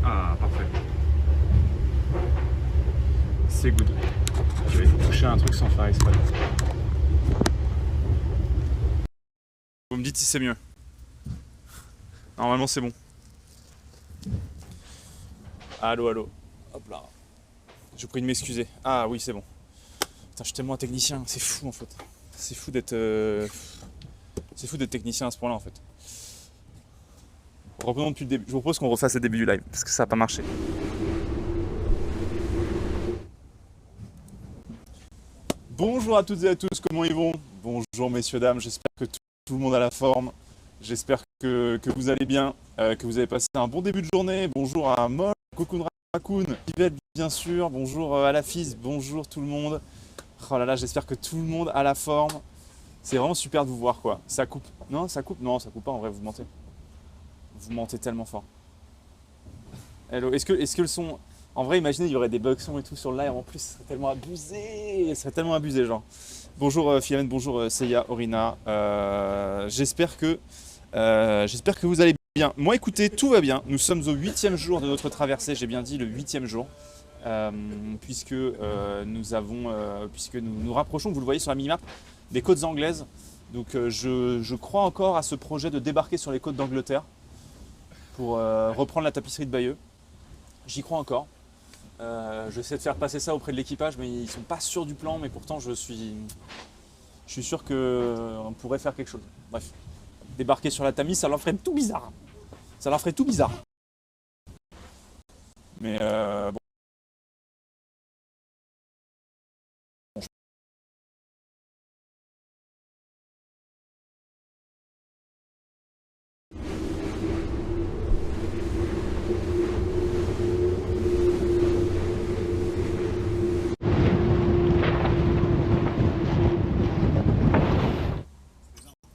Ah, parfait. C'est good. Je vais toucher un truc sans faire exprès. Vous me dites si c'est mieux. Normalement c'est bon. Allô, allô. Hop là. Je vous prie de m'excuser. Ah oui, c'est bon. Putain, je suis tellement un technicien, c'est fou en fait. C'est fou d'être technicien à ce point-là en fait. Reprenons depuis le début. Je vous propose qu'on refasse le début du live parce que ça n'a pas marché. Bonjour à toutes et à tous, comment ils vont? Bonjour messieurs, dames, j'espère que tout le monde a la forme. J'espère que vous allez bien, que vous avez passé un bon début de journée. Bonjour à Moll, Cocoon Raccoon, Yvette bien sûr, bonjour à la fils, bonjour tout le monde. Oh là là, j'espère que tout le monde a la forme. C'est vraiment super de vous voir quoi. Ça coupe. Non, ça coupe? Non, ça coupe pas en vrai, vous mentez. Vous mentez tellement fort. Hello, est-ce que le son. En vrai, imaginez, il y aurait des bugs son et tout sur le live en plus, ce serait tellement abusé. Ce serait tellement abusé, genre. Bonjour Philomène, bonjour Seiya, Orina. J'espère que vous allez bien. Moi, écoutez, tout va bien. Nous sommes au 8e jour de notre traversée, j'ai bien dit le 8e jour. Puisque puisque nous nous rapprochons, vous le voyez sur la minimap, des côtes anglaises. Donc je crois encore à ce projet de débarquer sur les côtes d'Angleterre pour reprendre la tapisserie de Bayeux. J'y crois encore. J'essaie de faire passer ça auprès de l'équipage, mais ils sont pas sûrs du plan. Mais pourtant, je suis sûr qu'on pourrait faire quelque chose. Bref, débarquer sur la Tamise, ça leur ferait tout bizarre. Ça leur ferait tout bizarre. Mais bon.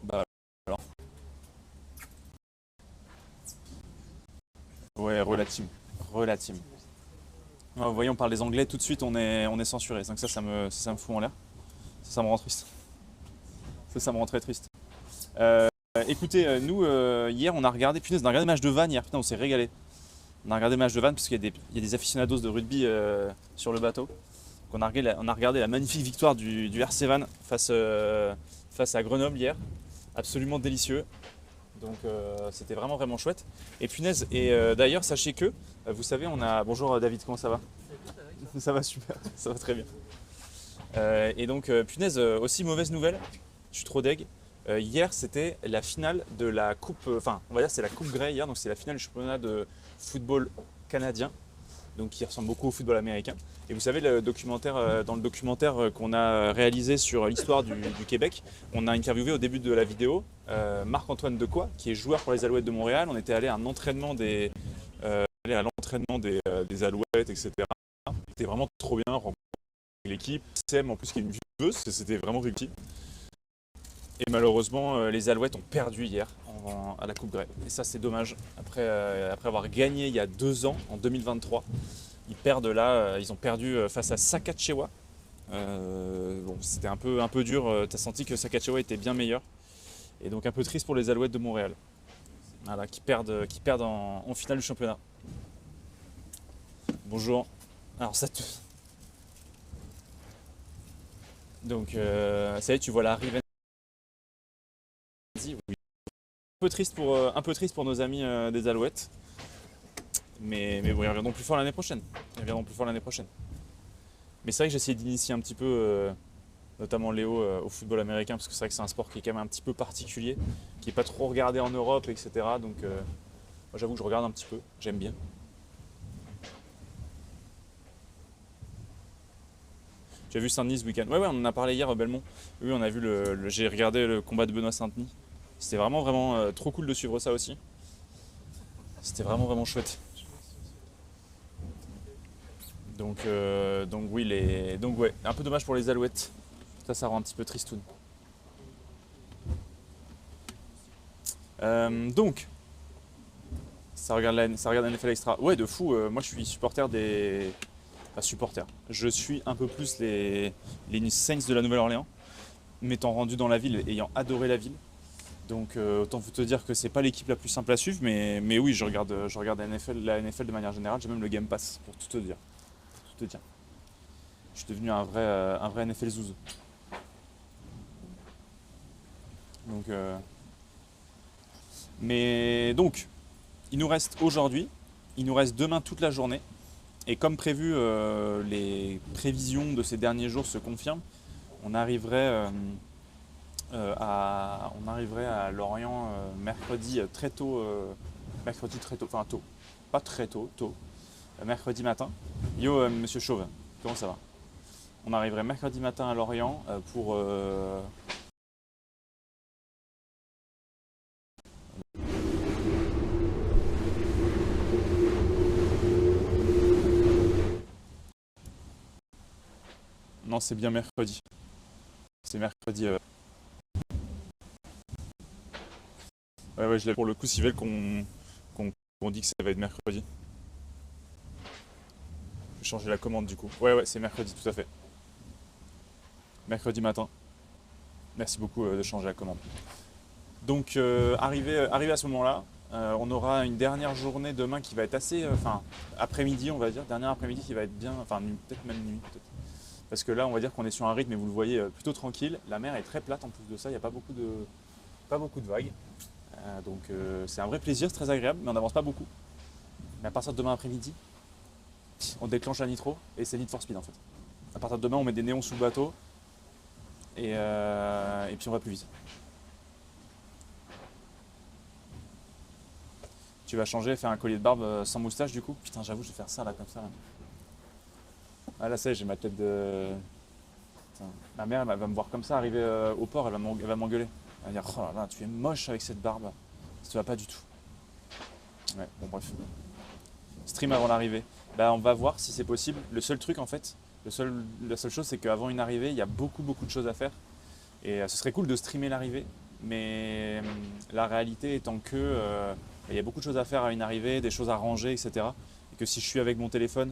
Bah, alors. Ouais, relative. Relative. Vous voyez, on parle des Anglais, tout de suite on est censuré. Donc ça me fout en l'air. Ça me rend triste. Ça me rend très triste. Écoutez, nous, hier, on a regardé le match de Vannes hier. Putain, on s'est régalé. On a regardé le match de Vannes parce qu'il y a des aficionados de rugby sur le bateau. Donc on a regardé la magnifique victoire du RC Vannes face à Grenoble hier. Absolument délicieux. Donc c'était vraiment vraiment chouette. Et punaise, et d'ailleurs, sachez que, vous savez, Bonjour David, comment ça va? Ça va super, ça va très bien. Et donc, punaise, aussi mauvaise nouvelle, je suis trop deg. Hier, c'était la finale de la coupe, enfin, on va dire c'est la coupe Grey hier, donc c'est la finale du championnat de football canadien, donc qui ressemble beaucoup au football américain. Et vous savez, dans le documentaire qu'on a réalisé sur l'histoire du Québec, on a interviewé au début de la vidéo Marc-Antoine Decoy, qui est joueur pour les Alouettes de Montréal. On était allé à un entraînement des Alouettes, etc. C'était vraiment trop bien, rencontrer l'équipe, Sem en plus qui est une vieuse, c'était vraiment réussi. Et malheureusement, les Alouettes ont perdu hier à la Coupe Grey. Et ça, c'est dommage. Après avoir gagné il y a 2 ans, en 2023, ils perdent là. Ils ont perdu face à Saskatchewan. Bon, c'était un peu dur. Tu as senti que Saskatchewan était bien meilleur. Et donc un peu triste pour les Alouettes de Montréal. Voilà, qui perdent en finale du championnat. Bonjour. Alors ça te... Donc ça y est, tu vois la Riven. Oui. Un peu triste pour nos amis des Alouettes. Mais bon, ils reviendront plus fort l'année prochaine. Mais c'est vrai que j'ai essayé d'initier un petit peu, notamment Léo, au football américain, parce que c'est vrai que c'est un sport qui est quand même un petit peu particulier, qui n'est pas trop regardé en Europe, etc. Donc moi j'avoue que je regarde un petit peu, j'aime bien. Tu as vu Saint-Denis ce week-end? Ouais, on en a parlé hier, Belmont. Oui, on a vu j'ai regardé le combat de Benoît Saint-Denis. C'était vraiment, vraiment trop cool de suivre ça aussi. C'était vraiment, vraiment chouette. Donc oui, donc ouais, un peu dommage pour les Alouettes. Ça rend un petit peu tristoun. Donc, ça regarde la NFL Extra. Ouais, de fou. Moi, je suis supporter des... Enfin, supporter. Je suis un peu plus les Saints de la Nouvelle-Orléans, m'étant rendu dans la ville, ayant adoré la ville. Donc autant vous te dire que c'est pas l'équipe la plus simple à suivre, mais oui, je regarde la NFL de manière générale, j'ai même le Game Pass, pour tout te dire. Pour tout te dire. Je suis devenu un vrai NFL zouz. Donc, mais donc, il nous reste aujourd'hui, il nous reste demain toute la journée. Et comme prévu, les prévisions de ces derniers jours se confirment. On arriverait, on arriverait à Lorient mercredi très tôt, mercredi très tôt, enfin tôt, pas très tôt, tôt, mercredi matin. Yo, monsieur Chauve, comment ça va? On arriverait mercredi matin à Lorient pour. Non, c'est bien mercredi. C'est mercredi. Ouais, ouais, je l'ai pour le coup, Civil, qu'on dit que ça va être mercredi. Je vais changer la commande du coup. Ouais, ouais, c'est mercredi, tout à fait. Mercredi matin. Merci beaucoup de changer la commande. Donc, arrivé à ce moment-là, on aura une dernière journée demain qui va être assez. Enfin, après-midi, on va dire. Dernière après-midi qui va être bien. Enfin, peut-être même nuit, peut-être. Parce que là, on va dire qu'on est sur un rythme, et vous le voyez, plutôt tranquille. La mer est très plate en plus de ça, il n'y a pas beaucoup de vagues. Donc, c'est un vrai plaisir, c'est très agréable, mais on n'avance pas beaucoup. Mais à partir de demain après-midi, on déclenche la nitro et c'est Need for Speed en fait. À partir de demain, on met des néons sous le bateau et puis on va plus vite. Tu vas changer, faire un collier de barbe sans moustache du coup. Putain, j'avoue, je vais faire ça là comme ça. Là. Ah là, ça y est, j'ai ma tête de. Putain. Ma mère, elle va me voir comme ça arriver au port, elle va m'engueuler. Elle va dire, oh là là, tu es moche avec cette barbe. Ça te va pas du tout. Ouais, bon bref. Stream avant l'arrivée. Bah, on va voir si c'est possible. Le seul truc en fait, la seule chose c'est qu'avant une arrivée, il y a beaucoup beaucoup de choses à faire. Et ce serait cool de streamer l'arrivée. Mais la réalité étant que il y a beaucoup de choses à faire à une arrivée, des choses à ranger, etc. Et que si je suis avec mon téléphone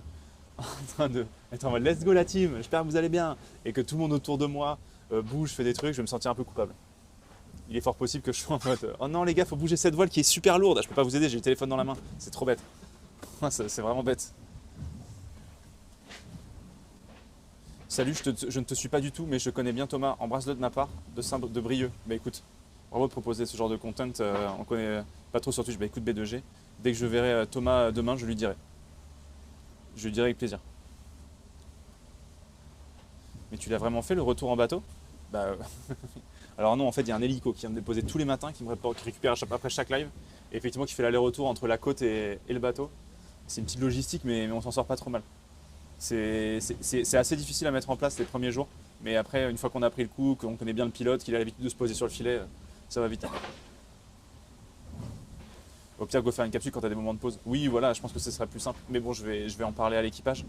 en train de être en mode let's go la team, j'espère que vous allez bien, et que tout le monde autour de moi bouge, fait des trucs, je vais me sentir un peu coupable. Il est fort possible que je sois en mode oh non les gars, faut bouger cette voile qui est super lourde, je peux pas vous aider, j'ai le téléphone dans la main, c'est trop bête. C'est vraiment bête. Salut, je ne te suis pas du tout, mais je connais bien Thomas. Embrasse-le de ma part, de Brieux. Bah écoute, bravo de proposer ce genre de content. On connaît pas trop sur Twitch. Bah écoute B2G. Dès que je verrai Thomas demain, je lui dirai. Je lui dirai avec plaisir. Mais tu l'as vraiment fait le retour en bateau? Bah alors non, en fait, il y a un hélico qui vient me déposer tous les matins, qui récupère après chaque live. Et effectivement, qui fait l'aller-retour entre la côte et le bateau. C'est une petite logistique, mais on s'en sort pas trop mal. C'est assez difficile à mettre en place les premiers jours. Mais après, une fois qu'on a pris le coup, qu'on connaît bien le pilote, qu'il a l'habitude de se poser sur le filet, ça va vite. Au pire, go faire une capsule quand tu as des moments de pause. Oui, voilà, je pense que ce serait plus simple. Mais bon, je vais en parler à l'équipage.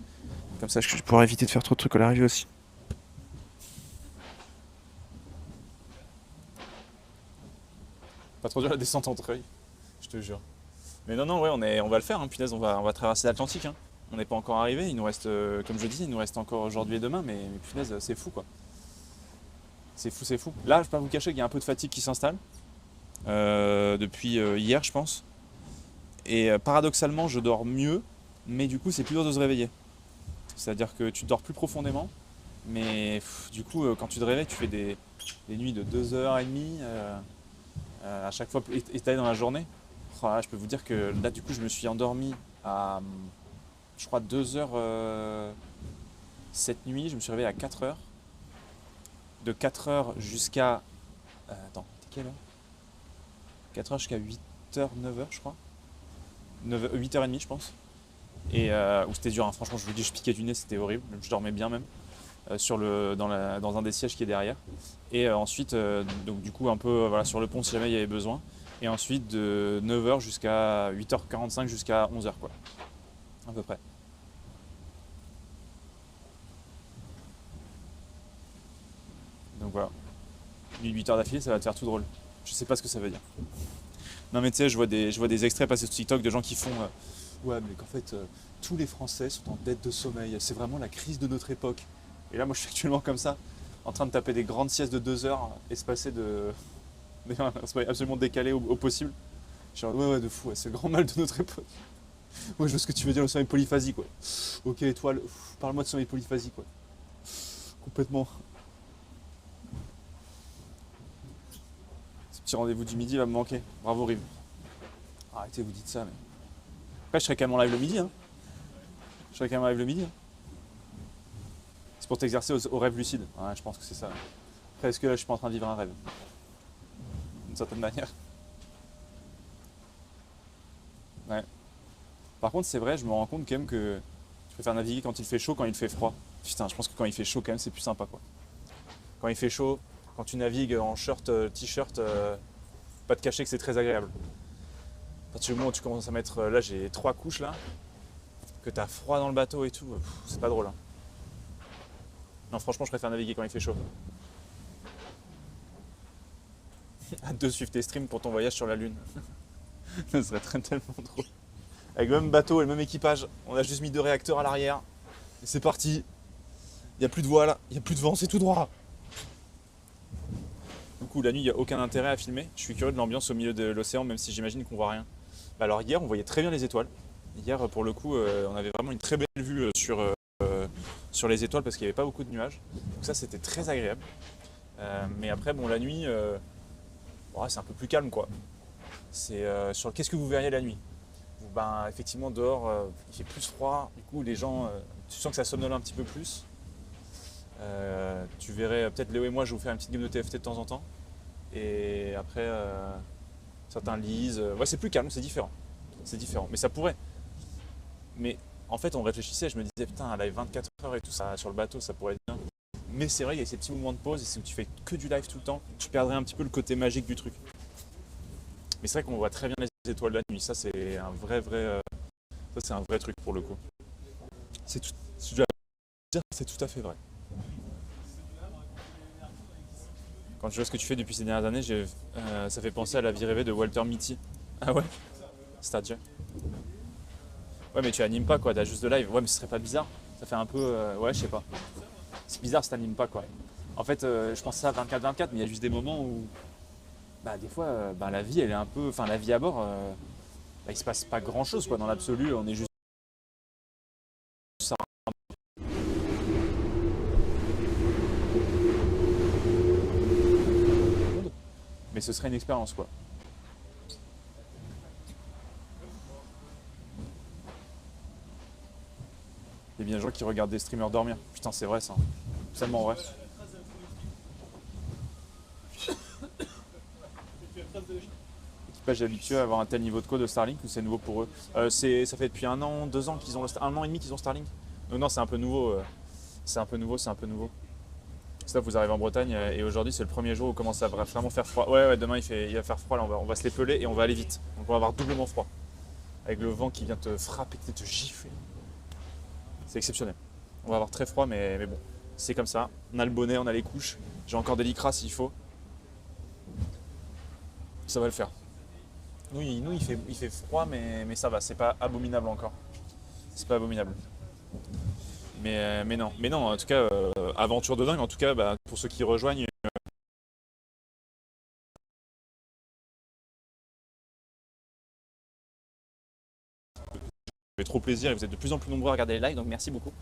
Comme ça, je pourrai éviter de faire trop de trucs à l'arrivée aussi. Pas trop dur la descente entre œils, je te jure. Mais non, non, ouais, on va le faire, hein, punaise, on va traverser l'Atlantique. Hein. On n'est pas encore arrivé, il nous reste, comme je dis, il nous reste encore aujourd'hui et demain, mais punaise, c'est fou quoi. C'est fou, c'est fou. Là, je peux pas vous cacher qu'il y a un peu de fatigue qui s'installe depuis hier, je pense. Et paradoxalement, je dors mieux, mais du coup, c'est plus dur de se réveiller. C'est-à-dire que tu dors plus profondément, mais du coup, quand tu te réveilles, tu fais des nuits de 2h30 à chaque fois étalées dans la journée. Oh là, je peux vous dire que là, du coup, je me suis endormi à, je crois, 2h cette nuit. Je me suis réveillé à 4h. De 4h jusqu'à. Attends, c'était quelle heure? 4h jusqu'à 8h, 9h, je crois. 8h30, je pense. Et où c'était dur, hein. Franchement, je vous dis, je piquais du nez, c'était horrible. Je dormais bien même. Dans un des sièges qui est derrière. Et ensuite, donc du coup, un peu voilà, sur le pont si jamais il y avait besoin. Et ensuite, de 9h jusqu'à 8h45 jusqu'à 11h, quoi. À peu près. Donc voilà. 8 heures d'affilée, ça va te faire tout drôle. Je sais pas ce que ça veut dire. Non mais tu sais, je vois des extraits passer sur TikTok de gens qui font ouais mais qu'en fait tous les Français sont en dette de sommeil, c'est vraiment la crise de notre époque. Et là moi je suis actuellement comme ça, en train de taper des grandes siestes de 2 heures espacées de Mais un sommeil absolument décalé au possible. Je suis en mode, ouais, ouais, de fou, ouais, c'est le grand mal de notre époque. Moi, je vois ce que tu veux dire, le sommeil polyphasique, quoi. Ok, étoile, parle-moi de sommeil polyphasique, quoi. Complètement. Ce petit rendez-vous du midi va me manquer. Bravo, Rive. Arrêtez, vous dites ça, mais. Après, je serai quand même en live le midi, hein. Je serai quand même en live le midi, hein. C'est pour t'exercer au rêve lucide. Ouais, je pense que c'est ça. Après, est-ce que là, je suis pas en train de vivre un rêve? D'une certaine manière. Ouais. Par contre, c'est vrai, je me rends compte quand même que je préfère naviguer quand il fait chaud, quand il fait froid. Putain, je pense que quand il fait chaud, quand même, c'est plus sympa, quoi. Quand il fait chaud, quand tu navigues en short, t-shirt, pas te cacher que c'est très agréable. À partir du moment où tu commences à mettre, là, j'ai 3 couches là, que t'as froid dans le bateau et tout, c'est pas drôle, hein. Non, franchement, je préfère naviguer quand il fait chaud. Hâte de suivre tes streams pour ton voyage sur la Lune. Ça serait tellement drôle. Avec le même bateau et le même équipage, on a juste mis 2 réacteurs à l'arrière. Et c'est parti. Il n'y a plus de voile, il n'y a plus de vent, c'est tout droit. Du coup, la nuit, il n'y a aucun intérêt à filmer. Je suis curieux de l'ambiance au milieu de l'océan, même si j'imagine qu'on voit rien. Bah alors hier, on voyait très bien les étoiles. Hier, pour le coup, on avait vraiment une très belle vue sur les étoiles parce qu'il n'y avait pas beaucoup de nuages. Donc ça, c'était très agréable. Mais après, bon, la nuit, ouais, c'est un peu plus calme, quoi. C'est sur qu'est-ce que vous verriez la nuit? Ben, effectivement, dehors, il fait plus froid. Du coup, les gens, tu sens que ça somnole un petit peu plus. Tu verrais, peut-être Léo et moi, je vais vous faire une petite game de TFT de temps en temps. Et après, certains lisent. Ouais, c'est plus calme, c'est différent. C'est différent. Mais ça pourrait. Mais en fait, on réfléchissait, je me disais, putain, elle avait 24 heures et tout ça sur le bateau, ça pourrait être bien. Mais c'est vrai, il y a ces petits moments de pause, et si tu fais que du live tout le temps, tu perdrais un petit peu le côté magique du truc. Mais c'est vrai qu'on voit très bien les étoiles de la nuit, ça c'est un ça c'est un vrai truc pour le coup. C'est tout, je dois dire, c'est tout à fait vrai. Quand je vois ce que tu fais depuis ces dernières années, ça fait penser à la vie rêvée de Walter Mitty. Ah ouais? C'est-à-dire? Ouais, mais tu animes pas quoi, t'as juste de live. Ouais, mais ce serait pas bizarre. Ça fait un peu. Ouais, je sais pas. C'est bizarre si t'animes pas quoi. En fait, je pense ça à 24-24, mais il y a juste des moments où. Bah, des fois, bah, la vie elle est un peu. Enfin, la vie à bord, bah, il se passe pas grand chose quoi. Dans l'absolu, on est juste. Ça. Mais ce serait une expérience quoi. Il y a bien des gens qui regardent des streamers dormir. Putain, c'est vrai ça. C'est tellement vrai. L'équipage est habitué à avoir un tel niveau de code de Starlink ou c'est nouveau pour eux? Ça fait depuis 1 an, 2 ans qu'ils ont un an et demi qu'ils ont Starlink. Donc non, c'est un peu nouveau. C'est un peu nouveau, c'est un peu nouveau. Ça, vous arrivez en Bretagne et aujourd'hui c'est le premier jour où il commence à vraiment faire froid. Ouais, ouais, demain il va faire froid, là on va se les peler et on va aller vite. Donc on va avoir doublement froid. Avec le vent qui vient te frapper, te gifler. C'est exceptionnel. On va avoir très froid, mais bon, c'est comme ça. On a le bonnet, on a les couches. J'ai encore des lycras s'il faut. Ça va le faire. Nous, il fait froid, mais ça va. C'est pas abominable encore. C'est pas abominable. Mais non. Mais non, en tout cas, aventure de dingue. En tout cas, bah, pour ceux qui rejoignent, fait trop plaisir et vous êtes de plus en plus nombreux à regarder les lives, donc merci beaucoup.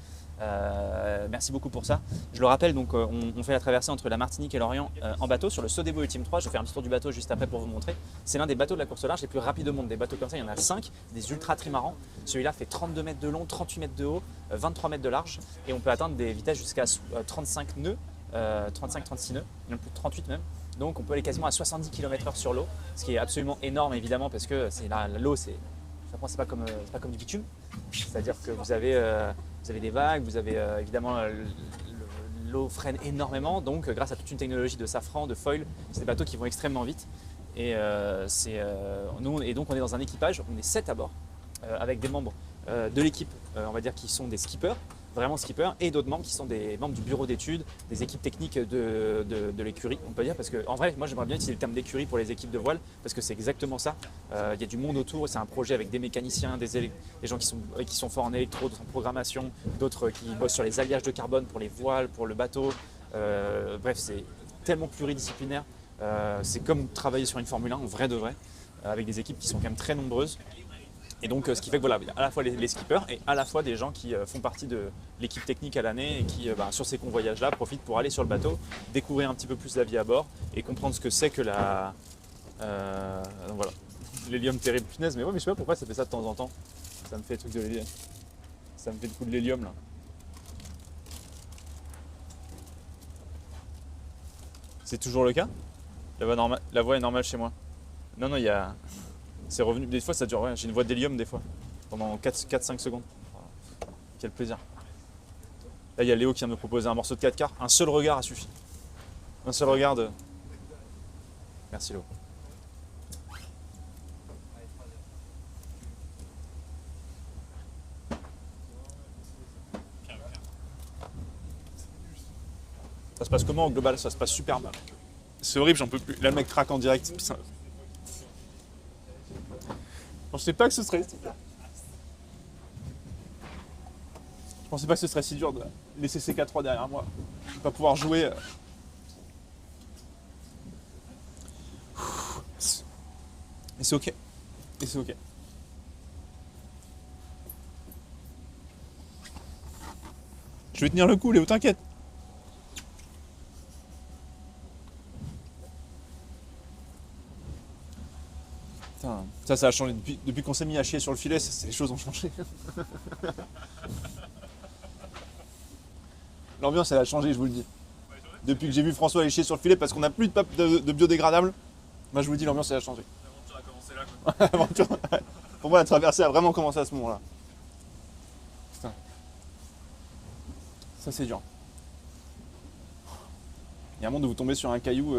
Merci beaucoup pour ça. Je le rappelle, donc on fait la traversée entre la Martinique et l'Orient en bateau sur le Sodebo Ultime 3. Je vais faire un petit tour du bateau juste après pour vous montrer. C'est l'un des bateaux de la course au large les plus rapides au monde. Des bateaux comme ça, il y en a 5, des ultra trimarans. Celui-là fait 32 mètres de long, 38 mètres de haut, 23 mètres de large et on peut atteindre des vitesses jusqu'à 35 nœuds, 35-36 nœuds, même plus de 38 même. Donc on peut aller quasiment à 70 km/h sur l'eau, ce qui est absolument énorme évidemment parce que l'eau c'est pas comme du bitume, c'est-à-dire que vous avez des vagues, vous avez évidemment l'eau freine énormément, donc grâce à toute une technologie de safran, de foil, c'est des bateaux qui vont extrêmement vite. Et, donc on est dans un équipage, on est 7 à bord, avec des membres de l'équipe, on va dire qui sont des skippers, vraiment skippers, et d'autres membres qui sont des membres du bureau d'études, des équipes techniques de l'écurie, on peut dire, parce qu'en vrai, moi j'aimerais bien utiliser le terme d'écurie pour les équipes de voile, parce que c'est exactement ça. Il y a du monde autour, c'est un projet avec des mécaniciens, des gens qui sont forts en électro, d'autres en programmation, d'autres qui bossent sur les alliages de carbone pour les voiles, pour le bateau. Bref, c'est tellement pluridisciplinaire. C'est comme travailler sur une Formule 1 en vrai de vrai, avec des équipes qui sont quand même très nombreuses. Et donc, ce qui fait que voilà, il y a à la fois les skippers et à la fois des gens qui font partie de l'équipe technique à l'année et qui, sur ces convoyages-là, profitent pour aller sur le bateau, découvrir un petit peu plus la vie à bord et comprendre ce que c'est que la. Donc voilà, l'hélium terrible, punaise, mais ouais, mais je sais pas pourquoi ça fait ça de temps en temps. Ça me fait le truc de l'hélium. Ça me fait le coup de l'hélium là. C'est toujours le cas? La voix est normale chez moi. Non, non, il y a. C'est revenu. Des fois, ça dure. Ouais, j'ai une voix d'hélium des fois. Pendant 4-5 secondes. Quel plaisir. Là, il y a Léo qui vient de me proposer un morceau de 4 quarts. Un seul regard a suffi. Un seul regard de. Merci Léo. Ça se passe comment au global? Ça se passe super mal. C'est horrible, j'en peux plus. Là, le mec craque en direct. Putain. Je pensais pas que ce serait. Je pensais pas que ce serait si dur de laisser CK3 derrière moi. De pas pouvoir jouer. Et c'est ok. Et c'est ok. Je vais tenir le coup, Léo, t'inquiète. Putain, ça a changé. Depuis qu'on s'est mis à chier sur le filet, les choses ont changé. L'ambiance, elle a changé, je vous le dis. Depuis que j'ai vu François aller chier sur le filet parce qu'on n'a plus de pape de biodégradable, moi je vous le dis, l'ambiance, elle a changé. L'aventure a commencé là, quoi. Pour moi, la traversée a vraiment commencé à ce moment-là. Putain. Ça, c'est dur. Il y a un monde où vous tombez sur un caillou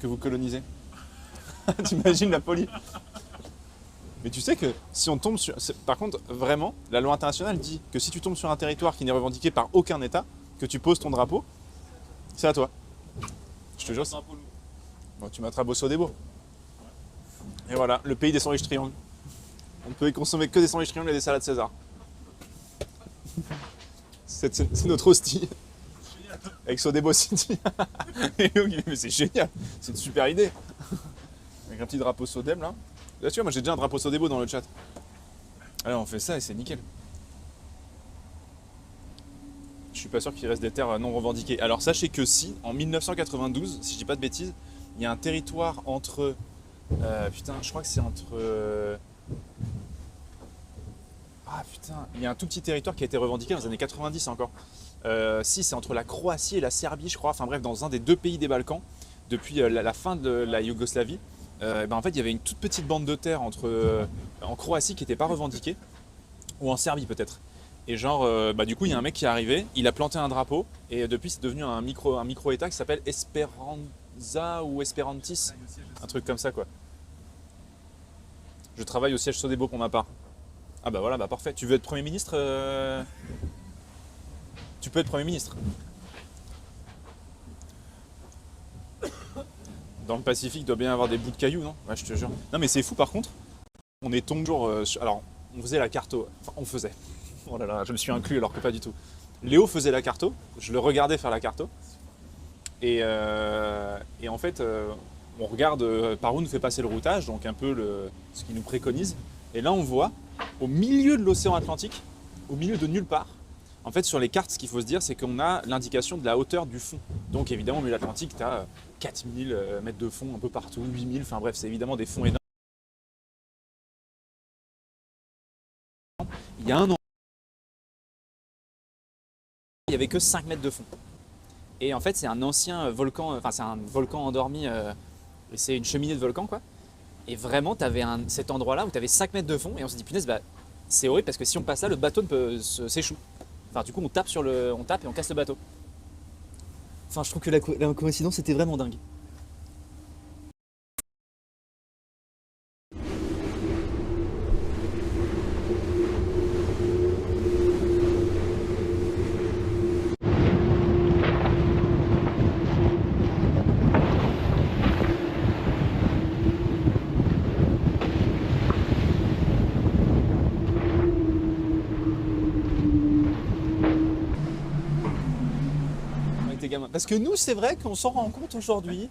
que vous colonisez. T'imagines la folie? Mais tu sais que si on tombe sur. Par contre, vraiment, la loi internationale dit que si tu tombes sur un territoire qui n'est revendiqué par aucun État, que tu poses ton drapeau, c'est à toi. Je te jure. Bon, tu m'attrapes au Sodebo. Et voilà, le pays des sandwichs triangles. On ne peut y consommer que des sandwichs triangles et des salades César. C'est notre hostie. Avec Sodebo City. Et Léo qui dit, mais c'est génial, c'est une super idée. Avec un petit drapeau Sodem là. Là tu vois, moi j'ai déjà un drapeau Sodebo dans le chat. Alors on fait ça et c'est nickel. Je suis pas sûr qu'il reste des terres non revendiquées. Alors sachez que si, en 1992, si je dis pas de bêtises, il y a un territoire entre... putain, je crois que c'est entre... Ah putain, il y a un tout petit territoire qui a été revendiqué dans les années 90 encore. Si, c'est entre la Croatie et la Serbie, je crois. Enfin bref, dans un des deux pays des Balkans, depuis la fin de la Yougoslavie. En fait, il y avait une toute petite bande de terre en Croatie qui n'était pas revendiquée, ou en Serbie peut-être. Et genre, du coup, il y a un mec qui est arrivé, il a planté un drapeau, et depuis, c'est devenu un micro-état qui s'appelle Esperanza ou Esperantis, un truc comme ça, quoi. Je travaille au siège Sodebo pour ma part. Ah bah voilà, bah parfait. Tu veux être Premier ministre Tu peux être Premier ministre. Dans le Pacifique, il doit bien y avoir des bouts de cailloux, non? Ouais, je te jure. Non, mais c'est fou par contre. On est tombé toujours. Alors, on faisait la carto. Enfin, on faisait. Oh là là, je me suis inclus alors que pas du tout. Léo faisait la carto. Je le regardais faire la carto. Et en fait, on regarde par où nous fait passer le routage, donc un peu ce qu'il nous préconise. Et là, on voit, au milieu de l'océan Atlantique, au milieu de nulle part, en fait, sur les cartes, ce qu'il faut se dire, c'est qu'on a l'indication de la hauteur du fond. Donc évidemment, au milieu de l'Atlantique, tu as 4000 mètres de fond un peu partout, 8000, enfin bref, c'est évidemment des fonds énormes. Il y a un an, il n'y avait que 5 mètres de fond. Et en fait, c'est un ancien volcan, enfin c'est un volcan endormi, et c'est une cheminée de volcan, quoi. Et vraiment, tu avais cet endroit-là où tu avais 5 mètres de fond, et on s'est dit, punaise, c'est horrible parce que si on passe là, le bateau s'échoue. Enfin, du coup, on tape et on casse le bateau. Enfin, je trouve que la coïncidence était vraiment dingue. Parce que nous, c'est vrai qu'on s'en rend compte aujourd'hui.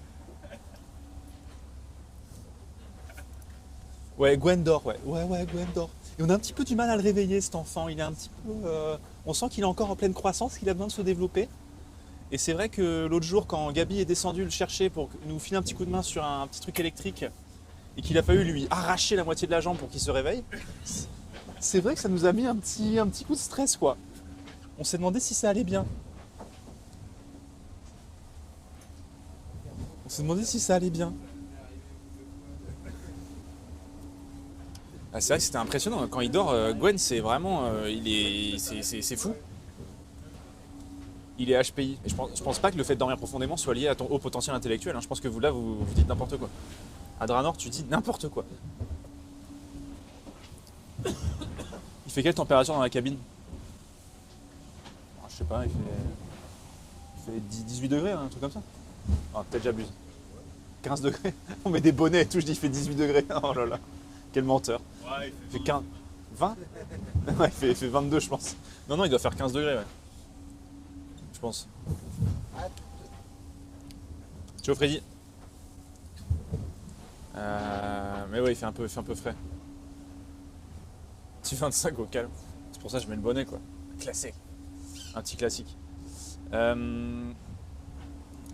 Ouais, Gwen dort, ouais. Ouais, Gwen dort. Et on a un petit peu du mal à le réveiller, cet enfant. Il est un petit peu. On sent qu'il est encore en pleine croissance, qu'il a besoin de se développer. Et c'est vrai que l'autre jour, quand Gabi est descendu le chercher pour nous filer un petit coup de main sur un petit truc électrique et qu'il a fallu lui arracher la moitié de la jambe pour qu'il se réveille, c'est vrai que ça nous a mis un petit coup de stress, quoi. On s'est demandé si ça allait bien. On s'est demandé si ça allait bien. Ah, c'est vrai que c'était impressionnant. Quand il dort, Gwen, c'est vraiment. C'est fou. Il est HPI. Et je pense pas que le fait de dormir profondément soit lié à ton haut potentiel intellectuel, hein. Je pense que vous, là, vous dites n'importe quoi. À Draenor, tu dis n'importe quoi. Il fait quelle température dans la cabine? Je sais pas, il fait 18 degrés, hein, un truc comme ça. Ah, peut-être j'abuse. 15 degrés. On met des bonnets et tout, je dis il fait 18 degrés. Oh là là. Quel menteur. Ouais, Il fait 15. 20. Ouais, il fait 22, je pense. Non, il doit faire 15 degrés, ouais. Je pense. Ciao Freddy. Mais ouais, il fait un peu frais. Petit 25 au calme. C'est pour ça que je mets le bonnet, quoi. Classique. Un petit classique.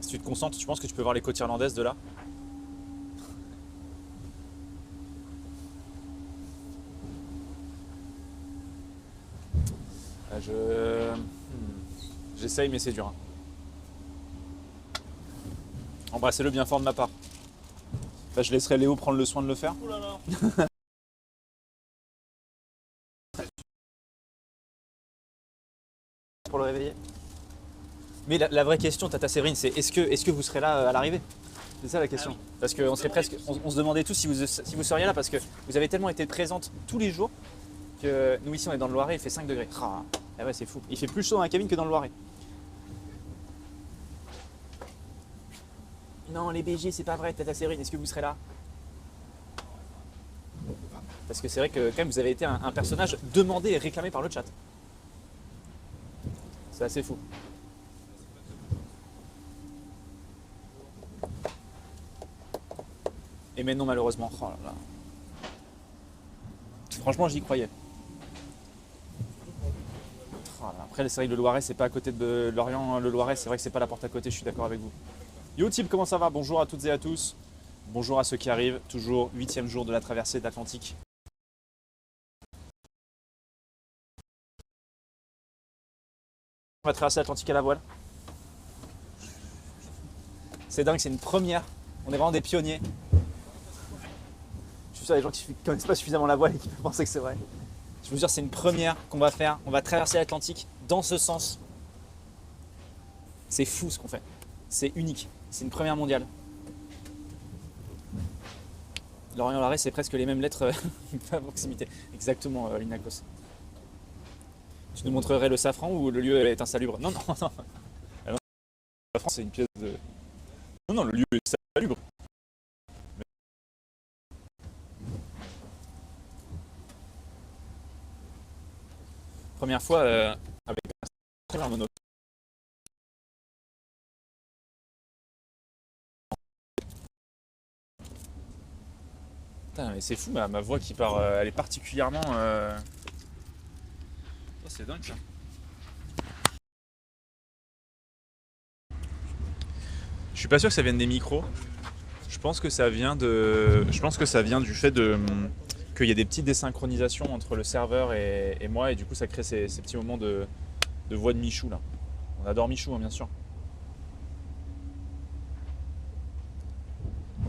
Si tu te concentres, tu penses que tu peux voir les côtes irlandaises de là? J'essaye, mais c'est dur, hein. Embrassez-le bien fort de ma part. Bah, je laisserai Léo prendre le soin de le faire. oh là là. Pour le réveiller. Mais la vraie question, Tata Séverine, c'est est-ce que vous serez là à l'arrivée? C'est ça la question. Parce qu'on serait presque, on se demandait tous si vous seriez là parce que vous avez tellement été présente tous les jours que nous ici on est dans le Loiret, il fait 5 degrés. Ah ouais, c'est fou. Il fait plus chaud dans la cabine que dans le Loiret. Non, les BG, c'est pas vrai, Tata Séverine, est-ce que vous serez là? Parce que c'est vrai que quand même vous avez été un personnage demandé et réclamé par le chat. C'est assez fou. Et maintenant malheureusement, oh là là. Franchement j'y croyais. Oh là, après c'est vrai que le Loiret c'est pas à côté de Lorient, le Loiret c'est vrai que c'est pas la porte à côté, je suis d'accord avec vous. Yo Tib, comment ça va? Bonjour à toutes et à tous. Bonjour à ceux qui arrivent, toujours 8e jour de la traversée de l'Atlantique. On va traverser l'Atlantique à la voile. C'est dingue, c'est une première. On est vraiment des pionniers. Je suis sûr des gens qui ne connaissent pas suffisamment la voile et qui peuvent penser que c'est vrai. Je vous jure, c'est une première qu'on va faire. On va traverser l'Atlantique dans ce sens. C'est fou ce qu'on fait. C'est unique. C'est une première mondiale. Lorient-Loiret, c'est presque les mêmes lettres à proximité. Exactement, Linakos. Tu nous montrerais le safran ou le lieu est insalubre? Non. Ah non. Le safran, c'est une pièce de... Non, le lieu est salubre. Première fois avec un monocle. Putain, mais c'est fou, ma voix qui part, elle est particulièrement... Oh, c'est dingue ça. Je suis pas sûr que ça vienne des micros. Je pense que ça vient du fait qu'il y a des petites désynchronisations entre le serveur et moi, et du coup ça crée ces petits moments de voix de Michou là. On adore Michou, hein, bien sûr.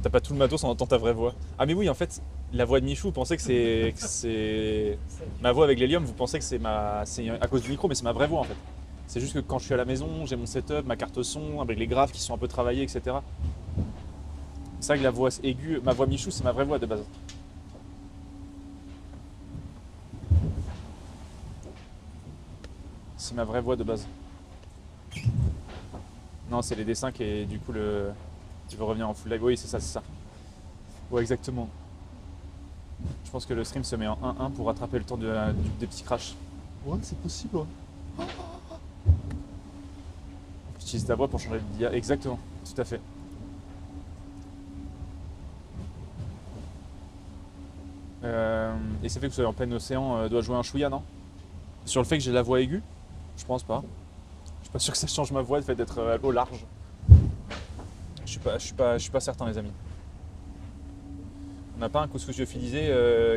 T'as pas tout le matos, on entend ta vraie voix. Ah mais oui, en fait, la voix de Michou, vous pensez que c'est ma voix avec l'hélium, vous pensez que c'est à cause du micro, mais c'est ma vraie voix en fait. C'est juste que quand je suis à la maison, j'ai mon setup, ma carte son, avec les graves qui sont un peu travaillés, etc. C'est vrai que la voix aiguë, ma voix Michou, c'est ma vraie voix de base. C'est ma vraie voix de base. Non, c'est les dessins et du coup tu veux revenir en full live. Oui, c'est ça. Ouais, exactement. Je pense que le stream se met en 1-1 pour rattraper le temps des petits crashs. Ouais, c'est possible, ouais. Tu utilises ta voix pour changer de dia. Exactement, tout à fait. et c'est fait que vous soyez en plein océan doit jouer un chouïa, non? Sur le fait que j'ai la voix aiguë? Je pense pas. Je suis pas sûr que ça change ma voix, le fait d'être au large. Je suis pas certain, les amis. On n'a pas un couscous lyophilisé,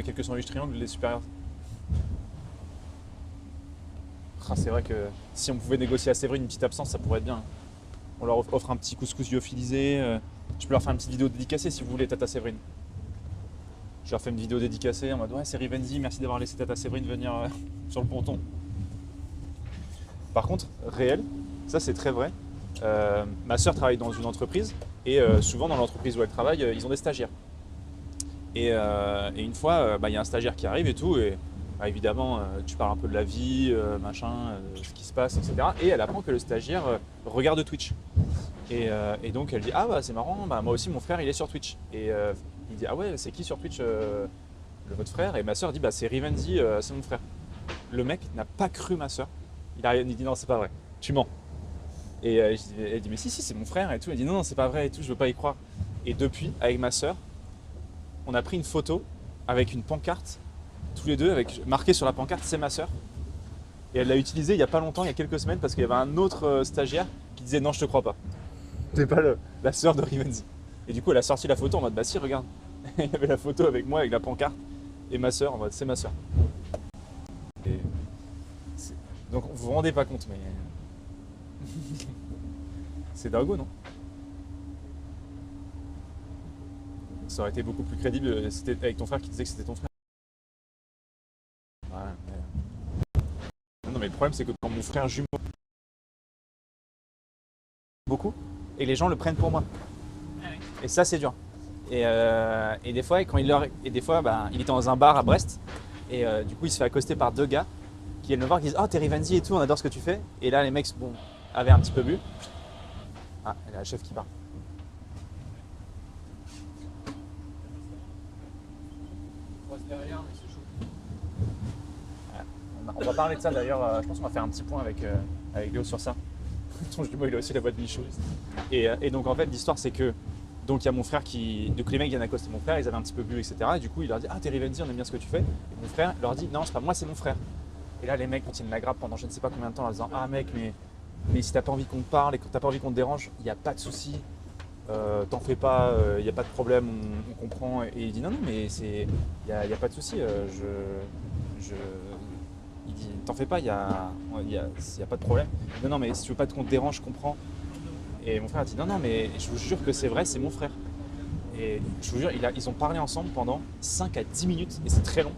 quelques sandwichs triangles, les supérieurs. Ah, c'est vrai que si on pouvait négocier à Séverine une petite absence, ça pourrait être bien. On leur offre un petit couscous lyophilisé. Je peux leur faire une petite vidéo dédicacée si vous voulez, Tata Séverine. Je leur fais une vidéo dédicacée en mode ouais, c'est Rivenzi, merci d'avoir laissé Tata Séverine venir sur le ponton. Par contre, réel, ça c'est très vrai. Ma soeur travaille dans une entreprise et souvent dans l'entreprise où elle travaille, ils ont des stagiaires. Et une fois, il y a un stagiaire qui arrive et tout, et bah, évidemment, tu parles un peu de la vie, machin, ce qui se passe, etc. Et elle apprend que le stagiaire regarde Twitch. Et donc elle dit ah bah c'est marrant, bah, moi aussi mon frère il est sur Twitch. Et il dit ah ouais c'est qui sur Twitch votre frère? Et ma soeur dit bah c'est Rivenzi, c'est mon frère. Le mec n'a pas cru ma soeur. Il dit non c'est pas vrai, tu mens. Et elle dit mais si c'est mon frère et tout. Elle dit non c'est pas vrai et tout, je veux pas y croire. Et depuis avec ma soeur, on a pris une photo avec une pancarte tous les deux avec marqué sur la pancarte c'est ma soeur. Et elle l'a utilisée il y a pas longtemps, il y a quelques semaines parce qu'il y avait un autre stagiaire qui disait non je te crois pas. C'est pas la sœur de Rivenzi. Et du coup, elle a sorti la photo en mode bah si, regarde. Il y avait la photo avec moi, avec la pancarte, et ma sœur en mode c'est ma sœur. Donc vous vous rendez pas compte, mais. C'est dingo, non? Ça aurait été beaucoup plus crédible si c'était avec ton frère qui disait que c'était ton frère. Ouais, non, mais le problème, c'est que quand mon frère jumeau. Beaucoup, et les gens le prennent pour moi. Et ça, c'est dur. Et des fois, bah, il était dans un bar à Brest. Et du coup, il se fait accoster par deux gars qui viennent le voir, qui disent oh, t'es Rivenzi et tout, on adore ce que tu fais. Et là, les mecs avaient un petit peu bu. Ah, il y a la chef qui parle. On va parler de ça d'ailleurs. Je pense qu'on va faire un petit point avec Léo sur ça. Ton jumeau, il a aussi la voix de Michaud. Et donc, en fait, l'histoire, c'est que. Donc il y a mon frère qui. Donc les mecs viennent accoster mon frère, ils avaient un petit peu bu, etc. Et du coup, il leur dit ah, t'es Rivenzi, on aime bien ce que tu fais. Et mon frère leur dit non, c'est pas moi, c'est mon frère. Et là, les mecs continuent la grappe pendant je ne sais pas combien de temps en disant ah, mec, mais si t'as pas envie qu'on te parle et que t'as pas envie qu'on te dérange, il n'y a pas de souci. T'en fais pas, il n'y a pas de problème, on comprend. Et il dit non, non, mais il n'y a pas de souci. Il dit t'en fais pas, il y a pas de problème. Non, non, mais si tu veux pas qu'on te dérange, je comprends. Et mon frère a dit non, non, mais je vous jure que c'est vrai, c'est mon frère. Et je vous jure, ils ont parlé ensemble pendant 5 à 10 minutes, et c'est très long,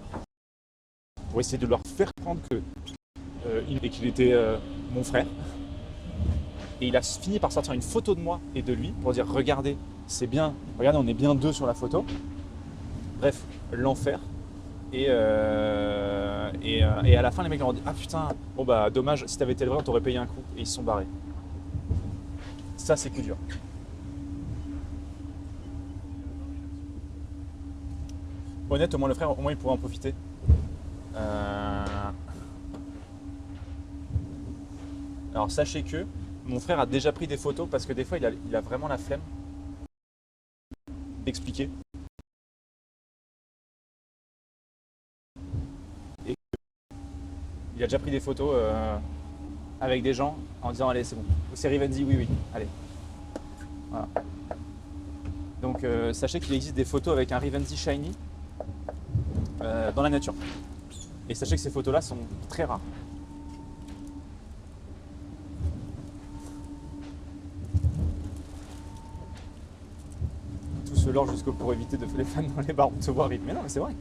pour essayer de leur faire comprendre qu'il était mon frère. Et il a fini par sortir une photo de moi et de lui pour dire regardez, c'est bien, regardez, on est bien deux sur la photo. Bref, l'enfer. Et à la fin, les mecs leur ont dit ah putain, bon bah dommage, si t'avais été le vrai, on t'aurait payé un coup. Et ils se sont barrés. Ça, c'est coup dur. Honnête, au moins le frère, au moins il pourrait en profiter. Alors sachez que mon frère a déjà pris des photos parce que des fois il a vraiment la flemme d'expliquer. Et il a déjà pris des photos avec des gens en disant allez c'est bon, c'est Rivenzi, oui oui, allez. Voilà. Donc sachez qu'il existe des photos avec un Rivenzi shiny dans la nature. Et sachez que ces photos-là sont très rares. Tout ce lore jusqu'au pour éviter de faire les fans dans les bars de voir. Mais non, mais c'est vrai.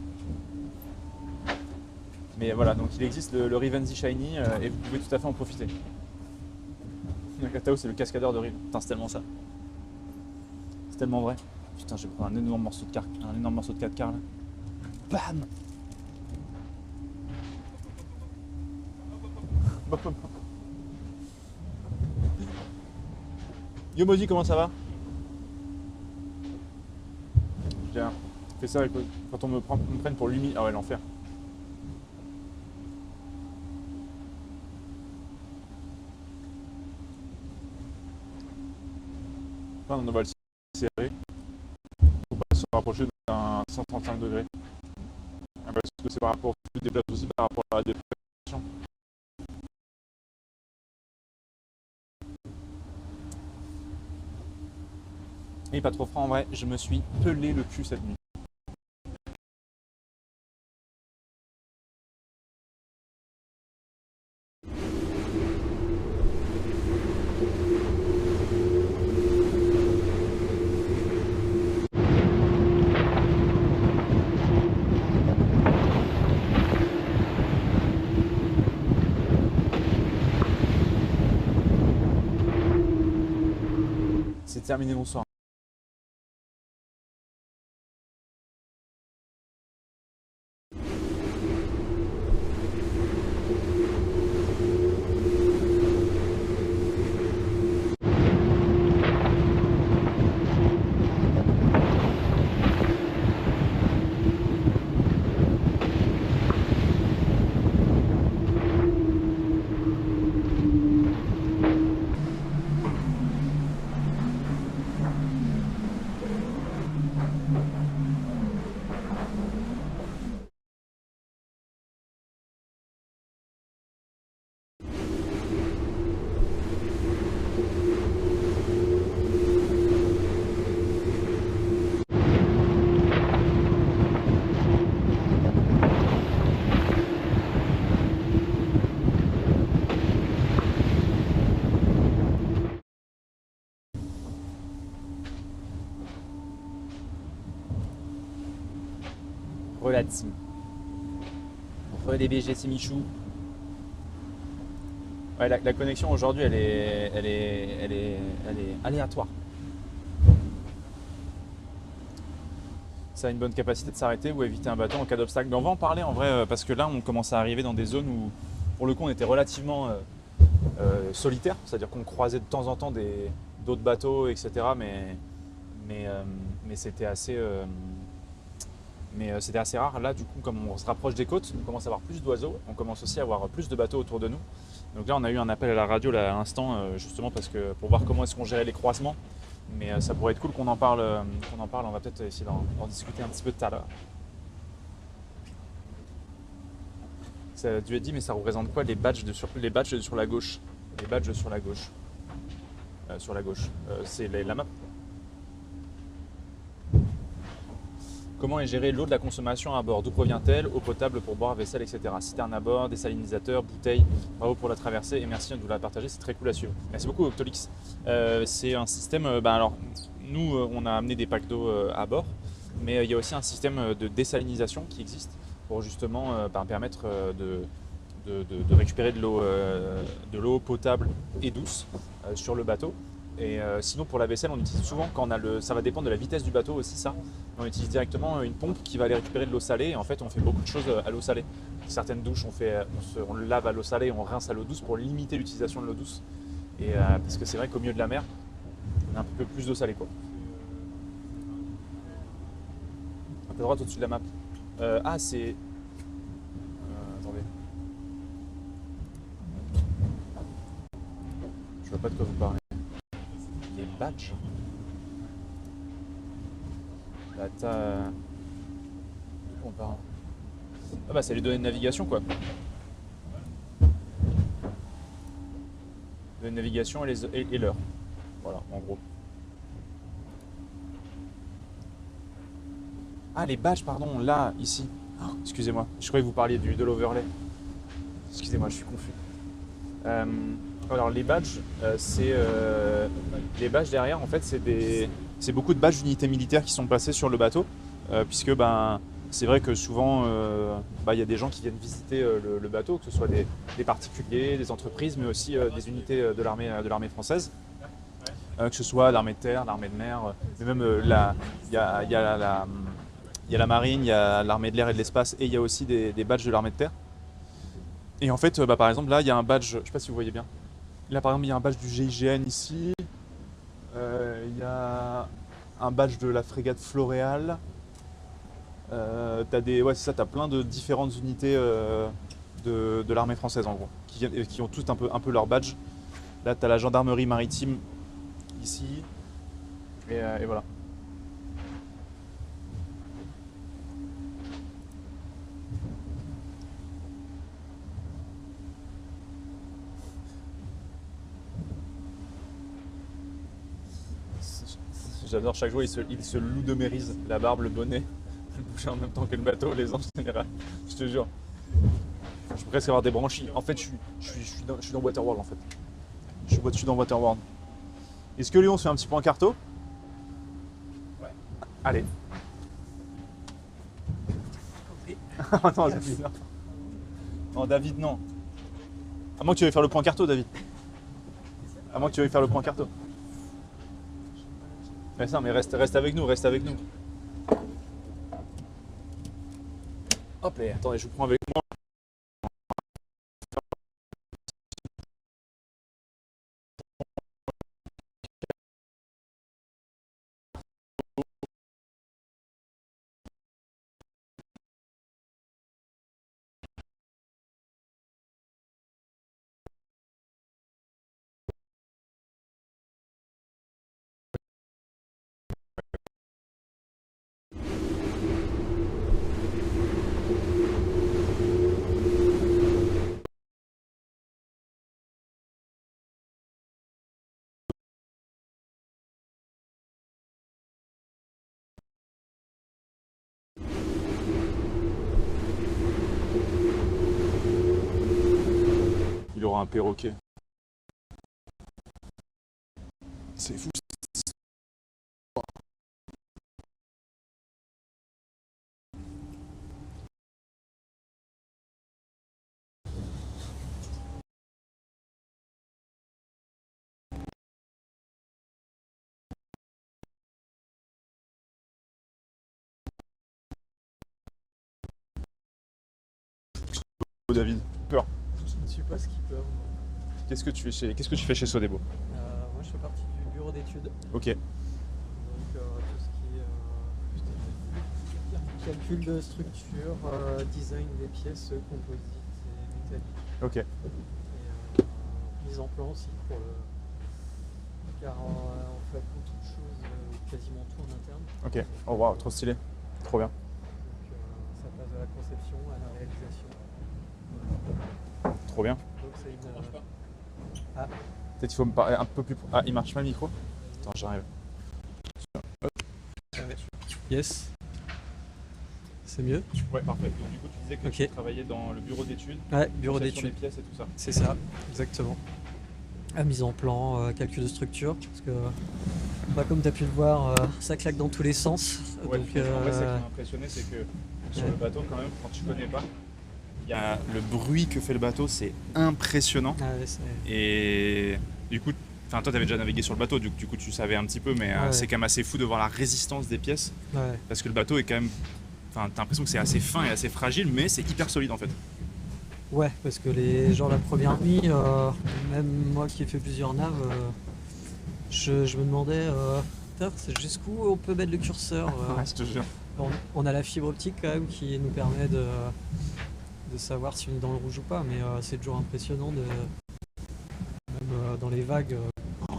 Mais voilà, donc il existe le Rivenzi shiny et vous pouvez tout à fait en profiter. Nakatao, c'est le cascadeur de Rive. Putain, c'est tellement ça. C'est tellement vrai. Putain, j'ai pris un énorme morceau de 4 quarts là. Bam. Yo Modi, comment ça va? Bien. Fais ça quand on me prenne pour l'humilier. Ah ouais, l'enfer. Enfin, on va le serrer. Faut pas se rapprocher d'un 135 degrés. Ah bah, que c'est par rapport, tu te déplaces aussi par rapport à la dépression. Et pas trop froid en vrai, je me suis pelé le cul cette nuit. C'est terminé, bonsoir. Relative. DBG, c'est Michou. Ouais, la connexion aujourd'hui, elle est aléatoire. Ça a une bonne capacité de s'arrêter ou éviter un bateau en cas d'obstacle. Mais on va en parler en vrai, parce que là, on commence à arriver dans des zones où, pour le coup, on était relativement solitaire. C'est-à-dire qu'on croisait de temps en temps d'autres bateaux, etc. Mais c'était c'était assez rare. Là, du coup, comme on se rapproche des côtes, on commence à avoir plus d'oiseaux. On commence aussi à avoir plus de bateaux autour de nous. Donc là, on a eu un appel à la radio là, à l'instant, justement parce que pour voir comment est-ce qu'on gérait les croisements. Mais ça pourrait être cool qu'on en parle. On va peut-être essayer d'en discuter un petit peu tout à l'heure. Ça a dû être dit, mais ça représente quoi les badges sur la gauche? Les badges sur la gauche. C'est la map. Comment est gérée l'eau de la consommation à bord? D'où provient-elle? Eau potable pour boire, vaisselle, etc. Citerne à bord, désalinisateur, bouteilles. Bravo pour la traversée et merci de vous la partager, c'est très cool à suivre. Merci beaucoup Octolix. C'est un système, alors nous on a amené des packs d'eau à bord, mais il y a aussi un système de désalinisation qui existe pour justement permettre de récupérer de l'eau potable et douce sur le bateau. Et sinon pour la vaisselle on utilise souvent quand ça va dépendre de la vitesse du bateau aussi ça. On utilise directement une pompe qui va aller récupérer de l'eau salée et en fait on fait beaucoup de choses à l'eau salée. Certaines douches on le lave à l'eau salée, on rince à l'eau douce pour limiter l'utilisation de l'eau douce. Et parce que c'est vrai qu'au milieu de la mer, on a un peu plus d'eau salée quoi. Un peu droite au-dessus de la map. C'est... attendez. Je vois pas de quoi vous parlez. Les badges. Là, de quoi on parle? Ah bah c'est les données de navigation quoi. Données de navigation et l'heure. Voilà, en gros. Ah les badges, pardon, là, ici. Oh, excusez-moi, je croyais que vous parliez de l'overlay. Excusez-moi, je suis confus. Alors les badges, les badges derrière, en fait, c'est beaucoup de badges d'unités militaires qui sont passés sur le bateau, puisque c'est vrai que souvent, il y a des gens qui viennent visiter le bateau, que ce soit des particuliers, des entreprises, mais aussi des unités de l'armée française, que ce soit l'armée de terre, l'armée de mer, mais même il y a la marine, il y a l'armée de l'air et de l'espace, et il y a aussi des badges de l'armée de terre. Et en fait, par exemple, là, il y a un badge, je ne sais pas si vous voyez bien. Là, par exemple, il y a un badge du GIGN ici. Il y a un badge de la frégate Floréal. Ouais, c'est ça, t'as plein de différentes unités de l'armée française, en gros, qui ont tous un peu leur badge. Là, tu as la gendarmerie maritime ici. Et voilà. J'adore, chaque jour il se loup-de-mérise, la barbe, le bonnet, le boucher en même temps que le bateau, les anges général. Je te jure. Je peux presque avoir des branchies. En fait, je suis dans Waterworld en fait. Je suis dans Waterworld. Est-ce que Léon on se fait un petit point carto? Ouais. Allez. Attends, David, non. Non, David, non. À moins que tu veuilles faire le point carto, David. À moins que tu veuilles faire le point carto. Mais ça, mais reste avec nous, reste avec nous. Hop là, attendez, je vous prends avec moi. Il aura un perroquet. C'est fou. David, peur. Je ne suis pas skipper. Qu'est-ce que tu fais chez Sodebo? Moi, je fais partie du bureau d'études. Ok. Donc, tout ce qui est calcul de structure, design des pièces composites et métalliques. Ok. Et mise en plan aussi car on fait beaucoup de choses, quasiment tout en interne. Ok. Oh waouh, trop stylé. Trop bien. Donc, ça passe de la conception à la réalisation. Trop bien. Donc, c'est une. Peut-être qu'il faut me parler un peu plus. Ah, il marche pas le micro? Attends, j'arrive. Yes. C'est mieux? Ouais, parfait. Donc, du coup, tu disais que Ok. tu travaillais dans le bureau d'études. Ouais, bureau conception d'études. des pièces et tout ça. C'est ça, exactement. La mise en plan, calcul de structure, parce que comme tu as pu le voir, ça claque dans tous les sens. Ouais, Donc, en vrai, ça qui m'a impressionné, c'est que sur le bateau, quand même, quand tu connais pas, il y a le bruit que fait le bateau, c'est impressionnant. Et du coup, toi, tu avais déjà navigué sur le bateau, du coup, tu savais un petit peu, mais Ouais. c'est quand même assez fou de voir la résistance des pièces, ouais. parce que le bateau est quand même. Enfin, t'as l'impression que c'est assez fin et assez fragile, mais c'est hyper solide en fait. Ouais, parce que la première nuit, même moi qui ai fait plusieurs naves, je me demandais, putain, c'est jusqu'où on peut mettre le curseur. Ouais, je te jure. On a la fibre optique quand même qui nous permet de savoir si on est dans le rouge ou pas, mais c'est toujours impressionnant même dans les vagues,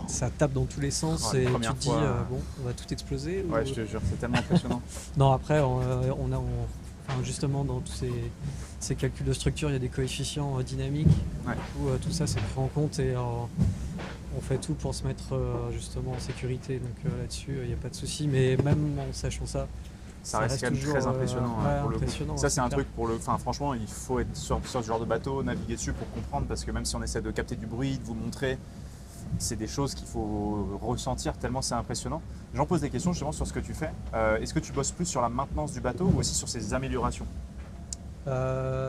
ça tape dans tous les sens Ouais, et la tu première te dis fois, bon, on va tout exploser. Ouais, je te jure, c'est tellement impressionnant. Non, après, enfin, justement, dans tous ces calculs de structure, il y a des coefficients dynamiques. Ouais. Du coup, tout ça, c'est pris en compte et on fait tout pour se mettre justement en sécurité. Donc là-dessus, il n'y a pas de souci. Mais même en sachant ça, Ça reste quand même toujours, très impressionnant ouais, pour le coup. impressionnant, Ça, c'est un clair. truc pour le. Enfin, franchement, il faut être sur ce genre de bateau, naviguer dessus pour comprendre, parce que même si on essaie de capter du bruit, de vous montrer, c'est des choses qu'il faut ressentir tellement c'est impressionnant. J'en pose des questions justement sur ce que tu fais. Est-ce que tu bosses plus sur la maintenance du bateau ou aussi sur ses améliorations?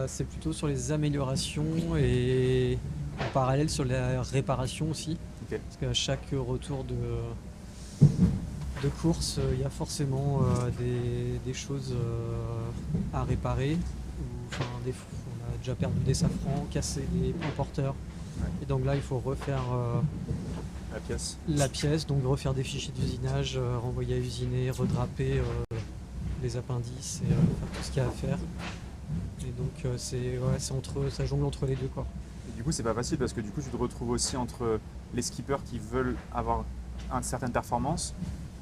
C'est plutôt sur les améliorations et en parallèle sur la réparation aussi. Ok. Parce qu'à chaque retour de course, il y a forcément des choses à réparer. Enfin, on a déjà perdu des safrans, cassé des points porteurs. Ouais. Et donc là, il faut refaire La pièce. la pièce, donc refaire des fichiers d'usinage, renvoyer à usiner, redraper les appendices et faire tout ce qu'il y a à faire. Et donc ça jongle entre les deux, quoi. Et du coup, c'est pas facile parce que du coup, tu te retrouves aussi entre les skippers qui veulent avoir une certaine performance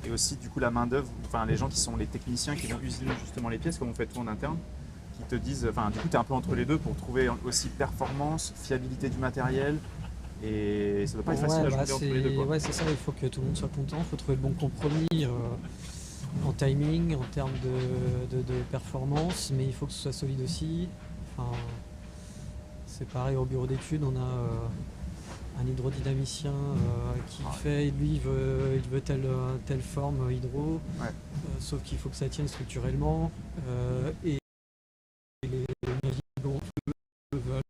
et aussi du coup la main d'œuvre, enfin les gens qui sont les techniciens qui vont usiner justement les pièces comme on fait tout en interne, qui te disent, enfin du coup tu es un peu entre les deux pour trouver aussi performance, fiabilité du matériel Et ça doit pas être facile à jongler entre les deux, quoi. ouais, c'est ça, il faut que tout le monde soit content, il faut trouver le bon compromis en timing, en termes de performance, mais il faut que ce soit solide aussi. Enfin, c'est pareil au bureau d'études, on a un hydrodynamicien qui fait, lui il veut telle forme hydro, Ouais. Sauf qu'il faut que ça tienne structurellement, et les navigants eux, veulent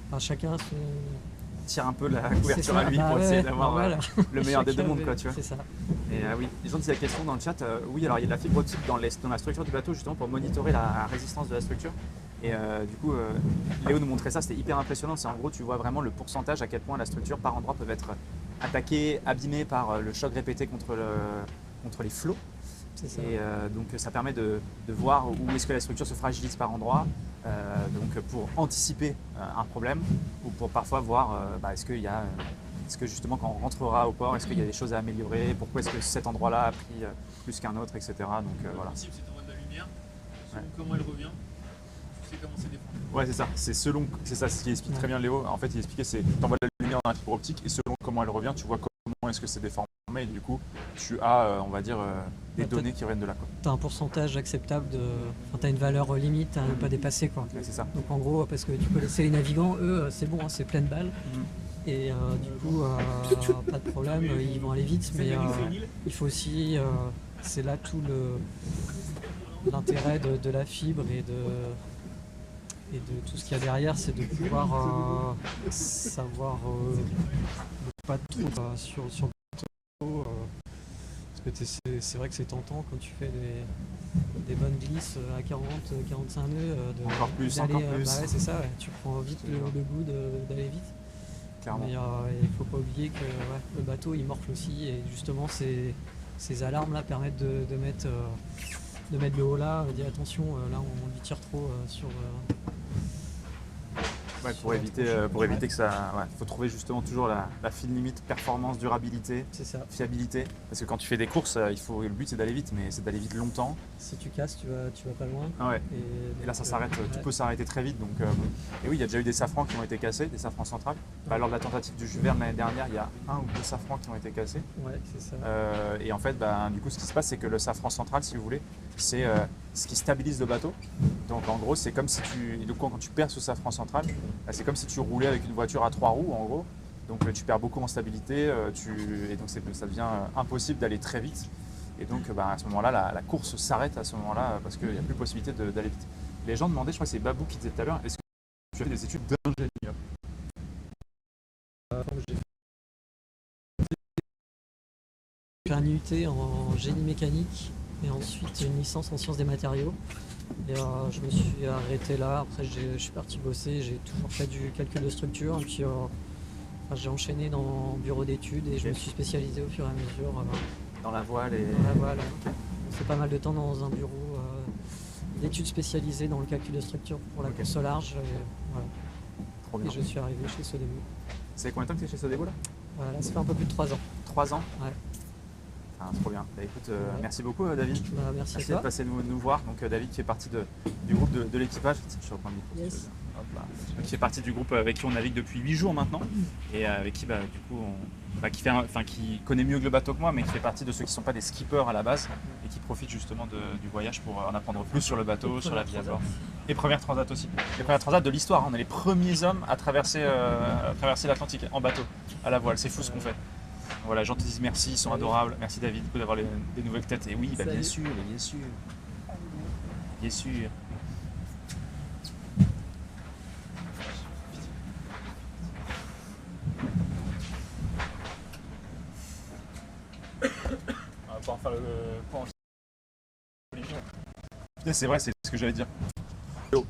enfin, chacun son... Tire un peu la C'est couverture ça, à lui bah pour ouais, essayer d'avoir voilà. le meilleur des deux Chacun mondes, veut- quoi, tu vois. C'est ça. Et oui, les gens disent la question dans le chat. Oui, alors il y a de la fibre optique dans la structure du bateau justement pour monitorer la résistance de la structure. Et du coup, Léo nous montrait ça, c'était hyper impressionnant. C'est en gros, tu vois vraiment le pourcentage à quel point la structure par endroit peut être attaquée, abîmée par le choc répété contre les flots. C'est ça. Et donc ça permet de voir où est-ce que la structure se fragilise par endroit, donc pour anticiper un problème ou pour parfois voir est-ce qu'il y a, est-ce que justement quand on rentrera au port, est-ce qu'il y a des choses à améliorer, pourquoi est-ce que cet endroit-là a pris plus qu'un autre, etc. Donc voilà. Si c'est en mode de la lumière, selon Ouais. comment elle revient, tu sais comment c'est défendu. Ouais, c'est ça, c'est ça ce qui explique très bien Léo. En fait, il expliquait, c'est t'envoies de la lumière dans la fibre optique et selon comment elle revient, tu vois comment est-ce que c'est déformé et du coup, tu as, on va dire, des Ouais, données qui reviennent de là, quoi. T'as un pourcentage acceptable de. Enfin, t'as une valeur limite à ne pas dépasser, quoi. Ouais, c'est ça. Donc en gros, parce que tu peux laisser les navigants, eux, c'est bon, hein, c'est pleine balle. Mhm. Et du coup, pas de problème, ils vont aller vite, mais il faut aussi, c'est là tout l'intérêt de la fibre et de tout ce qu'il y a derrière, c'est de pouvoir savoir ne pas trop sur le bateau. Parce que c'est vrai que c'est tentant quand tu fais des bonnes glisses à 40-45 nœuds. Encore plus, d'aller, encore plus. Bah ouais, c'est ça, ouais. Tu prends vite le goût d'aller vite. Clairement. Mais il faut pas oublier que le bateau il morfle aussi et justement ces alarmes là permettent de mettre le haut là, dire attention, là on lui tire trop sur. Ouais, sur pour la éviter, tranchée. que ça. Ouais, faut trouver justement toujours la fine limite performance, durabilité, C'est ça. fiabilité. Parce que quand tu fais des courses, le but c'est d'aller vite, mais c'est d'aller vite longtemps. Si tu casses, tu vas pas loin. Ah ouais. Et Et là ça donc, s'arrête, tout ouais. peut s'arrêter très vite. Donc, et oui, il y a déjà eu des safrans qui ont été cassés, des safrans centrales. Lors de la tentative du Jules Verne l'année dernière, il y a 1 ou 2 safrans qui ont été cassés. Ouais, c'est ça. Et en fait, du coup, ce qui se passe, c'est que le safran central, si vous voulez, c'est ce qui stabilise le bateau. Donc en gros, c'est comme si quand tu perds ce safran central, c'est comme si tu roulais avec une voiture à 3 roues, en gros. Donc tu perds beaucoup en stabilité, et donc ça devient impossible d'aller très vite. Et donc à ce moment-là, la course s'arrête à ce moment-là parce qu'il n'y a plus possibilité d'aller vite. Les gens demandaient, je crois que c'est Babou qui disait tout à l'heure, est-ce que tu as fait des études d'ingénieur? J'ai fait un IUT en génie mécanique et ensuite une licence en sciences des matériaux. Et je me suis arrêté là. Après, je suis parti bosser. J'ai toujours fait du calcul de structure. Et puis, j'ai enchaîné dans le bureau d'études et je me suis spécialisé au fur et à mesure Dans la voile et... dans la voile. On fait pas mal de temps dans un bureau d'études spécialisées dans le calcul de structure pour la Ok. course au large. Et, voilà. Trop Et bien. je suis arrivé chez Sodebo. C'est combien de temps que tu es chez Sodebo là? Voilà, ça fait un peu plus de 3 ans. 3 ans? Ouais. Ah, trop bien. Écoute, Ouais. merci beaucoup David. Bah, merci à Merci toi. d'être passé nous voir. Donc David qui fait partie du groupe de l'équipage. Je reprends le micro. Yes. Hop là. Donc, qui fait partie du groupe avec qui on navigue depuis 8 jours maintenant et avec qui du coup qui connaît mieux que le bateau que moi, mais qui fait partie de ceux qui ne sont pas des skippers à la base et qui profitent justement du voyage pour en apprendre plus sur le bateau, sur la vie à bord. Et première transat aussi. Les premières transats de l'histoire. On est les premiers hommes à traverser l'Atlantique en bateau, à la voile. C'est fou ce qu'on fait. Voilà, les gens te disent merci, ils sont adorables. Merci David d'avoir des nouvelles têtes. Et oui, bien Salut. sûr, bien sûr. Bien sûr. On va pouvoir faire le point. Putain, c'est vrai, c'est ce que j'allais dire. Yo,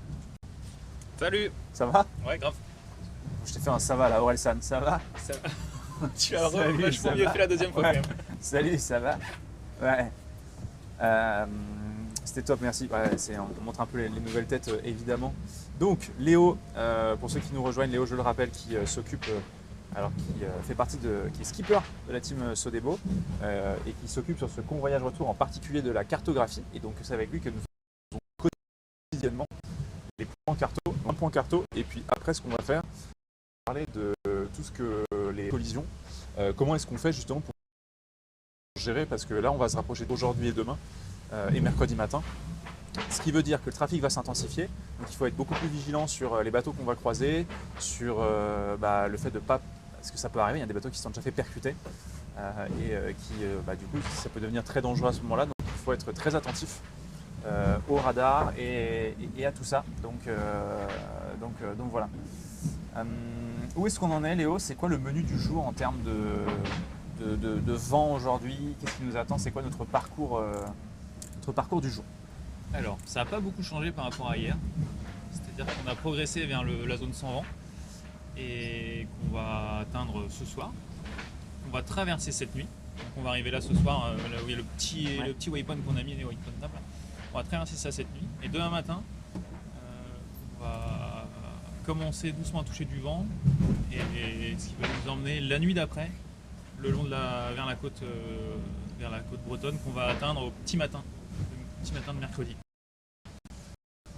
Salut. ça va? Ouais, grave. Je t'ai fait un ça va là, Orelsan, ça va? Ça... tu as Salut, vachement ça mieux va. fait la deuxième fois quand même. Salut, ça va? Ouais. C'était top, merci. Ouais, on montre un peu les nouvelles têtes, évidemment. Donc, Léo, pour ceux qui nous rejoignent, Léo, je le rappelle, qui s'occupe, qui fait partie qui est skipper de la team Sodebo et qui s'occupe sur ce convoyage retour, en particulier de la cartographie. Et donc, c'est avec lui que nous faisons quotidiennement les points carto. point carto. Et puis après, ce qu'on va faire, c'est parler de tout ce que les collisions, comment est-ce qu'on fait justement pour gérer, parce que là, on va se rapprocher d'aujourd'hui et demain, et mercredi matin. Ce qui veut dire que le trafic va s'intensifier, donc il faut être beaucoup plus vigilant sur les bateaux qu'on va croiser, sur le fait de pas, parce que ça peut arriver, il y a des bateaux qui se sont déjà fait percuter, du coup ça peut devenir très dangereux à ce moment-là, donc il faut être très attentif au radar et à tout ça, donc voilà. Où est-ce qu'on en est, Léo? C'est quoi le menu du jour en termes de vent aujourd'hui? Qu'est-ce qui nous attend? C'est quoi notre parcours du jour? Alors, ça n'a pas beaucoup changé par rapport à hier. C'est-à-dire qu'on a progressé vers la zone sans vent et qu'on va atteindre ce soir. On va traverser cette nuit. Donc on va arriver là ce soir, là où il y a le petit waypoint qu'on a mis, les waypoints là. On va traverser ça cette nuit. Et demain matin, on va commencer doucement à toucher du vent. Et ce qui va nous emmener la nuit d'après, le long vers la côte bretonne, qu'on va atteindre au petit matin de mercredi.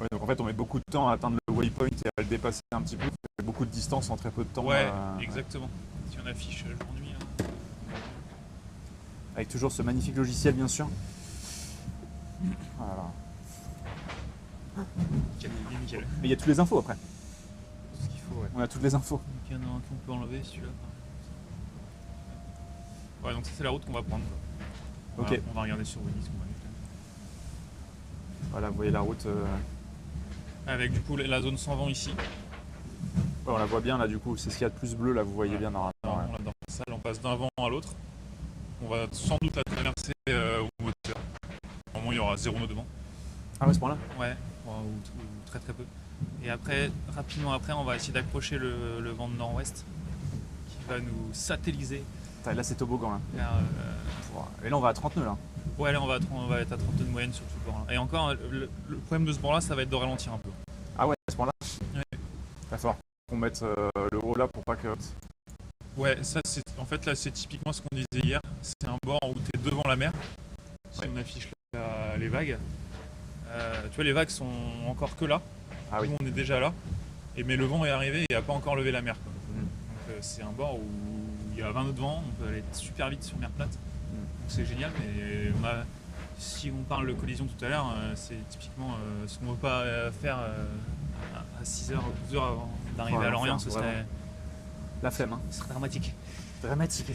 Ouais, donc en fait on met beaucoup de temps à atteindre le waypoint et à le dépasser un petit peu, beaucoup de distance en très peu de temps. Ouais, exactement. Si on affiche jour-nuit. Avec toujours ce magnifique logiciel bien sûr. Voilà. Nickel. Mais il y a toutes les infos après. Tout ce qu'il faut, ouais. On a toutes les infos. Donc il y en a un qu'on peut enlever, celui-là. Ouais, donc ça c'est la route qu'on va prendre. Ok. On va regarder sur Winnie ce qu'on va faire. Voilà, vous voyez la route. Avec du coup la zone sans vent ici. Ouais, on la voit bien là du coup, c'est ce qu'il y a de plus bleu là, vous voyez bien normalement. On adore ça, on passe d'un vent à l'autre. On va sans doute la traverser au moteur. Normalement il y aura 0 nœud de vent. Ah ouais, ce point-là? Ouais, ou très très peu. Et après, rapidement après, on va essayer d'accrocher le vent de nord-ouest qui va nous satelliser. Là c'est toboggan là. Vers, Et là on va à 30 nœuds là. Ouais, là on va être à 30 nœuds de moyenne sur tout le bord. Et encore, le problème de ce bord là, ça va être de ralentir un peu. Ah ouais, à ce point-là? Ouais. Il va falloir qu'on mette le haut là pour pas que... Ouais, ça c'est en fait là c'est typiquement ce qu'on disait hier. C'est un bord où tu es devant la mer. Si on affiche là, les vagues, tu vois les vagues sont encore que là. Ah oui. Nous on est déjà là. Mais le vent est arrivé et il n'a pas encore levé la mer. Donc c'est un bord où il y a 20 nœuds de vent, on peut aller super vite sur mer plate. Donc c'est génial, mais si on parle de collision tout à l'heure, c'est typiquement ce qu'on ne veut pas faire à 6h ou 12h avant d'arriver à Lorient, ce serait... La flemme, hein. Ce serait dramatique. Dramatique.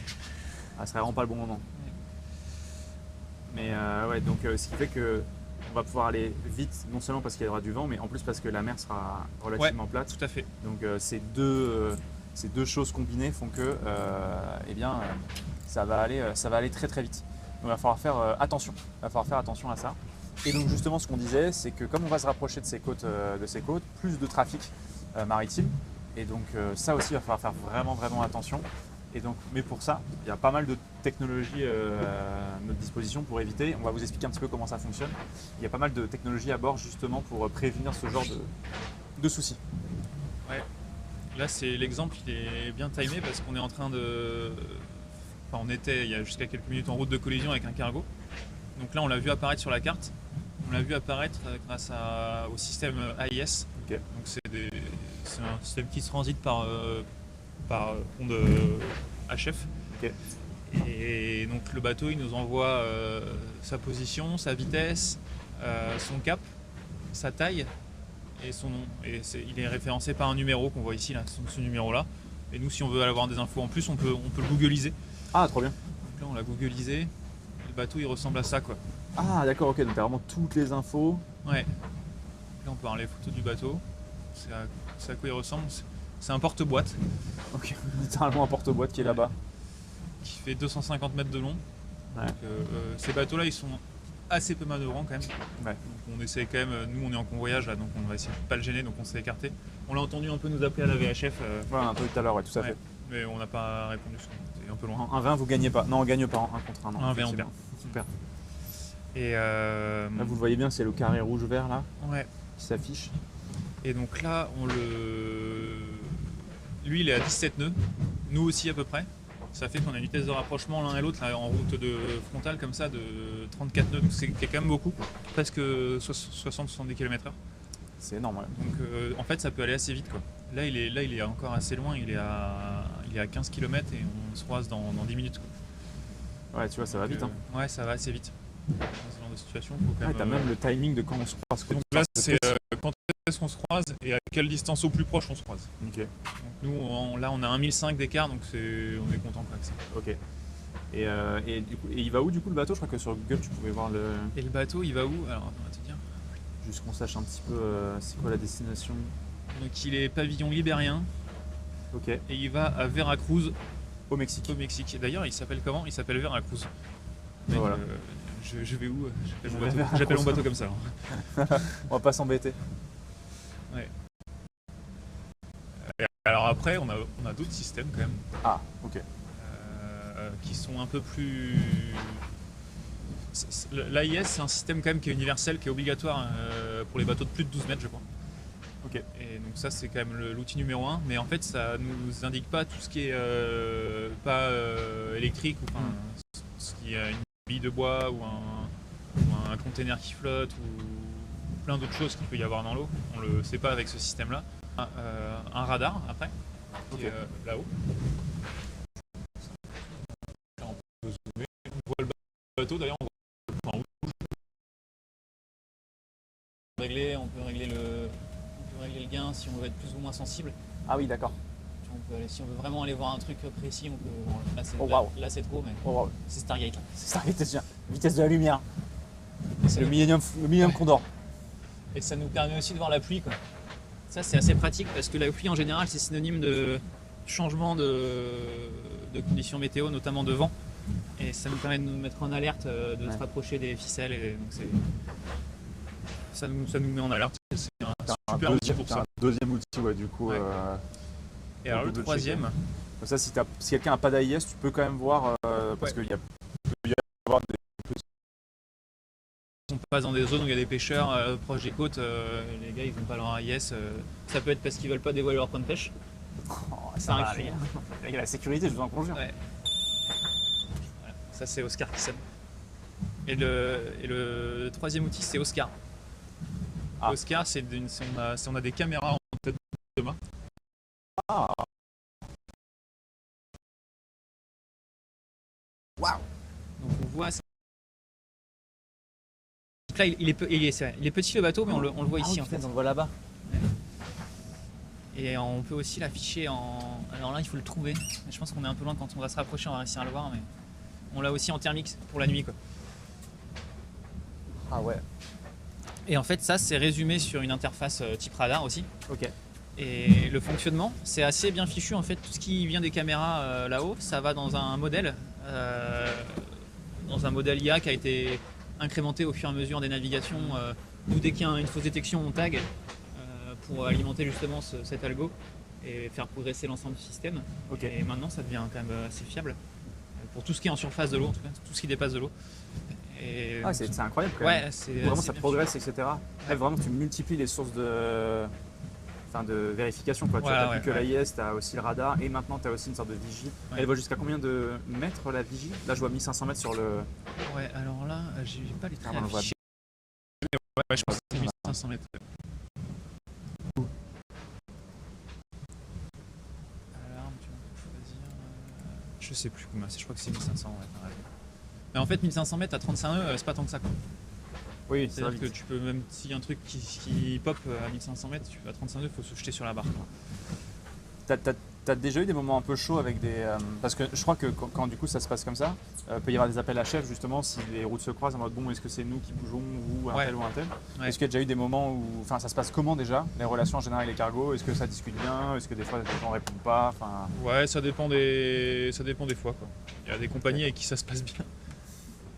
Ah, ce serait vraiment pas le bon moment. Mais ouais, donc ce qui fait que on va pouvoir aller vite, non seulement parce qu'il y aura du vent, mais en plus parce que la mer sera relativement plate. Tout à fait. Donc ces deux choses combinées font que ça va aller très très vite. Donc il va falloir faire attention. Il va falloir faire attention à ça. Et donc justement ce qu'on disait, c'est que comme on va se rapprocher de ces côtes, plus de trafic maritime. Et donc ça aussi il va falloir faire vraiment attention. Et donc, mais pour ça, il y a pas mal de technologies à notre disposition pour éviter. On va vous expliquer un petit peu comment ça fonctionne. Il y a pas mal de technologies à bord justement pour prévenir ce genre de soucis. Ouais. Là, c'est l'exemple, il est bien timé parce qu'on est en train de... Enfin, on était il y a jusqu'à quelques minutes en route de collision avec un cargo. Donc là, on l'a vu apparaître sur la carte. On l'a vu apparaître grâce au système AIS. Okay. Donc c'est un système qui se transite par onde HF. Okay. Et donc le bateau, il nous envoie sa position, sa vitesse, son cap, sa taille et son nom. Et il est référencé par un numéro qu'on voit ici, là, ce numéro-là. Et nous, si on veut avoir des infos en plus, on peut le googliser. Ah, trop bien. Donc là, on l'a googlisé. Le bateau, il ressemble à ça, quoi. Ah, d'accord, ok. Donc t'as vraiment toutes les infos. Ouais. Là, on peut avoir les photos du bateau. C'est à quoi il ressemble. C'est un porte-boîte. Ok, littéralement un porte-boîte qui est là-bas. Qui fait 250 mètres de long. Ouais. Donc, ces bateaux-là, ils sont assez peu manœuvrants quand même. Ouais. Donc, on essaie quand même, nous on est en convoyage là, donc on va essayer de pas le gêner, donc on s'est écarté. On l'a entendu un peu nous appeler à la VHF. Ouais, on a entendu tout à l'heure, ouais, tout à fait. Mais on n'a pas répondu, c'était un peu loin. En 1-20, vous gagnez pas. Non, on gagne pas en 1 contre 1. Non, 1-20, on perd. Super. Et là, vous le voyez bien, c'est le carré rouge-vert là ouais. Qui s'affiche. Et donc là, lui, il est à 17 nœuds, nous aussi à peu près. Ça fait qu'on a une vitesse de rapprochement l'un et l'autre en route de frontale comme ça de 34 nœuds, donc c'est quand même beaucoup, presque 60-70 km/h. C'est énorme, ouais. Donc en fait ça peut aller assez vite quoi. Là il est encore assez loin, il est à 15 km et on se croise dans 10 minutes quoi. Ouais, tu vois, ça va vite. Hein. Ouais, ça va assez vite. Dans ce genre de situation, faut quand Ouais, même, t'as même le timing de quand on se croise. donc là c'est quand est-ce qu'on se croise et à quelle distance au plus proche on se croise. Ok, Donc nous là on a 1005 d'écart donc on est content quoi avec ça. ok. Et du coup, il va où du coup le bateau? Je crois que sur Google tu pouvais voir le. Et le bateau il va où? Alors attends, on va te dire. Juste qu'on sache un petit peu c'est quoi la destination. Donc il est pavillon libérien Ok. et il va à Veracruz Au Mexique. au Mexique. Et d'ailleurs il s'appelle comment? Il s'appelle Veracruz. Mec, Voilà. je vais où? Je vais vers J'appelle mon bateau comme ça. On va pas s'embêter. Et alors après, on a d'autres systèmes quand même Ah, ok. qui sont un peu plus. L'AIS, c'est un système quand même qui est universel, qui est obligatoire pour les bateaux de plus de 12 mètres, je crois. Ok. Et donc ça, c'est quand même l'outil numéro 1. Mais en fait, ça nous indique pas tout ce qui est pas électrique, ou enfin, ce qui est une bille de bois ou un container qui flotte ou plein d'autres choses qu'il peut y avoir dans l'eau. On le sait pas avec ce système-là. Un radar après, qui est là-haut. Là, on peut zoomer. On voit le bateau d'ailleurs. On peut régler le gain si on veut être plus ou moins sensible. Ah oui, d'accord. Si on veut vraiment aller voir un truc précis, on peut. Bon, là c'est trop, mais Oh, wow. c'est Stargate là. C'est ça, vitesse de la lumière. Et C'est le Millennium Condor. Et ça nous permet aussi de voir la pluie quoi. Ça c'est assez pratique parce que la pluie en général c'est synonyme de changement de conditions météo, notamment de vent. Et ça nous permet de nous mettre en alerte, de se rapprocher des ficelles. Et donc ça nous met en alerte. C'est un super outil pour ça. Un deuxième outil, ouais, du coup. Ouais. Et alors le Google troisième, Comme ça, si quelqu'un n'a pas d'AIS, tu peux quand même voir, parce qu'il peut y avoir des on passe dans des zones où il y a des pêcheurs proches des côtes, les gars ils n'ont pas leur AIS. Ça peut être parce qu'ils veulent pas dévoiler leur point de pêche. ça va, les gars. Il y a la sécurité, je vous en conjure. Ouais. Voilà. Ça c'est Oscar qui sonne. Et le troisième outil c'est Oscar. Ah. Oscar c'est si on a des caméras en tête de main. Ah. Waouh. Donc on voit. Donc là il est petit le bateau mais on le voit ici en fait. On le voit là-bas. Et on peut aussi l'afficher en. Alors là il faut le trouver. Je pense qu'on est un peu loin, quand on va se rapprocher on va réussir à le voir, mais on l'a aussi en thermique pour la nuit quoi. Ah ouais. Et en fait ça c'est résumé sur une interface type radar aussi. Ok. Et le fonctionnement c'est assez bien fichu en fait. Tout ce qui vient des caméras là-haut, ça va dans un modèle IA qui a été incrémenté au fur et à mesure des navigations. Nous dès qu'il y a une fausse détection on tag pour alimenter justement cet algo et faire progresser l'ensemble du système. Okay. Et maintenant ça devient quand même assez fiable pour tout ce qui est en surface de l'eau, en tout cas, tout ce qui dépasse de l'eau. Et c'est incroyable quand ouais, même. c'est vraiment assez ça bien progresse, fichu. etc. Ouais, vraiment tu multiplies les sources de vérification. Quoi. Voilà, tu n'as plus que ouais. l'AIS, tu as aussi le radar et maintenant tu as aussi une sorte de vigie. Ouais. Elle va jusqu'à combien de mètres la vigie? Là je vois 1500 mètres sur le. Ouais, alors là, j'ai pas les traits on le voit affichés. Ouais, je pense que c'est 1500 mètres. Alarme, tu peux choisir. Je sais plus combien, je crois que c'est 1500. Ouais, t'as raison. Mais en fait, 1500 mètres à 35 nœuds, c'est pas tant que ça. Quoi. Oui, c'est C'est-à-dire que tu peux, même si un truc qui pop à 1500 mètres, à 35 nœuds, il faut se jeter sur la barre. T'as déjà eu des moments un peu chauds avec des. Parce que je crois que quand du coup ça se passe comme ça, peut y avoir des appels à chef justement si les routes se croisent en mode bon, est-ce que c'est nous qui bougeons, vous, un tel ou un tel. Ouais. Est-ce qu'il y a déjà eu des moments où. Enfin, ça se passe comment déjà, les relations en général avec les cargos? Est-ce que ça discute bien? Est-ce que des fois les gens répondent pas? Enfin... Ouais, ça dépend des fois. Quoi. Il y a des compagnies avec qui ça se passe bien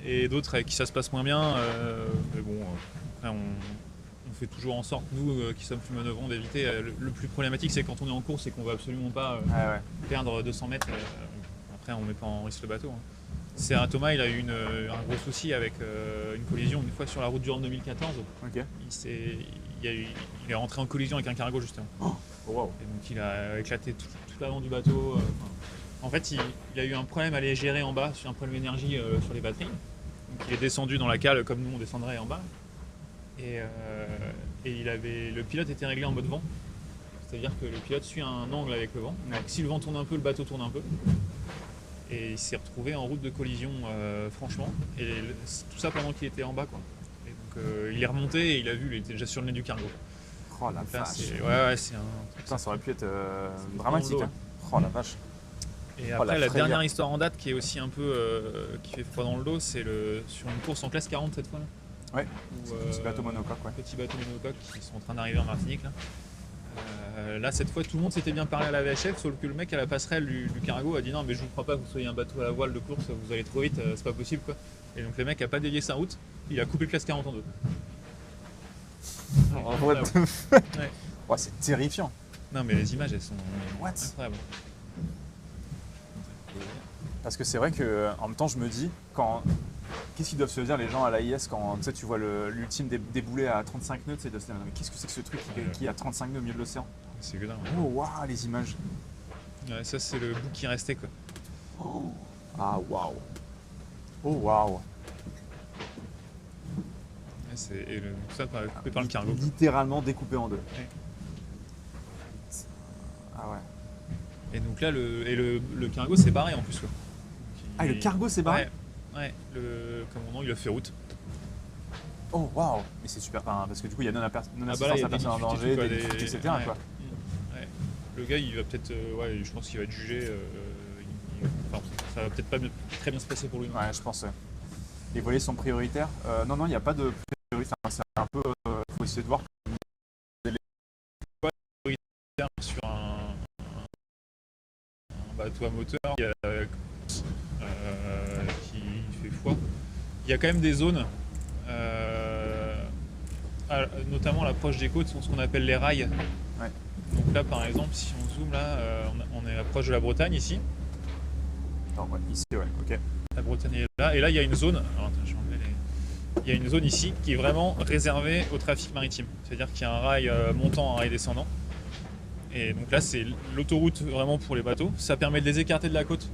et d'autres avec qui ça se passe moins bien. Mais bon, après on fait toujours en sorte, nous qui sommes plus manœuvrants, d'éviter. Le plus problématique, c'est quand on est en course et qu'on va absolument pas perdre 200 mètres. Après, on met pas en risque le bateau. Hein. Thomas, il a eu un gros souci avec une collision une fois sur la route du Rhum 2014. Ok. Il est rentré en collision avec un cargo justement. Oh, wow. Et donc il a éclaté tout l'avant du bateau. En fait, il a eu un problème à les gérer en bas, sur un problème d'énergie sur les batteries. Donc il est descendu dans la cale comme nous on descendrait en bas. Et et le pilote était réglé en mode vent. C'est-à-dire que le pilote suit un angle avec le vent. Ouais. Donc si le vent tourne un peu, le bateau tourne un peu. Et il s'est retrouvé en route de collision, franchement. Et tout ça pendant qu'il était en bas, quoi. Et donc il est remonté et il a vu, il était déjà sur le nez du cargo. Oh la Là, vache. ouais, c'est un. Putain, ça aurait pu être dramatique. Ouais. Hein. Oh la vache. Et Oh, après, la la frayeur. dernière histoire en date qui est aussi un peu qui fait froid dans le dos, c'est sur une course en classe 40 cette fois là. Ouais. Où, Petit bateau monocoque, ouais. Petits bateaux monocoques qui sont en train d'arriver en Martinique là. Là cette fois tout le monde s'était bien parlé à la VHF, sauf que le mec à la passerelle du cargo a dit non mais je vous crois pas que vous soyez un bateau à la voile de course, vous allez trop vite, c'est pas possible quoi. Et donc le mec a pas dévié sa route, il a coupé le classe 40 en deux. What Ouais. the fuck. Ouais. Ouais, c'est terrifiant. Non mais les images elles sont What? incroyables. Parce que c'est vrai que en même temps je me dis qu'est-ce qu'ils doivent se dire les gens à l'AIS quand tu sais, tu vois l'ultime débouler à 35 nœuds, c'est de se dire mais qu'est-ce que c'est que ce truc qui est à 35 nœuds au milieu de l'océan? C'est que dingue. Oh waouh les images. Ouais, ça c'est le bout qui restait quoi. Oh. Ah waouh. Oh waouh. Ouais, ça coupé par le cargo. Littéralement découpé en deux. Ouais. Ah ouais. Et donc là le cargo s'est barré en plus quoi. Ah et le cargo s'est barré? Ouais, le commandant il a fait route. Oh waouh. Mais c'est super parce que du coup il y a non-assistance Ah bah là, il y a à personne en danger, quoi, des difficultés, etc. ouais. Quoi. Ouais. Le gars il va peut-être ouais, je pense qu'il va être jugé enfin, ça va peut-être pas très bien se passer pour lui. Non. Ouais, je pense. Les volets sont prioritaires. Non, il n'y a pas de priorité. Enfin, c'est un peu. Faut essayer de voir. Sur un bateau à moteur qui fait foi. Il y a quand même des zones, notamment à l'approche des côtes, sont ce qu'on appelle les rails. Ouais. Donc là, par exemple, si on zoome, là, on est proche de la Bretagne ici. Non, ouais, ici, ouais, ok. La Bretagne est là, et là, il y a une zone. Alors, attends, je vais enlever il y a une zone ici qui est vraiment réservée au trafic maritime. C'est-à-dire qu'il y a un rail montant, un rail descendant. Et donc là, c'est l'autoroute vraiment pour les bateaux. Ça permet de les écarter de la côte,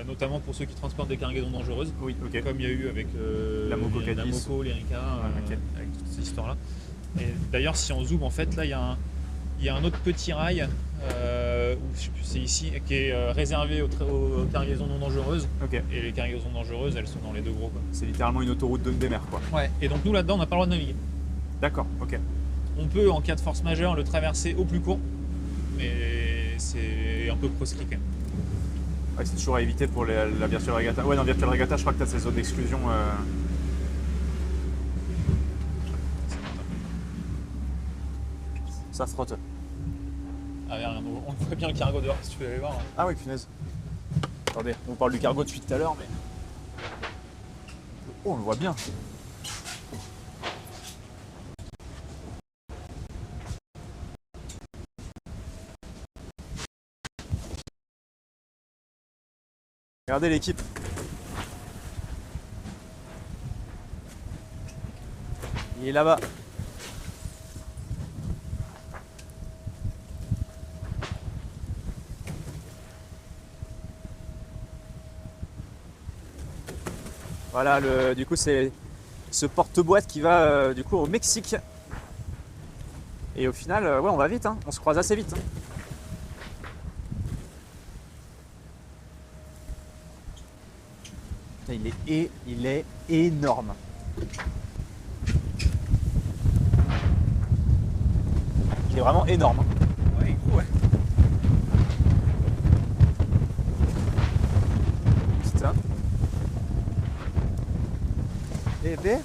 notamment pour ceux qui transportent des cargaisons dangereuses. Oui, ok. Comme il y a eu avec la Moco Cadiz. l'Erika, ok. avec toutes ces histoires-là. Et d'ailleurs, si on zoome, en fait, là, il y a un autre petit rail, je sais plus, c'est ici, qui est réservé aux cargaisons non dangereuses. Ok. Et les cargaisons dangereuses, elles sont dans les deux gros. Quoi. C'est littéralement une autoroute des mers, quoi. Ouais. Et donc nous, là-dedans, on n'a pas le droit de naviguer. D'accord, ok. On peut, en cas de force majeure, le traverser au plus court, mais c'est un peu proscrit quand même. Ouais, c'est toujours à éviter pour la Virtual Regatta. Ouais, dans Virtual Regatta, je crois que tu as ces zones d'exclusion. Ça frotte. Ah, regarde, on voit bien le cargo dehors si tu veux aller voir. Ah oui, punaise. Attendez, on parle du cargo depuis tout à l'heure, mais. Oh, on le voit bien. Regardez l'équipe. Il est là-bas. Voilà, du coup, c'est ce porte-boîte qui va du coup au Mexique. Et au final, ouais, on va vite, hein. On se croise assez vite. Hein. Il est énorme. Il est vraiment énorme. Hein. Ouais, gros, ouais. Putain. Eh ben.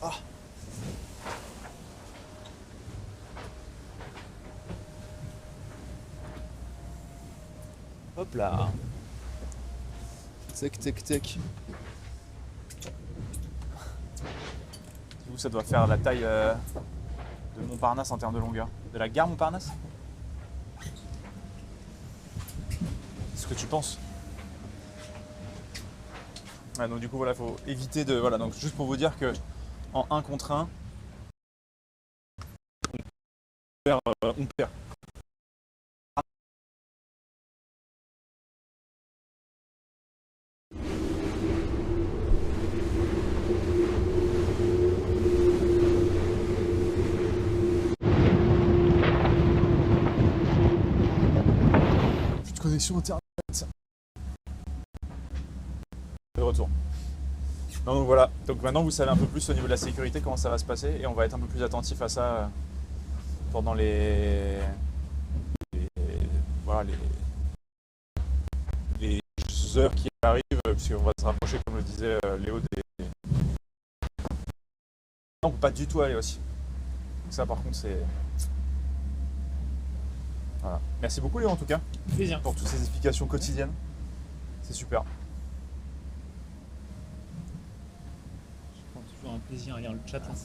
Ah. Hop là. Tac, tac, tac. Ça doit faire la taille de Montparnasse en termes de longueur. De la gare Montparnasse? C'est ce que tu penses? Ouais, donc du coup voilà, il faut éviter de. Voilà, donc juste pour vous dire que en 1 contre 1, on perd. sur internet. De retour. Non, donc voilà, donc maintenant vous savez un peu plus au niveau de la sécurité comment ça va se passer et on va être un peu plus attentif à ça pendant voilà, les heures qui arrivent, puisqu'on va se rapprocher, comme le disait Léo, des... On peut pas du tout aller aussi. Donc ça par contre c'est... Voilà. Merci beaucoup Léo en tout cas, Plaisir. pour toutes ces explications quotidiennes. C'est super. Toujours un plaisir à lire le chat. Hein,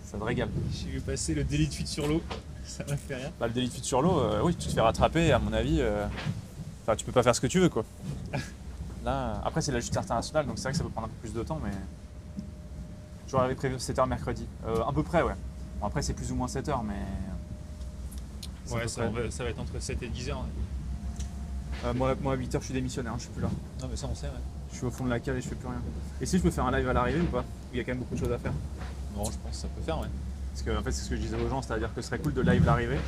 Ça te régale. j'ai vu passer le délit de fuite sur l'eau, ça m'a fait rire. Bah, le délit de fuite sur l'eau, oui, tu te fais rattraper, à mon avis. Enfin, tu peux pas faire ce que tu veux, quoi. Là, après, c'est la justice internationale, donc c'est vrai que ça peut prendre un peu plus de temps, mais. J'aurais prévu 7h mercredi. À peu près, ouais. Bon, après, c'est plus ou moins 7h, mais. Ouais, ça va être entre 7 et 10 heures. Ouais. Moi, à 8h, je suis démissionnaire, je suis plus là. Non, mais ça, on sait, ouais. Je suis au fond de la cale et je fais plus rien. Et si je peux faire un live à l'arrivée ou pas? Il y a quand même beaucoup de choses à faire. Non, je pense que ça peut faire, ouais. Parce que, en fait, c'est ce que je disais aux gens, c'est-à-dire que ce serait cool de live l'arrivée.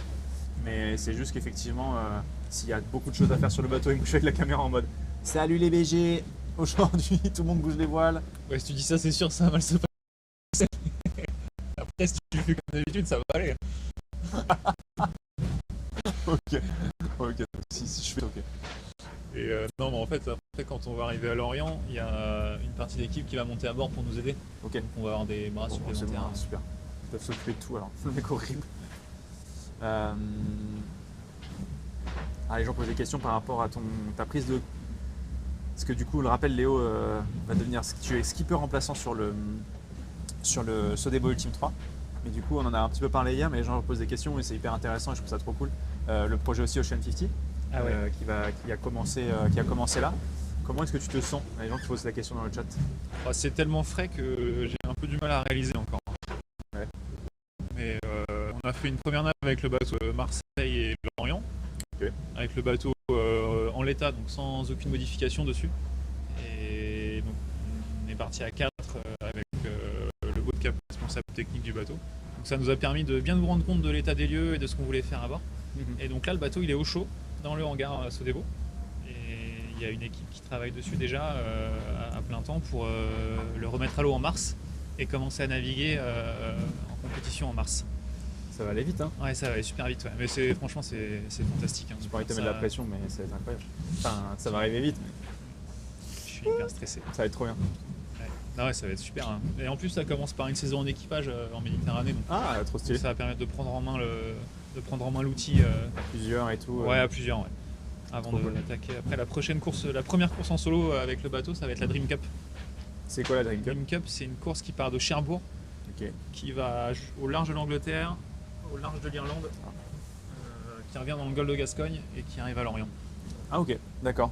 Mais c'est juste qu'effectivement, s'il y a beaucoup de choses à faire sur le bateau, et que je suis avec la caméra en mode salut les BG, aujourd'hui tout le monde bouge les voiles. Ouais, si tu dis ça, c'est sûr, ça va mal se passer. Après, si tu le fais comme d'habitude, ça va aller. Ok, si je fais ok. Et non, mais en fait, après, quand on va arriver à Lorient, il y a une partie d'équipe qui va monter à bord pour nous aider. Ok. Donc on va avoir des bras Bon, c'est supplémentaires. bon, super. Ils peuvent s'occuper de tout alors. Le mec horrible. Ah, les gens posent des questions par rapport à ta prise de. Parce que du coup, le rappel, Léo va devenir. Tu es skipper remplaçant sur le Sodebo Ultime 3. Mais du coup, on en a un petit peu parlé hier, mais les gens posent des questions et c'est hyper intéressant et je trouve ça trop cool. Le projet aussi Ocean 50 Ah ouais. qui a commencé là. Comment est-ce que tu te sens? Les gens qui posent la question dans le chat. Bah, c'est tellement frais que j'ai un peu du mal à réaliser encore. Ouais. Mais on a fait une première nave avec le bateau Marseille et Lorient. Ok. Avec le bateau en l'état, donc sans aucune modification dessus. Et donc on est parti à 4 avec le vodka responsable technique du bateau. Donc ça nous a permis de bien nous rendre compte de l'état des lieux et de ce qu'on voulait faire à bord. Et donc là, le bateau il est au chaud dans le hangar Sodebo. Et il y a une équipe qui travaille dessus déjà à plein temps pour le remettre à l'eau en mars et commencer à naviguer en compétition en mars. Ça va aller vite, hein? Ouais, ça va aller super vite. Ouais. Mais franchement, c'est fantastique. Hein. Je pourrais te mettre de la pression, mais ça va être incroyable. Enfin, ça va arriver vite, mais Je suis hyper stressé. ça va être trop bien. Ouais. Non, ouais, ça va être super. Hein. Et en plus, ça commence par une saison en équipage en Méditerranée. Donc Ah, trop stylé. ça va permettre de prendre en main l'outil. Plusieurs et tout. Ouais, à plusieurs. Ouais. Avant Trop de cool. l'attaquer. Après, la première course en solo avec le bateau, ça va être la Dream Cup. C'est quoi la Dream Cup? Dream Cup, c'est une course qui part de Cherbourg, Ok. qui va au large de l'Angleterre, au large de l'Irlande, qui revient dans le golfe de Gascogne et qui arrive à Lorient. Ah, ok, d'accord.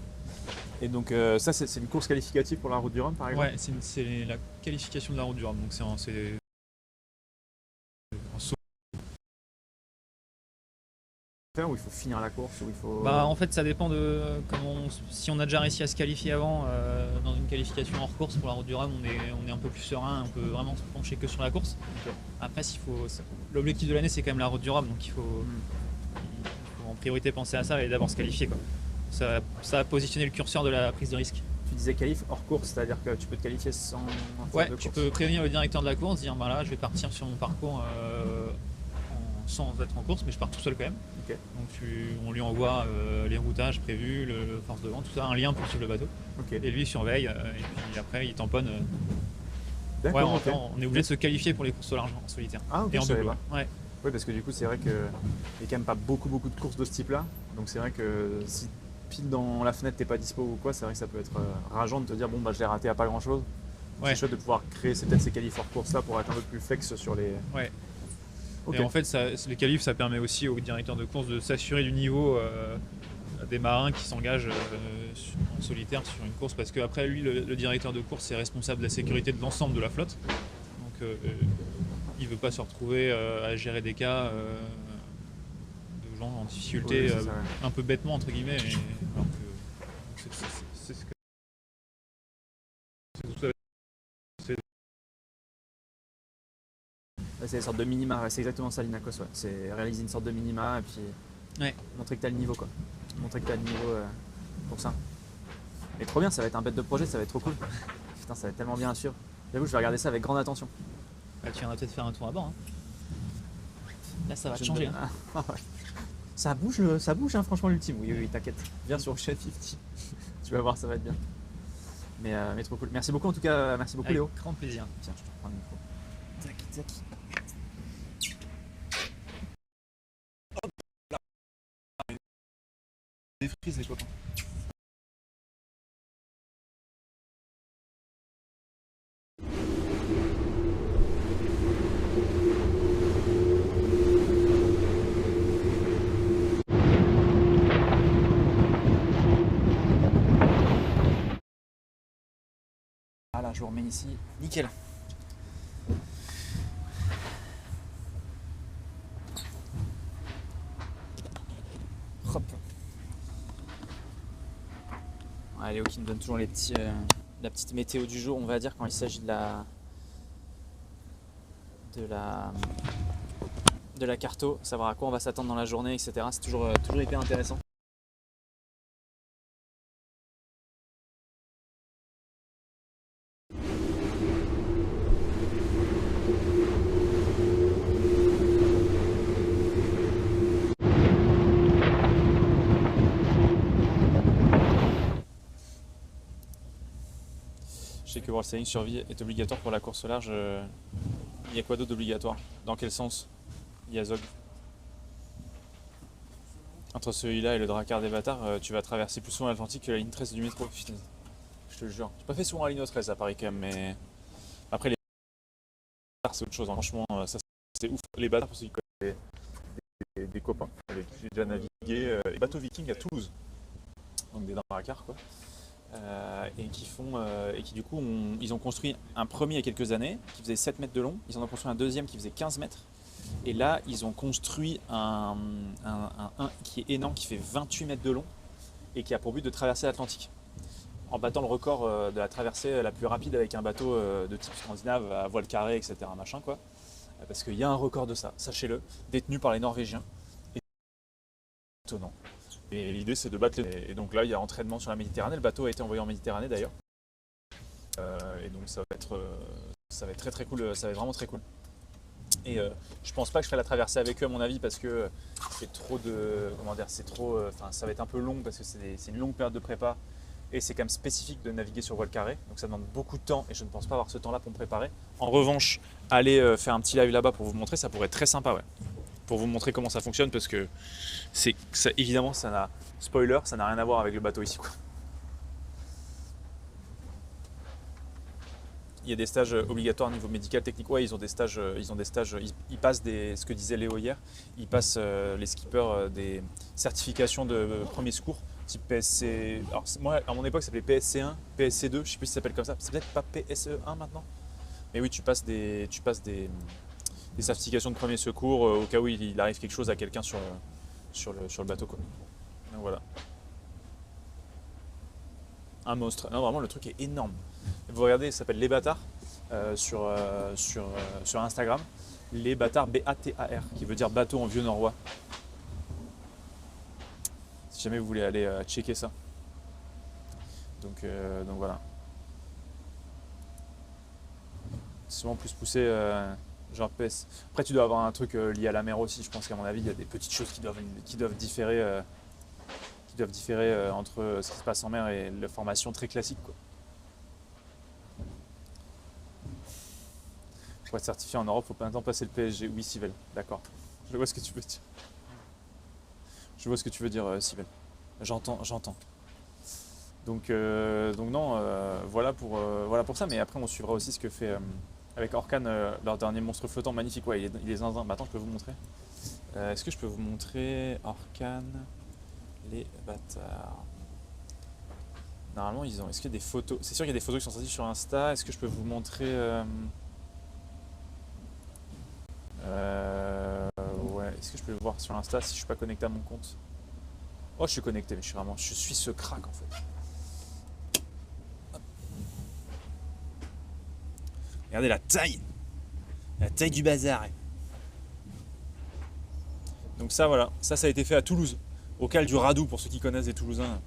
Et donc, ça, c'est une course qualificative pour la route du Rhum, par exemple? Ouais, c'est la qualification de la route du Rhum. Donc c'est en solo. Où il faut finir la course, où il faut. Bah, en fait, ça dépend de si on a déjà réussi à se qualifier avant dans une qualification hors course pour la route du Rhum, on est un peu plus serein, on peut vraiment se pencher que sur la course. Ok. Après, l'objectif de l'année, c'est quand même la route du Rhum, donc il faut en priorité penser à ça et d'abord se qualifier, quoi. Ça a positionné le curseur de la prise de risque. Tu disais qualif hors course, c'est-à-dire que tu peux te qualifier sans Ouais, de tu course. peux prévenir le directeur de la course, dire bah là, je vais partir sur mon parcours sans être en course, mais je pars tout seul quand même. Ok. Donc on lui envoie les routages prévus, le force de vent, tout ça, un lien pour suivre le bateau. Ok. Et lui il surveille, et puis après il tamponne. Ouais, D'accord, ok. on est obligé de se qualifier pour les courses au large en solitaire. Ah, ok, Et en je savais double. pas. Ouais. Oui, parce que du coup, c'est vrai qu'il n'y a quand même pas beaucoup de courses de ce type-là. Donc c'est vrai que si pile dans la fenêtre t'es pas dispo ou quoi, c'est vrai que ça peut être rageant de te dire bon bah je l'ai raté à pas grand-chose. Ouais. C'est chouette de pouvoir créer peut-être ces qualifs hors course là pour être un peu plus flex sur les. Ouais. Ok. Et en fait, les qualifs, ça permet aussi au directeur de course de s'assurer du niveau des marins qui s'engagent en solitaire sur une course, parce qu'après lui, le directeur de course est responsable de la sécurité de l'ensemble de la flotte. Donc il ne veut pas se retrouver à gérer des cas de gens en difficulté Ouais, c'est ça, ouais. un peu bêtement entre guillemets. Alors que c'est ce que Ouais, c'est une sorte de minima, ouais, c'est exactement ça l'Inacos, ouais. C'est réaliser une sorte de minima et puis Ouais. montrer que tu as le niveau quoi. Montrer que tu as le niveau pour ça. Mais trop bien, ça va être un bête de projet, ça va être trop cool. Putain, ça va être tellement bien à suivre. J'avoue, je vais regarder ça avec grande attention. Bah, tu viendras peut-être faire un tour à bord. Hein. Là, ça va te Je changer. me- Hein. Ah, ouais. Ça bouge hein, franchement l'ultime. Oui, oui, t'inquiète. Viens sur Ocean 50. Tu vas voir, ça va être bien. Mais trop cool. Merci beaucoup en tout cas, merci beaucoup Avec Léo. grand plaisir. Tiens, je te prends le micro. Tac, tac. Des frises les copains. Voilà, je vous remets ici. Nickel. Hop. Ouais, Léo qui nous donne toujours la petite météo du jour, on va dire, quand il s'agit de la carto, savoir à quoi on va s'attendre dans la journée, etc. C'est toujours hyper intéressant. Je sais que World Sailing Survie est obligatoire pour la course au large. Il y a quoi d'autre d'obligatoire? Dans quel sens? Il y a Zog. Entre celui-là et le Drakkar des bâtards, tu vas traverser plus souvent l'Atlantique que la ligne 13 du métro. Putain, je te le jure. J'ai pas fait souvent la ligne 13 à Paris quand même, mais après les bâtards c'est autre chose. Hein. Franchement, ça c'est ouf. Les bâtards, pour ceux qui connaissent des copains avec qui j'ai déjà navigué, les bateaux vikings à Toulouse. Donc des Drakkar quoi. Et qui du coup ils ont construit un premier il y a quelques années qui faisait 7 mètres de long, ils en ont construit un deuxième qui faisait 15 mètres et là ils ont construit un qui est énorme qui fait 28 mètres de long et qui a pour but de traverser l'Atlantique en battant le record de la traversée la plus rapide avec un bateau de type scandinave à voile carrée etc machin quoi, parce qu'il y a un record de ça, sachez-le, détenu par les Norvégiens. Étonnant. Et l'idée c'est de battre les... Et donc là il y a entraînement sur la Méditerranée, le bateau a été envoyé en Méditerranée d'ailleurs. Et donc ça va être très très cool, ça va être vraiment très cool. Et je pense pas que je ferai la traversée avec eux à mon avis parce que c'est trop de... Comment dire, c'est trop... Enfin ça va être un peu long parce que c'est une longue période de prépa et c'est quand même spécifique de naviguer sur voile carré. Donc ça demande beaucoup de temps et je ne pense pas avoir ce temps là pour me préparer. En revanche, aller faire un petit live là-bas pour vous montrer, ça pourrait être très sympa ouais. Pour vous montrer comment ça fonctionne parce que évidemment ça n'a spoiler, ça n'a rien à voir avec le bateau ici quoi. Il y a des stages obligatoires au niveau médical, technique. Ouais, ils ont des stages, ils passent ce que disait Léo hier, ils passent les skippers des certifications de premier secours type PSC. Alors moi à mon époque ça s'appelait PSC1, PSC2, je sais plus si ça s'appelle comme ça. C'est peut-être pas PSE1 maintenant. Mais oui, tu passes des certifications de premier secours au cas où il arrive quelque chose à quelqu'un sur le bateau quoi. Donc voilà. Un monstre. Non vraiment le truc est énorme. Vous regardez, ça s'appelle Les Bâtards sur Instagram. Les Bâtards B-A-T-A-R qui veut dire bateau en vieux norrois. Si jamais vous voulez aller checker ça. Donc voilà. C'est souvent plus poussé. Genre PS. Après, tu dois avoir un truc lié à la mer aussi. Je pense qu'à mon avis, il y a des petites choses qui doivent différer, entre ce qui se passe en mer et la formation très classique, quoi. Pour être certifié en Europe, il faut pas un temps passer le PSG. Oui, Cybèle, d'accord. Je vois ce que tu veux dire. Je vois ce que tu veux dire, Cybèle. J'entends. Donc non, voilà pour ça. Mais après, on suivra aussi ce que fait. Avec Orkan, leur dernier monstre flottant magnifique, ouais, il est zinzin. Bah, attends, je peux vous montrer. Est-ce que je peux vous montrer Orkan, les bâtards? Normalement, est-ce qu'il y a des photos? C'est sûr qu'il y a des photos qui sont sorties sur Insta. Est-ce que je peux vous montrer ouais, est-ce que je peux le voir sur Insta si je suis pas connecté à mon compte? Oh, je suis connecté, mais je suis ce crack en fait. Regardez la taille du bazar. Donc ça voilà, ça a été fait à Toulouse, au cale du Radou pour ceux qui connaissent les Toulousains.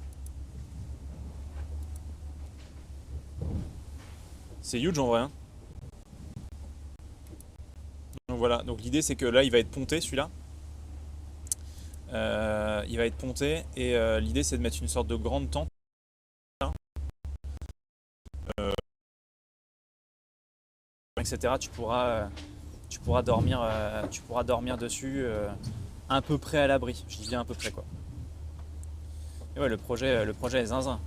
C'est huge en vrai, hein. Donc voilà, donc l'idée c'est que là il va être ponté celui-là. Il va être ponté et l'idée c'est de mettre une sorte de grande tente, etc. Tu pourras dormir dessus à peu près à l'abri. Je dis bien à peu près quoi. Et ouais, le projet est zinzin.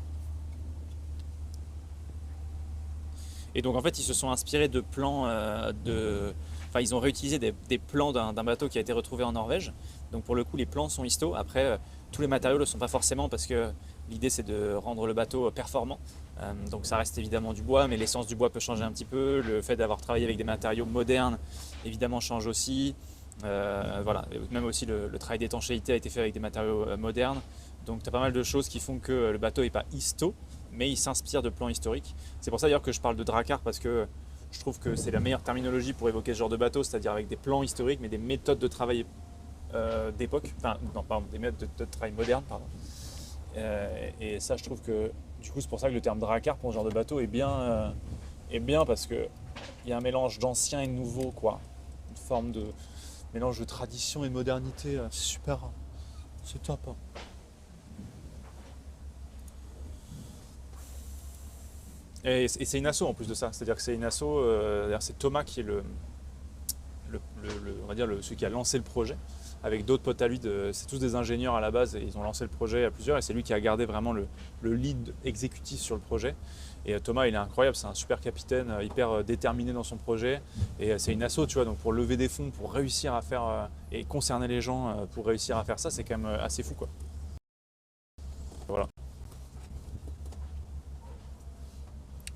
Et donc en fait ils se sont inspirés de plans Enfin ils ont réutilisé des plans d'un bateau qui a été retrouvé en Norvège. Donc pour le coup les plans sont histo. Après tous les matériaux ne le sont pas forcément parce que l'idée c'est de rendre le bateau performant. Donc ça reste évidemment du bois, mais l'essence du bois peut changer un petit peu. Le fait d'avoir travaillé avec des matériaux modernes évidemment change aussi. Voilà. Et même aussi le travail d'étanchéité a été fait avec des matériaux modernes. Donc tu as pas mal de choses qui font que le bateau n'est pas histo, mais il s'inspire de plans historiques. C'est pour ça d'ailleurs que je parle de Drakkar, parce que je trouve que c'est la meilleure terminologie pour évoquer ce genre de bateau, c'est-à-dire avec des plans historiques, mais des méthodes de travail d'époque, enfin non pardon, des méthodes de travail modernes, pardon. Et ça je trouve que du coup c'est pour ça que le terme Drakkar pour ce genre de bateau est bien parce que il y a un mélange d'ancien et de nouveau quoi, une forme de mélange de tradition et de modernité, c'est super, c'est top. Hein. Et c'est une asso en plus de ça, c'est-à-dire que c'est une asso, d'ailleurs c'est Thomas qui est on va dire celui qui a lancé le projet, avec d'autres potes à lui, c'est tous des ingénieurs à la base et ils ont lancé le projet à plusieurs et c'est lui qui a gardé vraiment le lead exécutif sur le projet. Et Thomas il est incroyable, c'est un super capitaine, hyper déterminé dans son projet et c'est une asso tu vois, donc pour lever des fonds, pour réussir à faire et concerner les gens pour réussir à faire ça, c'est quand même assez fou quoi. Voilà.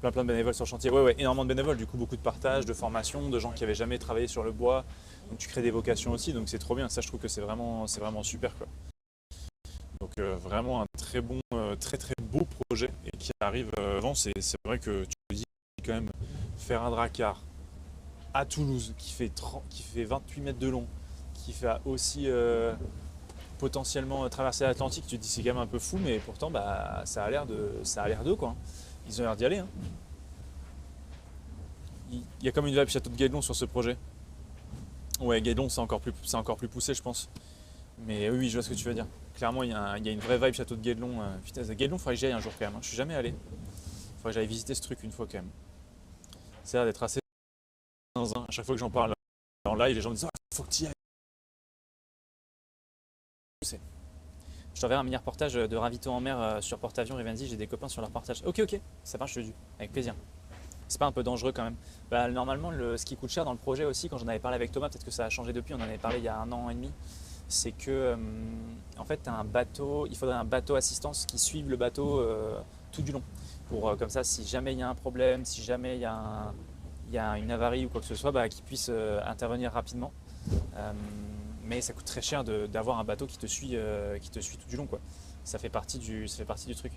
Plein de bénévoles sur le chantier. Ouais, énormément de bénévoles, du coup beaucoup de partage, de formation, de gens qui n'avaient jamais travaillé sur le bois. Donc tu crées des vocations aussi, donc c'est trop bien. Ça je trouve que c'est vraiment super quoi. Donc vraiment un très bon, très beau projet et qui arrive avant. C'est vrai que tu te dis quand même faire un Drakkar à Toulouse qui fait 28 mètres de long, qui fait aussi potentiellement traverser l'Atlantique, tu te dis c'est quand même un peu fou, mais pourtant bah, ça a l'air d'eux quoi. Ils ont l'air d'y aller. Hein. Il y a comme une vibe Château de Guédelon sur ce projet. Ouais, Guédelon c'est encore plus poussé je pense. Mais oui, je vois ce que tu veux dire. Clairement, il y a une vraie vibe Château de Guédelon. Putain, Guédelon, il faudrait que j'y aille un jour quand même. Hein. Je suis jamais allé. Il faudrait que j'aille visiter ce truc une fois quand même. Ça a l'air d'être assez zinzin. À chaque fois que j'en parle en live, les gens me disent « faut que tu y ailles ». Je t'enverrai un mini reportage de ravito en mer sur porte-avions Rivenzi, j'ai des copains sur leur portage. Ok, ça marche du, avec plaisir. C'est pas un peu dangereux quand même. Bah, normalement, ce qui coûte cher dans le projet aussi, quand j'en avais parlé avec Thomas, peut-être que ça a changé depuis, on en avait parlé il y a 1 an et demi, c'est que en fait, il faudrait un bateau assistance qui suive le bateau tout du long. Pour comme ça, si jamais il y a un problème, si jamais il y a une avarie ou quoi que ce soit, bah, qu'il puisse intervenir rapidement. Mais ça coûte très cher d'avoir un bateau qui te suit tout du long quoi. Ça fait partie du truc.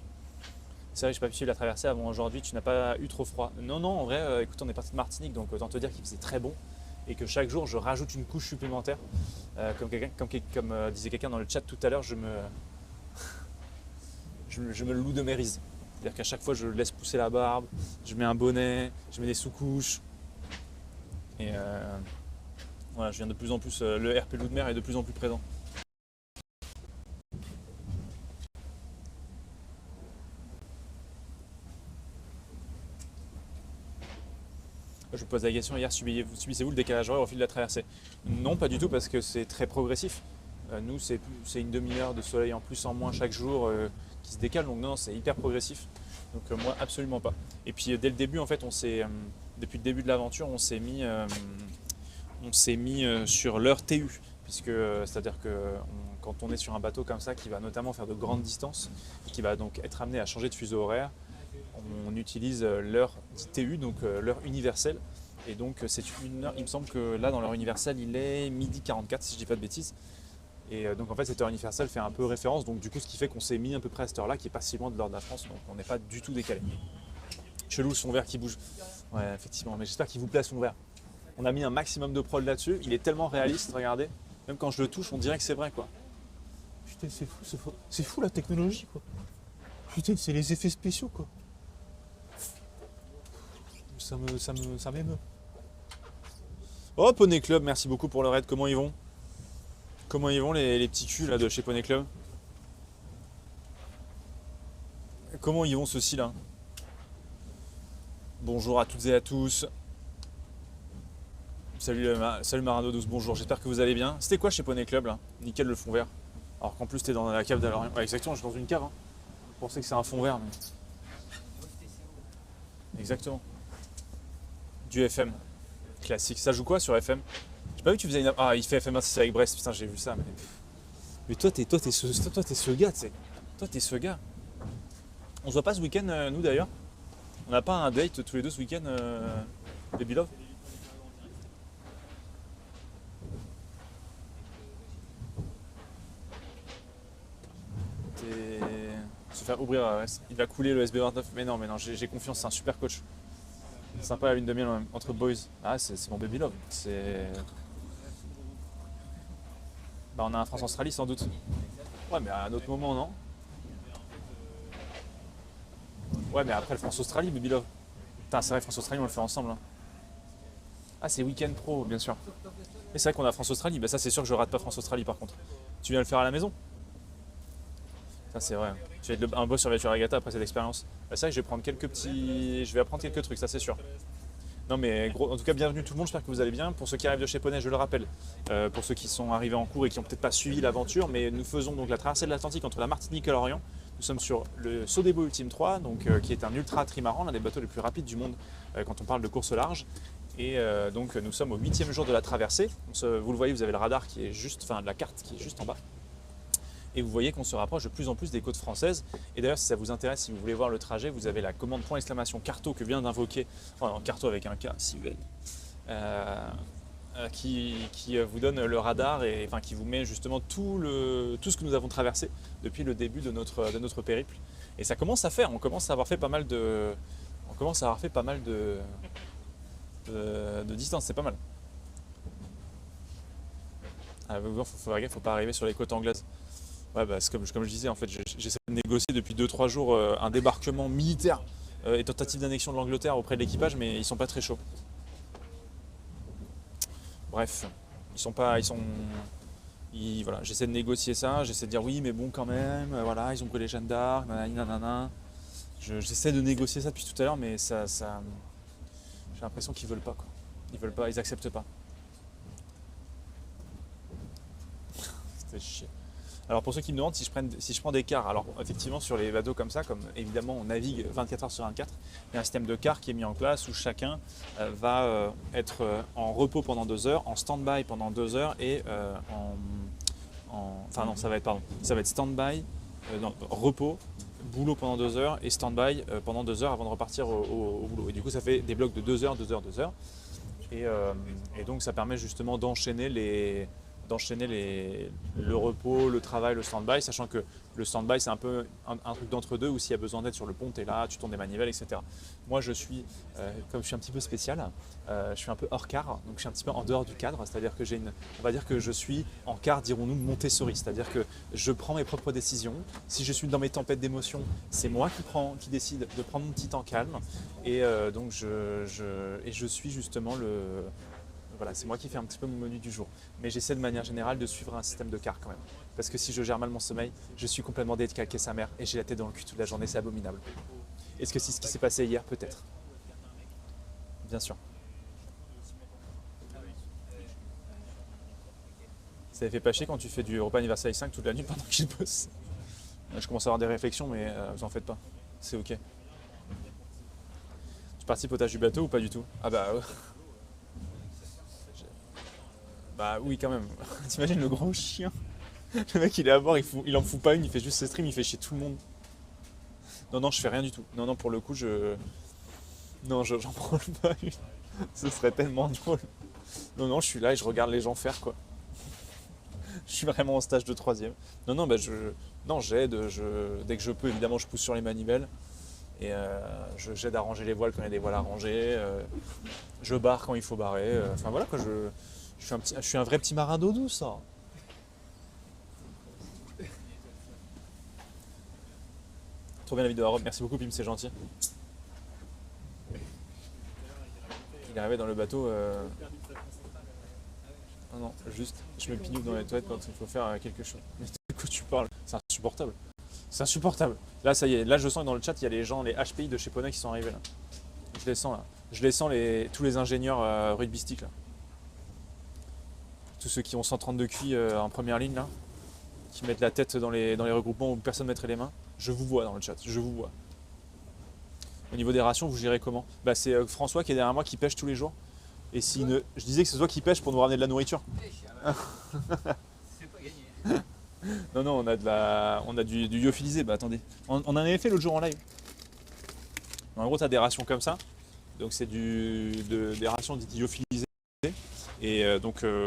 C'est vrai que je n'ai pas pu suivre la traversée avant aujourd'hui, tu n'as pas eu trop froid. Non, en vrai, écoute, on est parti de Martinique, donc autant te dire qu'il faisait très bon et que chaque jour je rajoute une couche supplémentaire. Comme disait quelqu'un dans le chat tout à l'heure, je me loue de mes rises. C'est-à-dire qu'à chaque fois je laisse pousser la barbe, je mets un bonnet, je mets des sous-couches. Et voilà, je viens de plus en plus, le RP loup de mer est de plus en plus présent. Je vous pose la question hier, subissez-vous le décalage horaire au fil de la traversée? Non, pas du tout, parce que c'est très progressif. Nous, c'est une demi-heure de soleil en plus, en moins chaque jour qui se décale, donc non, c'est hyper progressif. Donc moi, absolument pas. Et puis dès le début, en fait, depuis le début de l'aventure, on s'est mis sur l'heure TU, puisque c'est-à-dire que quand on est sur un bateau comme ça qui va notamment faire de grandes distances, qui va donc être amené à changer de fuseau horaire, on utilise l'heure TU, donc l'heure universelle. Et donc c'est une heure, il me semble que là dans l'heure universelle il est 12h44 si je dis pas de bêtises. Et donc en fait cette heure universelle fait un peu référence, donc du coup ce qui fait qu'on s'est mis à peu près à cette heure-là qui est pas si loin de l'heure de la France, donc on n'est pas du tout décalé. Chelou son verre qui bouge. Ouais effectivement, mais j'espère qu'il vous plaît son verre. On a mis un maximum de prod là-dessus, il est tellement réaliste, regardez. Même quand je le touche, on dirait que c'est vrai quoi. Putain c'est fou la technologie quoi. Putain c'est les effets spéciaux quoi. Ça m'émeut. Oh, Poney Club, merci beaucoup pour le raid. Comment ils vont? Comment ils vont les petits culs là de chez Poney Club? Comment ils vont ceux-ci là? Bonjour à toutes et à tous. Salut Marano 12, bonjour, j'espère que vous allez bien. C'était quoi chez Poney Club là? Nickel le fond vert. Alors qu'en plus t'es dans la cave d'Alorient. Ouais, exactement, je suis dans une cave. Hein. Je pensais que c'est un fond vert. Mais... Exactement. Du FM. Classique. Ça joue quoi sur FM? J'ai pas vu que tu faisais une. Ah, il fait FM c'est avec Brest, putain, j'ai vu ça. Mais toi, t'es ce gars, tu sais. Toi, t'es ce gars. On se voit pas ce week-end, nous d'ailleurs? On n'a pas un date tous les deux ce week-end, Baby Love? Se faire ouvrir, il va couler le SB29. Mais non, j'ai confiance, c'est un super coach. Sympa la lune de miel entre boys. Ah, c'est mon Baby Love. Bah, on a un France-Australie sans doute. Ouais, mais à un autre moment, non? Ouais, mais après le France-Australie, Baby Love. Putain, c'est vrai, France-Australie, on le fait ensemble. Hein. Ah, c'est Week-end Pro, bien sûr. Mais c'est vrai qu'on a France-Australie. Bah, ça, c'est sûr que je rate pas France-Australie par contre. Tu viens le faire à la maison? Ça, c'est vrai. Tu vas être un boss sur Virtua Regatta après cette expérience. Bah, c'est vrai que je vais prendre quelques petits. Je vais apprendre quelques trucs, ça, c'est sûr. Non, mais gros, en tout cas, bienvenue tout le monde. J'espère que vous allez bien. Pour ceux qui arrivent de chez Poney, je le rappelle. Pour ceux qui sont arrivés en cours et qui n'ont peut-être pas suivi l'aventure, mais nous faisons donc la traversée de l'Atlantique entre la Martinique et l'Orient. Nous sommes sur le Sodebo Ultime 3, donc, qui est un ultra trimaran, l'un des bateaux les plus rapides du monde quand on parle de course au large. Et donc nous sommes au 8e jour de la traversée. Vous le voyez, vous avez le radar qui est juste, enfin la carte qui est juste en bas. Et vous voyez qu'on se rapproche de plus en plus des côtes françaises. Et d'ailleurs, si ça vous intéresse, si vous voulez voir le trajet, vous avez la commande !! Que vient d'invoquer, enfin Carto avec un K, CUL, qui vous donne le radar et enfin qui vous met justement tout ce que nous avons traversé depuis le début de notre périple. Et ça commence à faire, on commence à avoir fait pas mal de distance, c'est pas mal. Faut pas arriver sur les côtes anglaises. Ouais, bah, comme je disais, en fait, j'essaie de négocier depuis 2-3 jours un débarquement militaire et tentative d'annexion de l'Angleterre auprès de l'équipage, mais ils sont pas très chauds. Bref, voilà, j'essaie de négocier ça, j'essaie de dire oui, mais bon, quand même, voilà, ils ont brûlé Jeanne d'Arc, nanana. J'essaie de négocier ça depuis tout à l'heure, mais ça j'ai l'impression qu'ils veulent pas, quoi. Ils veulent pas, ils acceptent pas. C'était chier. Alors pour ceux qui me demandent si je prends des quarts, alors effectivement sur les bateaux comme ça, comme évidemment on navigue 24 heures sur 24, il y a un système de quarts qui est mis en place où chacun va être en repos pendant 2 heures, en stand-by pendant 2 heures et ça va être stand-by, repos, boulot pendant 2 heures et stand-by pendant 2 heures avant de repartir au boulot. Et du coup ça fait des blocs de 2 heures, 2 heures, 2 heures. Et donc ça permet justement d'enchaîner le repos, le travail, le stand-by, sachant que le stand-by c'est un peu un truc d'entre-deux où s'il y a besoin d'aide sur le pont, tu es là, tu tournes des manivelles, etc. Moi je suis, comme je suis un petit peu spécial, je suis un peu hors quart, donc je suis un petit peu en dehors du cadre, c'est-à-dire que on va dire que je suis en quart, dirons-nous, de Montessori, c'est-à-dire que je prends mes propres décisions. Si je suis dans mes tempêtes d'émotions, c'est moi qui décide de prendre mon petit temps calme, et donc je suis justement Voilà, c'est moi qui fais un petit peu mon menu du jour. Mais j'essaie de manière générale de suivre un système de quart quand même. Parce que si je gère mal mon sommeil, je suis complètement décalqué sa mère et j'ai la tête dans le cul toute la journée, c'est abominable. Est-ce que c'est ce qui s'est passé hier? Peut-être. Bien sûr. Ça fait pas chier quand tu fais du repas anniversaire 5 toute la nuit pendant qu'il bosse. Je commence à avoir des réflexions, mais vous en faites pas. C'est ok. Tu participes au tâche du bateau ou pas du tout? Ah bah... Bah oui quand même, t'imagines le gros chien. Le mec il est à bord, il en fout pas une, il fait juste ses streams, il fait chier tout le monde. Non, je fais rien du tout. Non, pour le coup Non, j'en prends pas une. Ce serait tellement drôle. Non, je suis là et je regarde les gens faire quoi. Je suis vraiment en stage de 3e. Non, j'aide, dès que je peux évidemment je pousse sur les manivelles. Et j'aide à ranger les voiles quand il y a des voiles à ranger. Je barre quand il faut barrer. Enfin voilà quoi, je suis un vrai petit marin d'eau douce. Ça. Trop bien la vidéo à Rob. Merci beaucoup Pim, c'est gentil. il est arrivé dans le bateau. Non, non, juste, je me pignoule dans les toilettes quand il faut faire quelque chose. Mais de quoi tu parles? C'est insupportable. C'est insupportable. Là, ça y est, là, je sens que dans le chat, il y a les gens, les HPI de chez Poney qui sont arrivés là. Je les sens là. Je les sens, tous les ingénieurs rugbystiques là. Tous ceux qui ont 132 QI en première ligne là, qui mettent la tête dans les regroupements où personne ne mettrait les mains. Je vous vois dans le chat, je vous vois. Au niveau des rations, vous gérez comment? Bah, c'est François qui est derrière moi qui pêche tous les jours. Et si je disais que c'est toi qui pêche pour nous ramener de la nourriture. C'est pas gagné. Non, non, on a du lyophilisé. Bah attendez, on en avait fait l'autre jour en live. En gros, tu as des rations comme ça. Donc c'est des rations dites lyophilisées. Et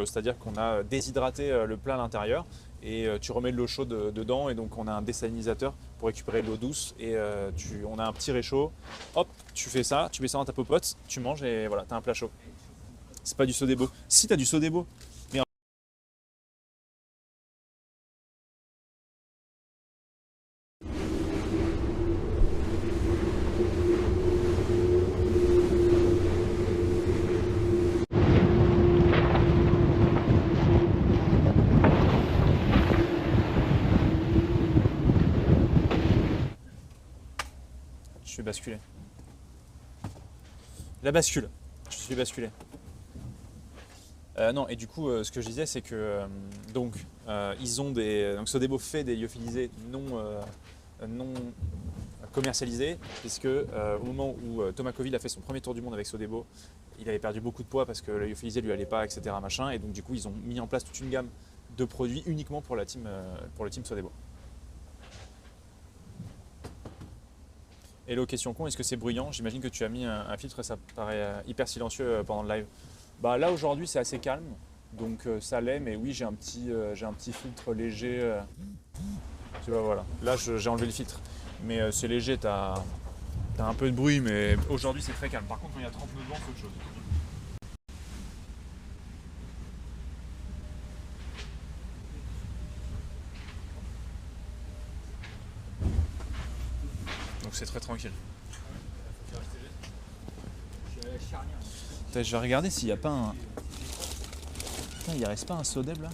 c'est-à-dire qu'on a déshydraté le plat à l'intérieur. Et tu remets de l'eau chaude dedans. Et donc on a un désalinisateur pour récupérer de l'eau douce. Et on a un petit réchaud. Hop, tu fais ça, tu mets ça dans ta popote, tu manges et voilà, tu as un plat chaud. C'est pas du Sodebo. Si, tu as du Sodebo. Mais je vais basculer. La bascule. Je suis basculé. Non, et du coup, ce que je disais, c'est que ils ont donc Sodebo fait des lyophilisés non commercialisés, puisque au moment où Thomas Coville a fait son premier tour du monde avec Sodebo, il avait perdu beaucoup de poids parce que le lyophilisé lui allait pas, etc. machin, et donc du coup, ils ont mis en place toute une gamme de produits uniquement pour le team Sodebo. Hello, question con, est-ce que c'est bruyant? J'imagine que tu as mis un filtre, ça paraît hyper silencieux pendant le live. Bah là aujourd'hui c'est assez calme, donc ça l'est, mais oui j'ai un petit filtre léger. Tu vois, voilà. Là j'ai enlevé le filtre, mais c'est léger, t'as un peu de bruit, mais aujourd'hui c'est très calme. Par contre quand il y a 39 vents c'est autre chose. Donc c'est très tranquille. Je vais regarder s'il n'y a pas un... Putain, il reste pas un Sodeb là?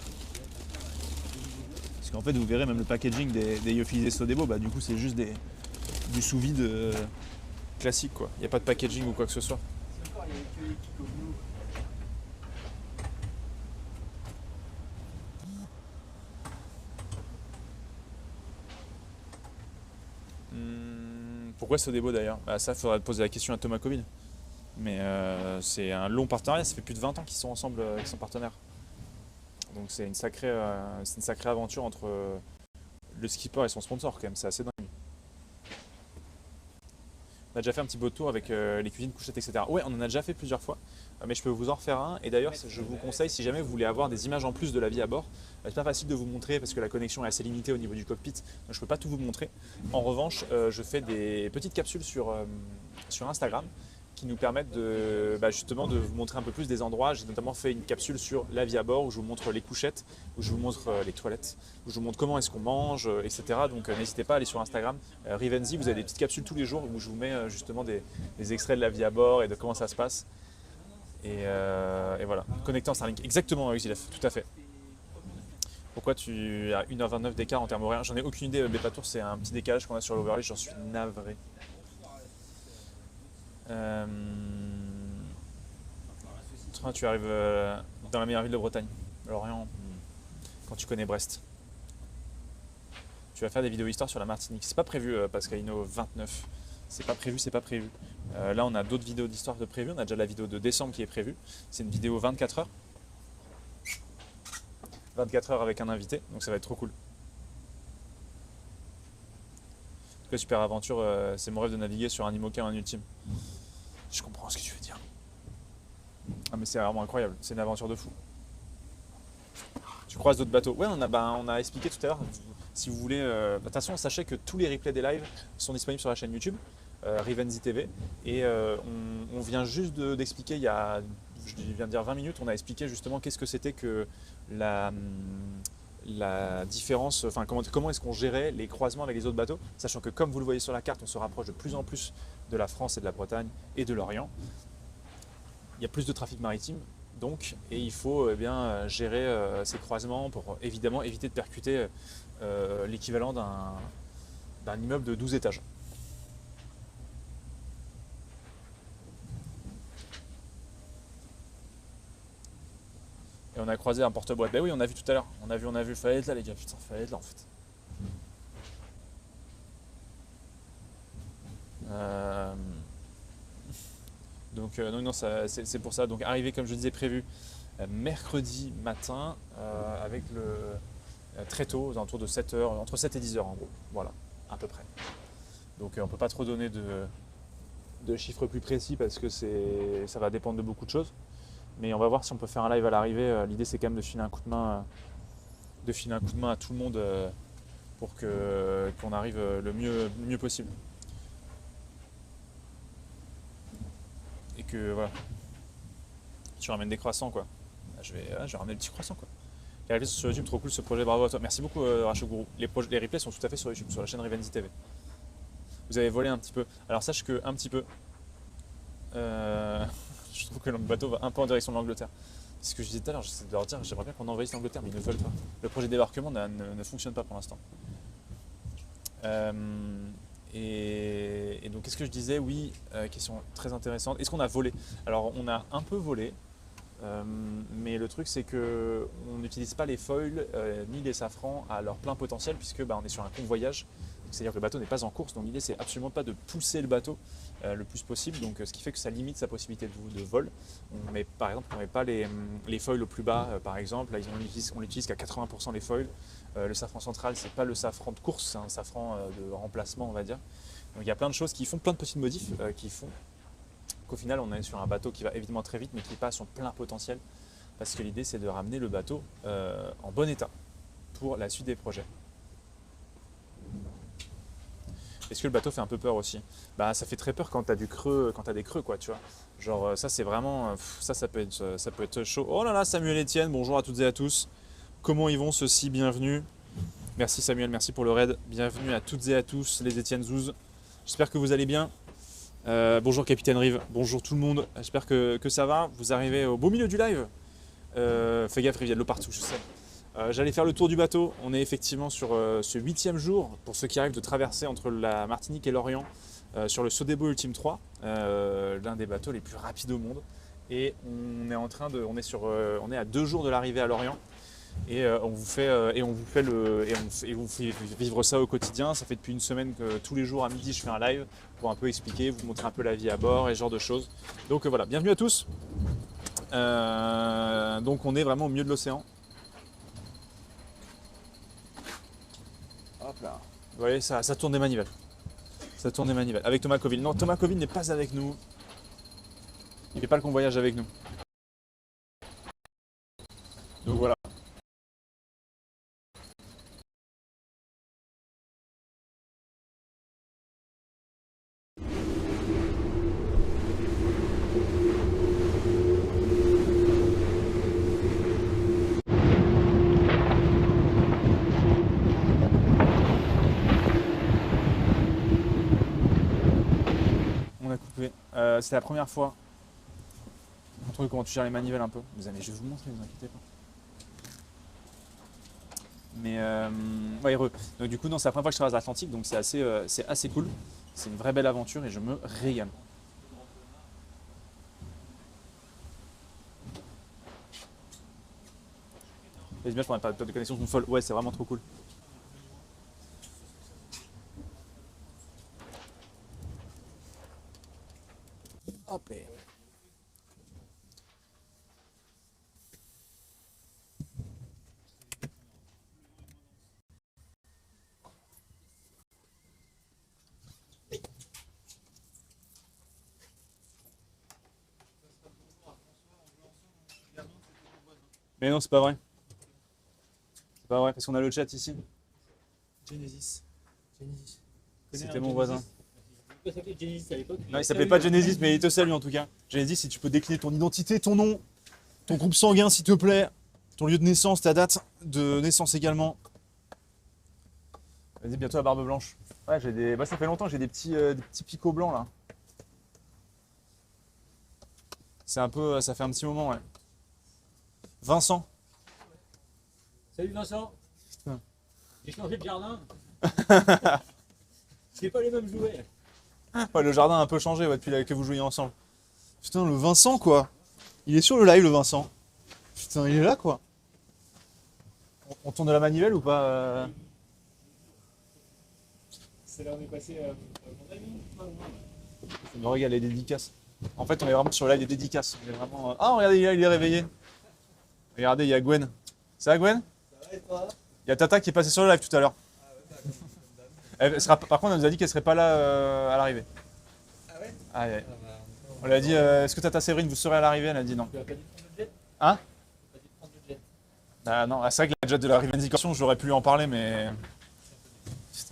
Parce qu'en fait vous verrez même le packaging des lyophilisés Sodebo, bah du coup c'est juste du sous-vide classique quoi. Il n'y a pas de packaging ou quoi que ce soit. Pourquoi Sodebo d'ailleurs? Bah ça faudrait poser la question à Thomas Coville. Mais c'est un long partenariat, ça fait plus de 20 ans qu'ils sont ensemble, qu'ils sont partenaires. Donc c'est une sacrée aventure entre le skipper et son sponsor quand même, c'est assez dingue. On a déjà fait un petit beau tour avec les cuisines, couchettes, etc. Ouais, on en a déjà fait plusieurs fois, mais je peux vous en refaire un. Et d'ailleurs, je vous conseille, si jamais vous voulez avoir des images en plus de la vie à bord, c'est pas facile de vous montrer parce que la connexion est assez limitée au niveau du cockpit, donc je ne peux pas tout vous montrer. En revanche, je fais des petites capsules sur Instagram qui nous permettent justement de vous montrer un peu plus des endroits. J'ai notamment fait une capsule sur la vie à bord où je vous montre les couchettes, où je vous montre les toilettes, où je vous montre comment est-ce qu'on mange, etc. Donc n'hésitez pas à aller sur Instagram. Rivenzi, vous avez des petites capsules tous les jours où je vous mets justement des extraits de la vie à bord et de comment ça se passe. Et voilà, connecté en Starlink. Exactement, Exilef, tout à fait. Pourquoi tu as 1h29 d'écart en termes horaires? J'en ai aucune idée, Bepatour, c'est un petit décalage qu'on a sur l'overlay, j'en suis navré. Tu arrives dans la meilleure ville de Bretagne, Lorient, quand tu connais Brest. Tu vas faire des vidéos histoire sur la Martinique. C'est pas prévu, Pascalino 29. C'est pas prévu, c'est pas prévu. Là, on a d'autres vidéos d'histoire de prévues. On a déjà la vidéo de décembre qui est prévue. C'est une vidéo 24 heures. 24 heures avec un invité, donc ça va être trop cool. En tout cas, super aventure. C'est mon rêve de naviguer sur un IMOCA, un ultime. Je comprends ce que tu veux dire. Ah mais c'est vraiment incroyable, c'est une aventure de fou. Tu croises d'autres bateaux. Ouais, on a expliqué tout à l'heure, si vous voulez... de toute façon, sachez que tous les replays des lives sont disponibles sur la chaîne YouTube, Rivenzi TV. Et on vient juste d'expliquer, je viens de dire 20 minutes, on a expliqué justement qu'est-ce que c'était que la différence, enfin comment est-ce qu'on gérait les croisements avec les autres bateaux, sachant que comme vous le voyez sur la carte, on se rapproche de plus en plus de la France et de la Bretagne et de l'Orient. il y a plus de trafic maritime, donc, et il faut gérer ces croisements pour évidemment éviter de percuter l'équivalent d'un immeuble de 12 étages. Et on a croisé un porte-boîte. Ben oui, on a vu tout à l'heure. On a vu. Fallait être là, les gars. Putain, fallait être là en fait. Donc non, c'est pour ça. Donc arrivé comme je disais prévu mercredi matin avec très tôt, aux alentours de 7 heures, entre 7 et 10 heures en gros. Voilà, à peu près. Donc on ne peut pas trop donner de chiffres plus précis parce que ça va dépendre de beaucoup de choses. Mais on va voir si on peut faire un live à l'arrivée. L'idée c'est quand même de filer un coup de main, à tout le monde pour qu'on arrive le mieux possible. Et que voilà, tu ramènes des croissants quoi. Je vais ramener des petits croissants quoi. Les replays sont sur YouTube, trop cool ce projet, bravo à toi. Merci beaucoup Rachel Gourou. Les replays sont tout à fait sur YouTube, sur la chaîne Rivenzi TV. Vous avez volé un petit peu. Alors sache que un petit peu. Je trouve que le bateau va un peu en direction de l'Angleterre. C'est ce que je disais tout à l'heure, j'essaie de leur dire, j'aimerais bien qu'on envahisse l'Angleterre, mais ils ne veulent pas. Le projet de débarquement ne fonctionne pas pour l'instant. Et donc, qu'est-ce que je disais? Oui, question très intéressante. Est-ce qu'on a volé? Alors, on a un peu volé, mais le truc, c'est qu'on n'utilise pas les foils ni les safrans à leur plein potentiel, puisque on est sur un convoyage. C'est-à-dire que le bateau n'est pas en course, donc l'idée c'est absolument pas de pousser le bateau le plus possible, donc ce qui fait que ça limite sa possibilité de vol. Par exemple, on ne met pas les foils au plus bas, par exemple, là on l'utilise qu'à 80% les foils. Le safran central, c'est pas le safran de course, c'est un safran de remplacement, on va dire. Donc il y a plein de choses qui font, plein de petites modifs qui font qu'au final on est sur un bateau qui va évidemment très vite, mais qui n'est pas à son plein potentiel, parce que l'idée c'est de ramener le bateau en bon état pour la suite des projets. Est-ce que le bateau fait un peu peur aussi? Ça fait très peur quand tu as du creux, quand tu as des creux quoi, tu vois. Genre ça c'est vraiment, ça peut être chaud. Oh là là, Samuel Etienne, bonjour à toutes et à tous. Comment ils vont ceux-ci? Bienvenue. Merci Samuel, merci pour le raid. Bienvenue à toutes et à tous les Etienne Zouz. J'espère que vous allez bien. Bonjour Capitaine Rive, bonjour tout le monde. J'espère que ça va. Vous arrivez au beau milieu du live. Fais gaffe, il y a de l'eau partout, je sais. J'allais faire le tour du bateau. On est effectivement sur ce 8e jour, pour ceux qui arrivent de traverser entre la Martinique et l'Orient, sur le Sodebo Ultime 3, l'un des bateaux les plus rapides au monde. Et on est à 2 jours de l'arrivée à l'Orient. Et on vous fait vivre ça au quotidien. Ça fait depuis une semaine que tous les jours à midi je fais un live pour un peu expliquer, vous montrer un peu la vie à bord et ce genre de choses. Donc voilà, bienvenue à tous. Donc on est vraiment au milieu de l'océan. Hop là. Vous voyez, ça tourne des manivelles. Ça tourne des manivelles. Avec Thomas Coville. Non, Thomas Coville n'est pas avec nous. Il ne fait pas le convoyage avec nous. Donc voilà. On a coupé. C'est la première fois. Montre comment tu gères les manivelles un peu. Mais je vais vous montrer, ne vous inquiétez pas. Mais ouais, heureux. Donc du coup, non, c'est la première fois que je traverse l'Atlantique, donc c'est assez cool. C'est une vraie belle aventure et je me régale. Les images, on n'a pas de connexion sont folles. Ouais, c'est vraiment trop cool. Hop là. Mais non, c'est pas vrai. C'est pas vrai, parce qu'on a le chat ici. Genesis. C'était mon voisin. Il s'appelait Genesis à l'époque. Non, il s'appelait pas Genesis, mais il te salue en tout cas. Genesis, si tu peux décliner ton identité, ton nom, ton groupe sanguin s'il te plaît, ton lieu de naissance, ta date de naissance également. Vas-y, bientôt la barbe blanche. Ouais, ça fait longtemps que j'ai des petits picots blancs là. C'est un peu, ça fait un petit moment, ouais. Vincent. Salut Vincent. Putain. J'ai changé de jardin. C'est pas les mêmes jouets. Ouais, le jardin a un peu changé ouais, depuis que vous jouiez ensemble. Putain, le Vincent, quoi. Il est sur le live, le Vincent. Putain, il est là, quoi. On tourne de la manivelle ou pas C'est là où on est passé mon ami. Ça me regarde les dédicaces. En fait, on est vraiment sur le live des dédicaces. On est vraiment... Ah, regardez, il est réveillé. Regardez, il y a Gwen. Ça va, Gwen? Ça va et toi? Il y a Tata qui est passée sur le live tout à l'heure. Par contre, elle nous a dit qu'elle serait pas là à l'arrivée. Ah ouais? Ah, ouais. On lui a dit, est-ce que Tata Séverine, vous serez à l'arrivée? Elle a dit non. Tu as pas dit de prendre le jet? Hein? Tu as pas dit de prendre le jet? Ah non, c'est vrai que la jet de la revendication, j'aurais pu lui en parler, mais...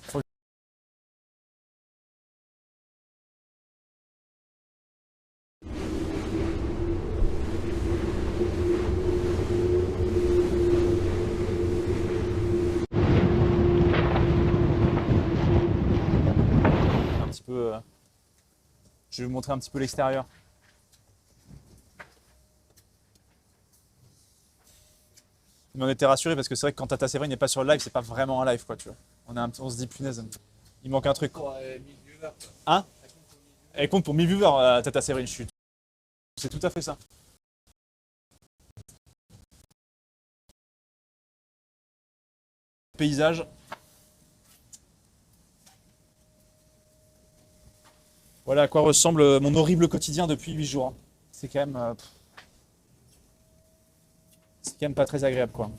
Faut- Un petit peu... Je vais vous montrer un petit peu l'extérieur. Mais on était rassurés parce que c'est vrai que quand Tata Séverine n'est pas sur le live, c'est pas vraiment un live, quoi, tu vois. On se dit, punaise, il manque un truc, quoi. Pour 1000 viewers, quoi. Hein? Elle compte pour 1000 viewers, Tata Séverine, c'est tout à fait ça. Paysage. Voilà à quoi ressemble mon horrible quotidien depuis 8 jours. C'est quand même... c'est quand même pas très agréable, quoi.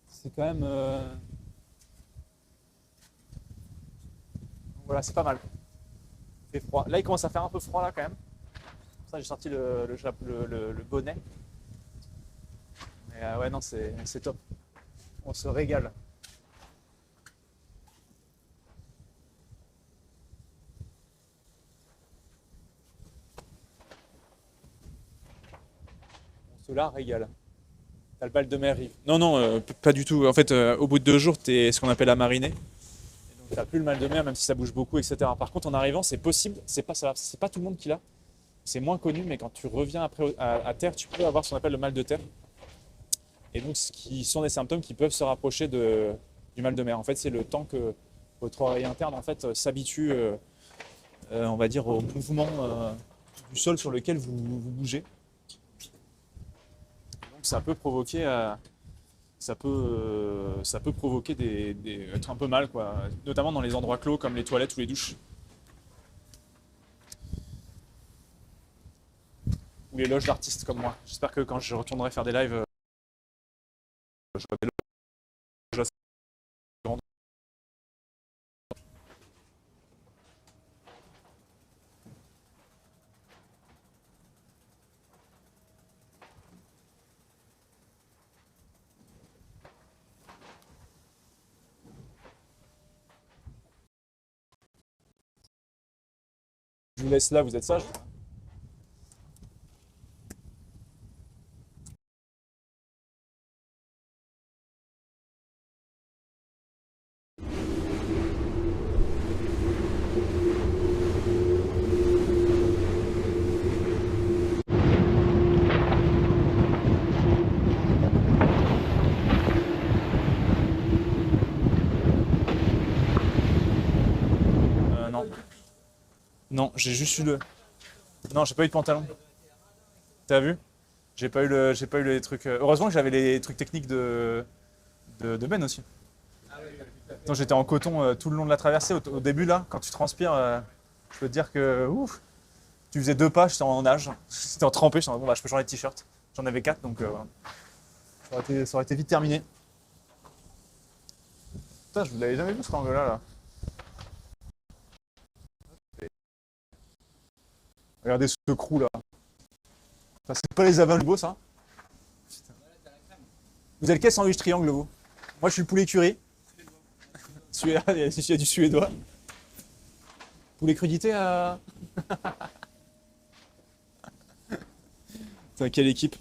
C'est quand même... Voilà, c'est pas mal. Il fait froid. Là, il commence à faire un peu froid, là, quand même. Pour ça, j'ai sorti le bonnet. Mais ouais, non, c'est top. On se régale. On se la régale. T'as le bal de mer rive. Non, non, pas du tout. En fait, au bout de 2 jours, t'es ce qu'on appelle amariné. Et donc, t'as plus le mal de mer, même si ça bouge beaucoup, etc. Par contre, en arrivant, c'est possible. C'est pas tout le monde qui l'a. C'est moins connu, mais quand tu reviens après à terre, tu peux avoir ce qu'on appelle le mal de terre. Et donc, ce qui sont des symptômes qui peuvent se rapprocher du mal de mer. En fait, c'est le temps que votre oreille interne en fait, s'habitue, on va dire, au mouvement du sol sur lequel vous bougez. Donc, ça peut provoquer, être un peu mal, quoi. Notamment dans les endroits clos comme les toilettes ou les douches. Ou les loges d'artistes comme moi. J'espère que quand je retournerai faire des lives, j'aurai des loges assez grandes. Je vous laisse là, vous êtes sages. Non. Non, j'ai juste eu le... Non, j'ai pas eu de pantalon. T'as vu? J'ai pas eu les trucs... Heureusement que j'avais les trucs techniques de Ben aussi. Attends, j'étais en coton tout le long de la traversée. Au début, là, quand tu transpires, je peux te dire que... Ouf, tu faisais 2 pas, j'étais en nage. J'étais en trempé, j'étais en bon, bah, je peux changer de t-shirt. J'en avais 4, donc voilà. Ça aurait été vite terminé. Putain, je vous l'avais jamais vu cet angle-là, là. Regardez ce crew là. Enfin, c'est pas les avins beau ça. Putain. Vous êtes quel sandwich triangle vous? Moi je suis le poulet curry. Celui-là, il y a du suédois. Poulet crudité à. Putain, quelle équipe.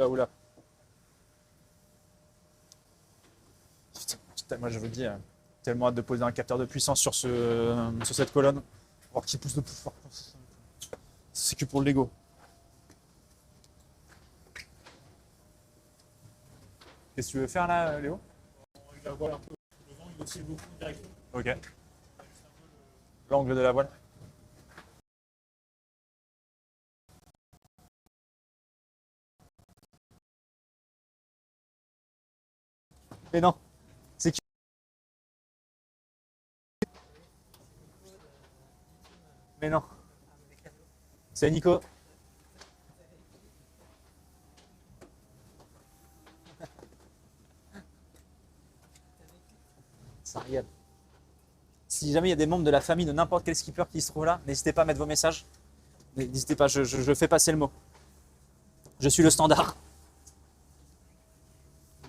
Oula. Putain, moi je vous dis, tellement hâte de poser un capteur de puissance sur cette colonne. Voir qu'il pousse de plus fort. C'est que pour le Lego. Qu'est-ce que tu veux faire là, Léo? Il la voile un peu. Le vent, il oscille beaucoup direct. Ok. L'angle de la voile. Mais non, c'est qui? Mais non, c'est Nico. Ça rigole. Si jamais il y a des membres de la famille de n'importe quel skipper qui se trouve là, n'hésitez pas à mettre vos messages. N'hésitez pas, je fais passer le mot. Je suis le standard.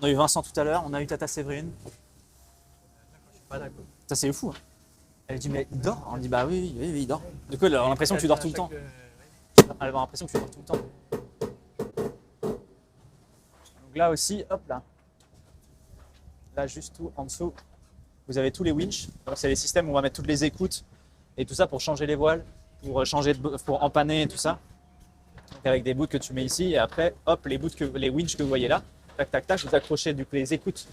On a eu Vincent tout à l'heure, on a eu Tata Séverine. Pas d'accord. Ça c'est fou. Hein. Elle dit mais il dort? On dit bah oui, il dort. Du coup elle a l'impression que tu dors tout le temps. Elle va avoir l'impression que tu dors tout le temps. Donc là aussi, hop là. Là juste tout en dessous, vous avez tous les winches. C'est les systèmes où on va mettre toutes les écoutes et tout ça pour changer les voiles, pour empanner et tout ça. Donc avec des bouts que tu mets ici et après, hop, les winches que vous voyez là, tac tac tac, vous accrochez du coup les écoutes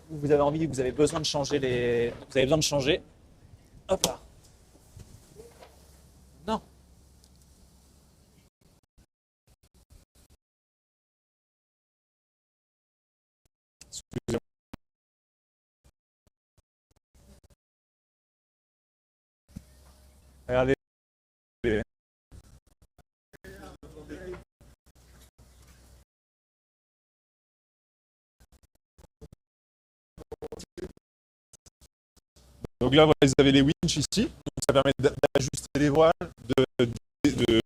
où vous avez envie, vous avez besoin de changer vous avez besoin de changer. Hop là. Non. Excusez-moi. Regardez. Donc là, vous avez les winches ici, donc ça permet d'ajuster les voiles, de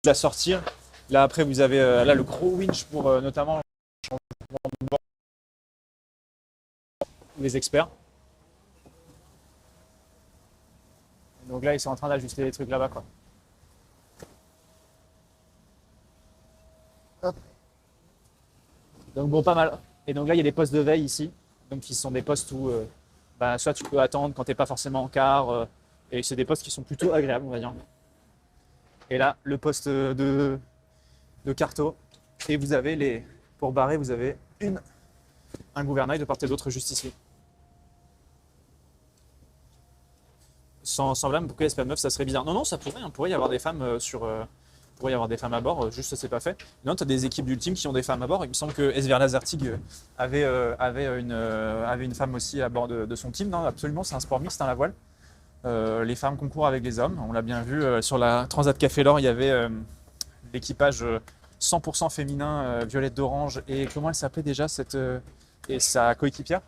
la sortir. Là après, vous avez là le gros winch pour notamment le changement de bord, les experts. Donc là, ils sont en train d'ajuster les trucs là-bas, quoi. Hop. Donc bon, pas mal. Et donc là, il y a des postes de veille ici. Donc qui sont des postes où soit tu peux attendre quand tu n'es pas forcément en quart. Et c'est des postes qui sont plutôt agréables, on va dire. Et là, le poste de carto. Et vous avez pour barrer, vous avez un gouvernail de part et d'autre juste ici. Sans blâme, pourquoi SPA9, ça serait bizarre. Non, ça pourrait. Pourrait y avoir des femmes pourrait y avoir des femmes à bord, juste ça c'est pas fait. Non, tu as des équipes d'ultime qui ont des femmes à bord. Il me semble que SVR Lazertig avait une femme aussi à bord de son team. Non, absolument, c'est un sport mixte, la voile. Les femmes concourent avec les hommes. On l'a bien vu sur la Transat Café L'Or, il y avait l'équipage 100% féminin, Violette d'Orange. Et comment elle s'appelait déjà et sa coéquipière?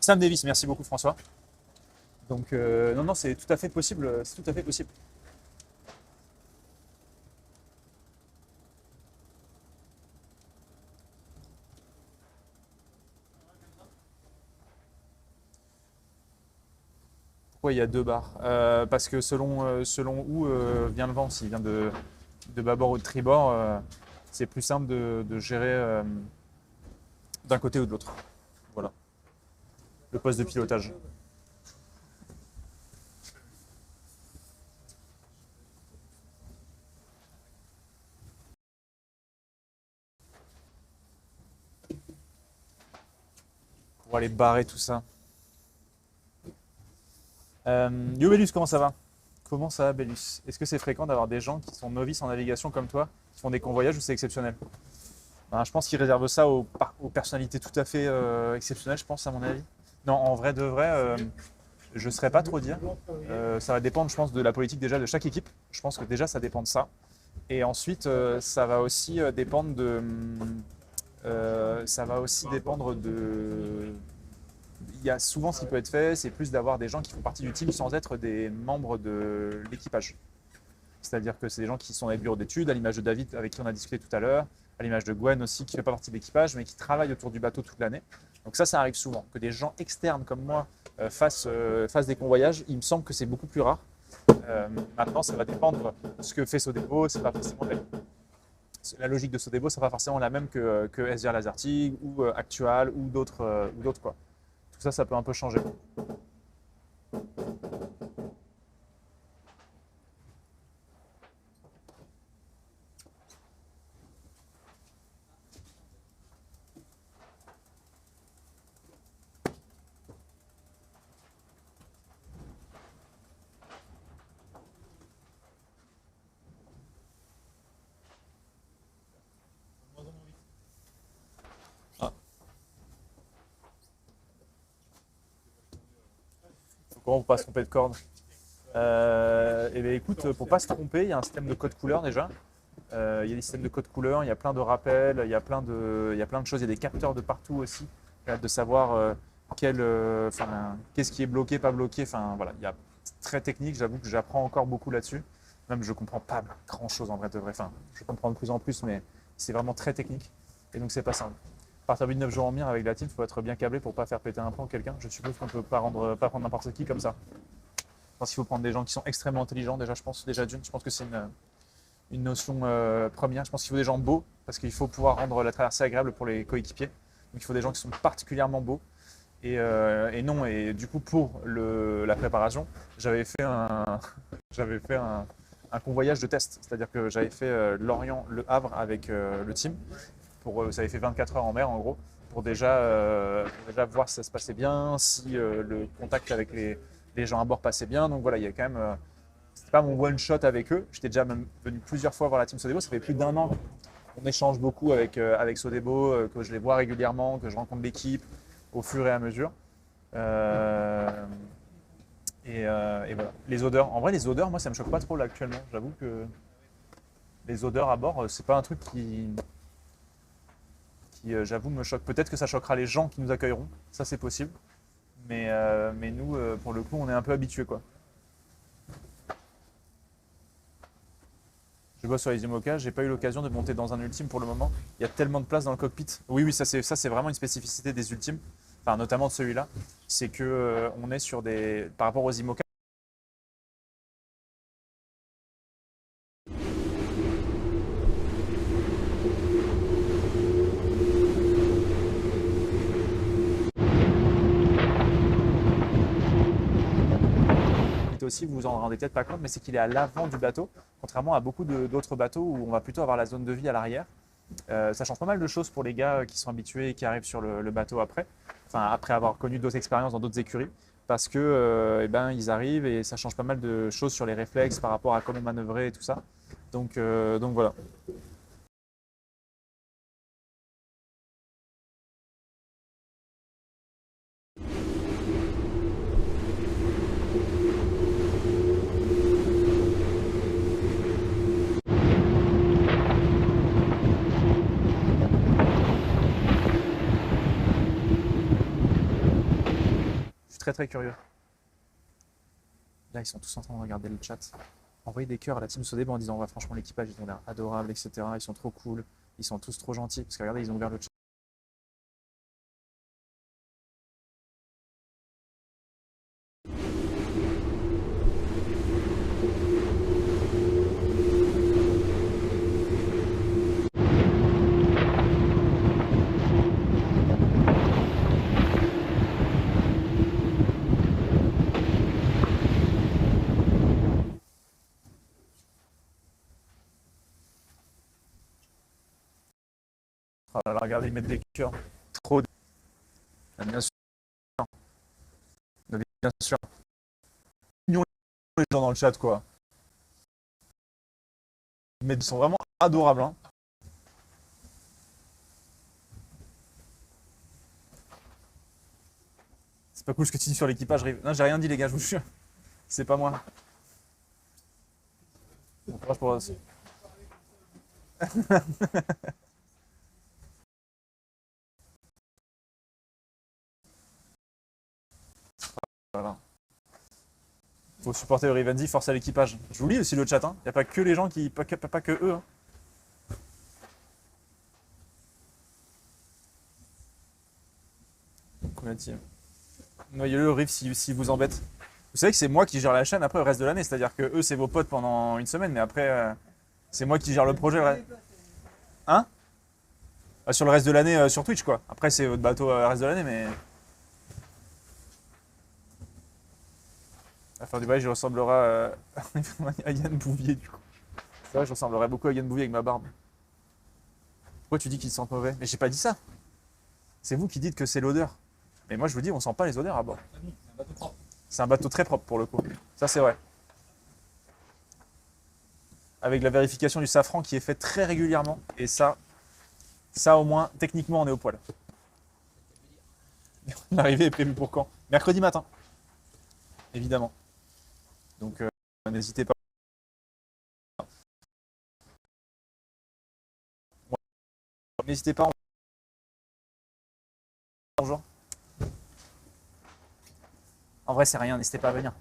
Sam Davis, merci beaucoup François. Donc non, c'est tout à fait possible. C'est tout à fait possible. Pourquoi il y a deux barres? Parce que selon où vient le vent, s'il vient de bâbord ou de tribord, c'est plus simple de gérer d'un côté ou de l'autre. Voilà. Le poste de pilotage. Pour aller barrer tout ça. Yo Bellus, comment ça va? Comment ça va Bellus? Est-ce que c'est fréquent d'avoir des gens qui sont novices en navigation comme toi, qui font des convoyages ou c'est exceptionnel? Ben, je pense qu'ils réservent ça aux personnalités tout à fait exceptionnelles, je pense à mon avis. Non, en vrai de vrai, je ne saurais pas trop dire. Ça va dépendre, je pense, de la politique déjà de chaque équipe. Je pense que déjà ça dépend de ça. Et ensuite, ça va aussi dépendre de... Il y a souvent ce qui peut être fait, c'est plus d'avoir des gens qui font partie du team sans être des membres de l'équipage. C'est-à-dire que c'est des gens qui sont dans les bureaux d'études, à l'image de David avec qui on a discuté tout à l'heure, à l'image de Gwen aussi qui ne fait pas partie de l'équipage mais qui travaille autour du bateau toute l'année. Donc ça arrive souvent. Que des gens externes comme moi fassent des convoyages, il me semble que c'est beaucoup plus rare. Maintenant, ça va dépendre de ce que fait Sodebo. C'est pas forcément la logique de Sodebo, c'est pas forcément la même que SVR LaserTig ou Actual ou d'autres quoi. Tout ça, ça peut un peu changer. Ah. Comment on passe tromper de corde? Eh bien, écoute, pour pas se tromper, il y a un système de code couleur déjà. Il y a des systèmes de code couleur, il y a plein de rappels, il y a plein de choses, il y a des capteurs de partout aussi, de savoir qu'est-ce qui est bloqué, pas bloqué. Enfin voilà, il y a très technique, j'avoue que j'apprends encore beaucoup là-dessus. Même je comprends pas grand-chose en vrai de vrai. Enfin, je comprends de plus en plus, mais c'est vraiment très technique. Et donc c'est pas simple. À partir de 9 jours en mire avec la team, il faut être bien câblé pour pas faire péter un plomb quelqu'un. Je suppose qu'on peut pas prendre n'importe qui comme ça. Je pense qu'il faut prendre des gens qui sont extrêmement intelligents. Déjà, je pense que c'est une notion première. Je pense qu'il faut des gens beaux parce qu'il faut pouvoir rendre la traversée agréable pour les coéquipiers. Donc il faut des gens qui sont particulièrement beaux. Et non, et du coup pour la préparation, j'avais fait un convoyage de test. C'est-à-dire que j'avais fait Lorient, Le Havre avec le team. Ça avait fait 24 heures en mer en gros, pour déjà voir si ça se passait bien, si le contact avec les gens à bord passait bien. Donc voilà, il y a quand même. C'était pas mon one shot avec eux. J'étais déjà même venu plusieurs fois voir la team Sodebo. Ça fait plus d'1 an qu'on échange beaucoup avec Sodebo, que je les vois régulièrement, que je rencontre l'équipe au fur et à mesure. Et voilà. Les odeurs. En vrai, les odeurs, moi, ça me choque pas trop là actuellement. J'avoue que les odeurs à bord, c'est pas un truc qui j'avoue, me choque. Peut-être que ça choquera les gens qui nous accueilleront. Ça, c'est possible. Mais nous, pour le coup, on est un peu habitués, quoi. Je bosse sur les IMOCA, j'ai pas eu l'occasion de monter dans un ultime pour le moment. Il y a tellement de place dans le cockpit. Oui, ça c'est vraiment une spécificité des ultimes, enfin notamment de celui-là, c'est que on est sur par rapport aux IMOCA. Aussi, vous vous en rendez peut-être pas compte, mais c'est qu'il est à l'avant du bateau, contrairement à beaucoup d'autres bateaux où on va plutôt avoir la zone de vie à l'arrière. Ça change pas mal de choses pour les gars qui sont habitués et qui arrivent sur le bateau après, enfin après avoir connu d'autres expériences dans d'autres écuries, parce que eh ben, ils arrivent et ça change pas mal de choses sur les réflexes par rapport à comment manœuvrer et tout ça. Donc voilà. Je suis très très curieux. Là, ils sont tous en train de regarder le chat. Envoyer des cœurs à la team Sodebo en disant ouais, franchement, l'équipage, ils ont l'air adorables, etc. Ils sont trop cool, ils sont tous trop gentils. Parce que regardez, ils ont ouvert le chat. Oh là là, regardez, ils mettent des cœurs. Trop. Bien sûr. Bien sûr. Mignons les gens dans le chat, quoi. Mais ils sont vraiment adorables, hein. C'est pas cool ce que tu dis sur l'équipage, Rive. Non, j'ai rien dit, les gars, je vous jure. C'est pas moi. Bon courage pour eux. Voilà. Faut supporter le Rivendi, force à l'équipage. Je vous lis aussi le chat, hein. Y a pas que les gens qui. Pas que eux, hein. Combien de teams? Noyez-le, Rive, si vous embête. Vous savez que c'est moi qui gère la chaîne après le reste de l'année, c'est-à-dire que eux, c'est vos potes pendant une semaine, mais après, c'est moi qui gère le projet. Hein? Sur le reste de l'année sur Twitch, quoi. Après, c'est votre bateau le reste de l'année, mais. À la fin du bail, je ressemblerai à Yann Bouvier, du coup. C'est vrai, je ressemblerai beaucoup à Yann Bouvier avec ma barbe. Pourquoi tu dis qu'ils sentent mauvais? Mais j'ai pas dit ça. C'est vous qui dites que c'est l'odeur. Mais moi, je vous dis, on sent pas les odeurs à bord. Ah non, c'est un bateau propre. C'est un bateau très propre pour le coup. Ça, c'est vrai. Avec la vérification du safran qui est faite très régulièrement. Et ça au moins, techniquement, on est au poil. L'arrivée est prévue pour quand? Mercredi matin. Évidemment. Donc, n'hésitez pas. N'hésitez pas. Bonjour. En vrai, c'est rien, n'hésitez pas à venir.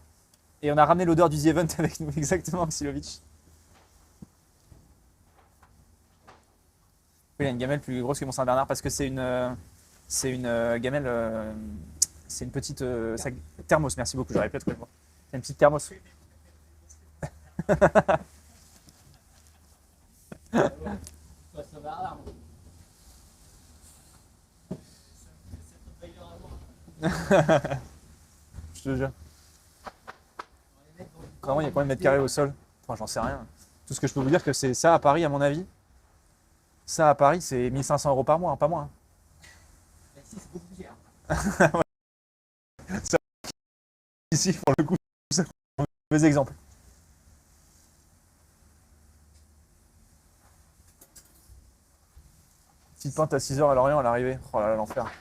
Et on a ramené l'odeur du The Event avec nous, exactement, Xilovic. Oui, il y a une gamelle plus grosse que mon Saint-Bernard parce que c'est une gamelle, c'est une petite thermos. Merci beaucoup, j'aurais pu trouver le mot. C'est une petite thermos. Toi, ça va là. Je te jure. Comment il y a combien de mètres carrés au sol? Enfin, j'en sais rien. Tout ce que je peux vous dire, que c'est ça à Paris, à mon avis. Ça à Paris, c'est 1 500 € par mois, hein, pas moins. Bah, ici, c'est beaucoup plus cher. Ici, pour le coup, c'est un mauvais exemple. Petite pinte à 6 h à Lorient à l'arrivée. Oh là là, l'enfer.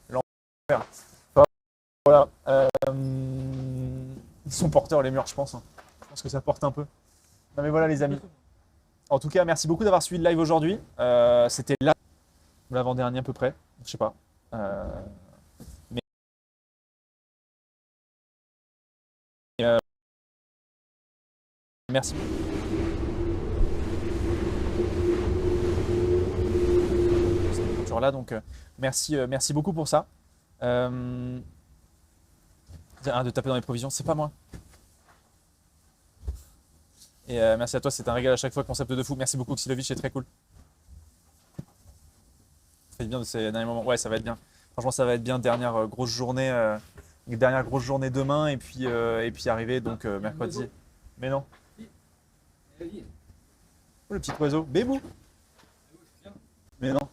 L'enfer. Enfin, voilà. Ils sont porteurs, les murs, je pense. Hein. Je pense que ça porte un peu. Non mais voilà, les amis. En tout cas, merci beaucoup d'avoir suivi le live aujourd'hui. C'était là, l'avant-dernier à peu près. Je sais pas. Mais merci. Là, donc merci beaucoup pour ça. De taper dans les provisions, c'est pas moi. Et merci à toi, c'est un régal à chaque fois, concept de fou. Merci beaucoup Xilovic, c'est très cool. Faites bien de ces derniers moments. Ouais, ça va être bien. Franchement, ça va être bien. Dernière grosse journée demain et puis arriver donc mercredi. Mais non. Oh, le petit oiseau, Bébou. Mais non.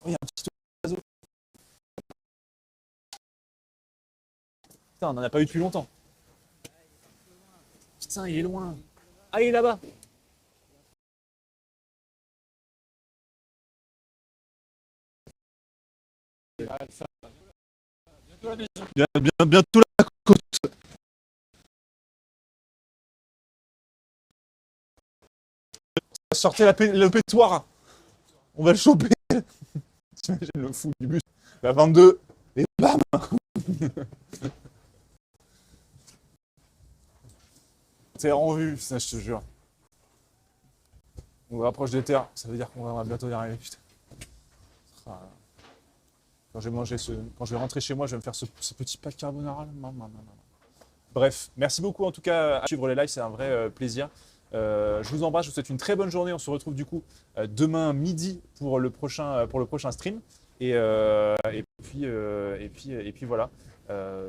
Oh, il y a un petit oiseau. Putain, on n'en a pas eu depuis longtemps. Putain, il est loin. Ah, il est là-bas. Bientôt la côte. Sortez le pétoire. On va le choper. T'imagines le fou du bus. La 22. Et bam. C'est en vue, ça je te jure. On rapproche des terres, ça veut dire qu'on va bientôt y arriver, putain. Quand je vais rentrer chez moi, je vais me faire ce petit pack carbonara. Bref, merci beaucoup en tout cas à suivre les lives, c'est un vrai plaisir. Je vous embrasse, je vous souhaite une très bonne journée. On se retrouve du coup demain midi pour le prochain stream. Et puis voilà.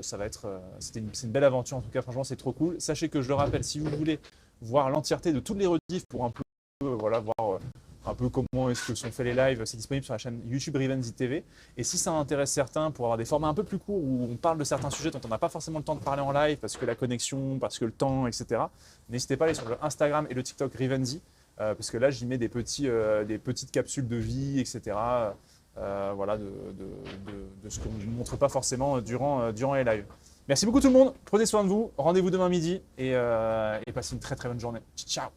Ça va être, c'est une belle aventure en tout cas, franchement c'est trop cool. Sachez que je le rappelle, si vous voulez voir l'entièreté de toutes les rediffs pour un peu voilà, voir un peu comment est-ce que sont faits les lives, c'est disponible sur la chaîne YouTube Rivenzi TV. Et si ça intéresse certains, pour avoir des formats un peu plus courts où on parle de certains sujets dont on n'a pas forcément le temps de parler en live parce que la connexion, parce que le temps, etc. N'hésitez pas à aller sur le Instagram et le TikTok Rivenzi parce que là j'y mets des petites capsules de vie, etc. Voilà, de ce qu'on ne montre pas forcément durant les lives. Merci beaucoup tout le monde, prenez soin de vous, rendez-vous demain midi et passez une très très bonne journée. Ciao.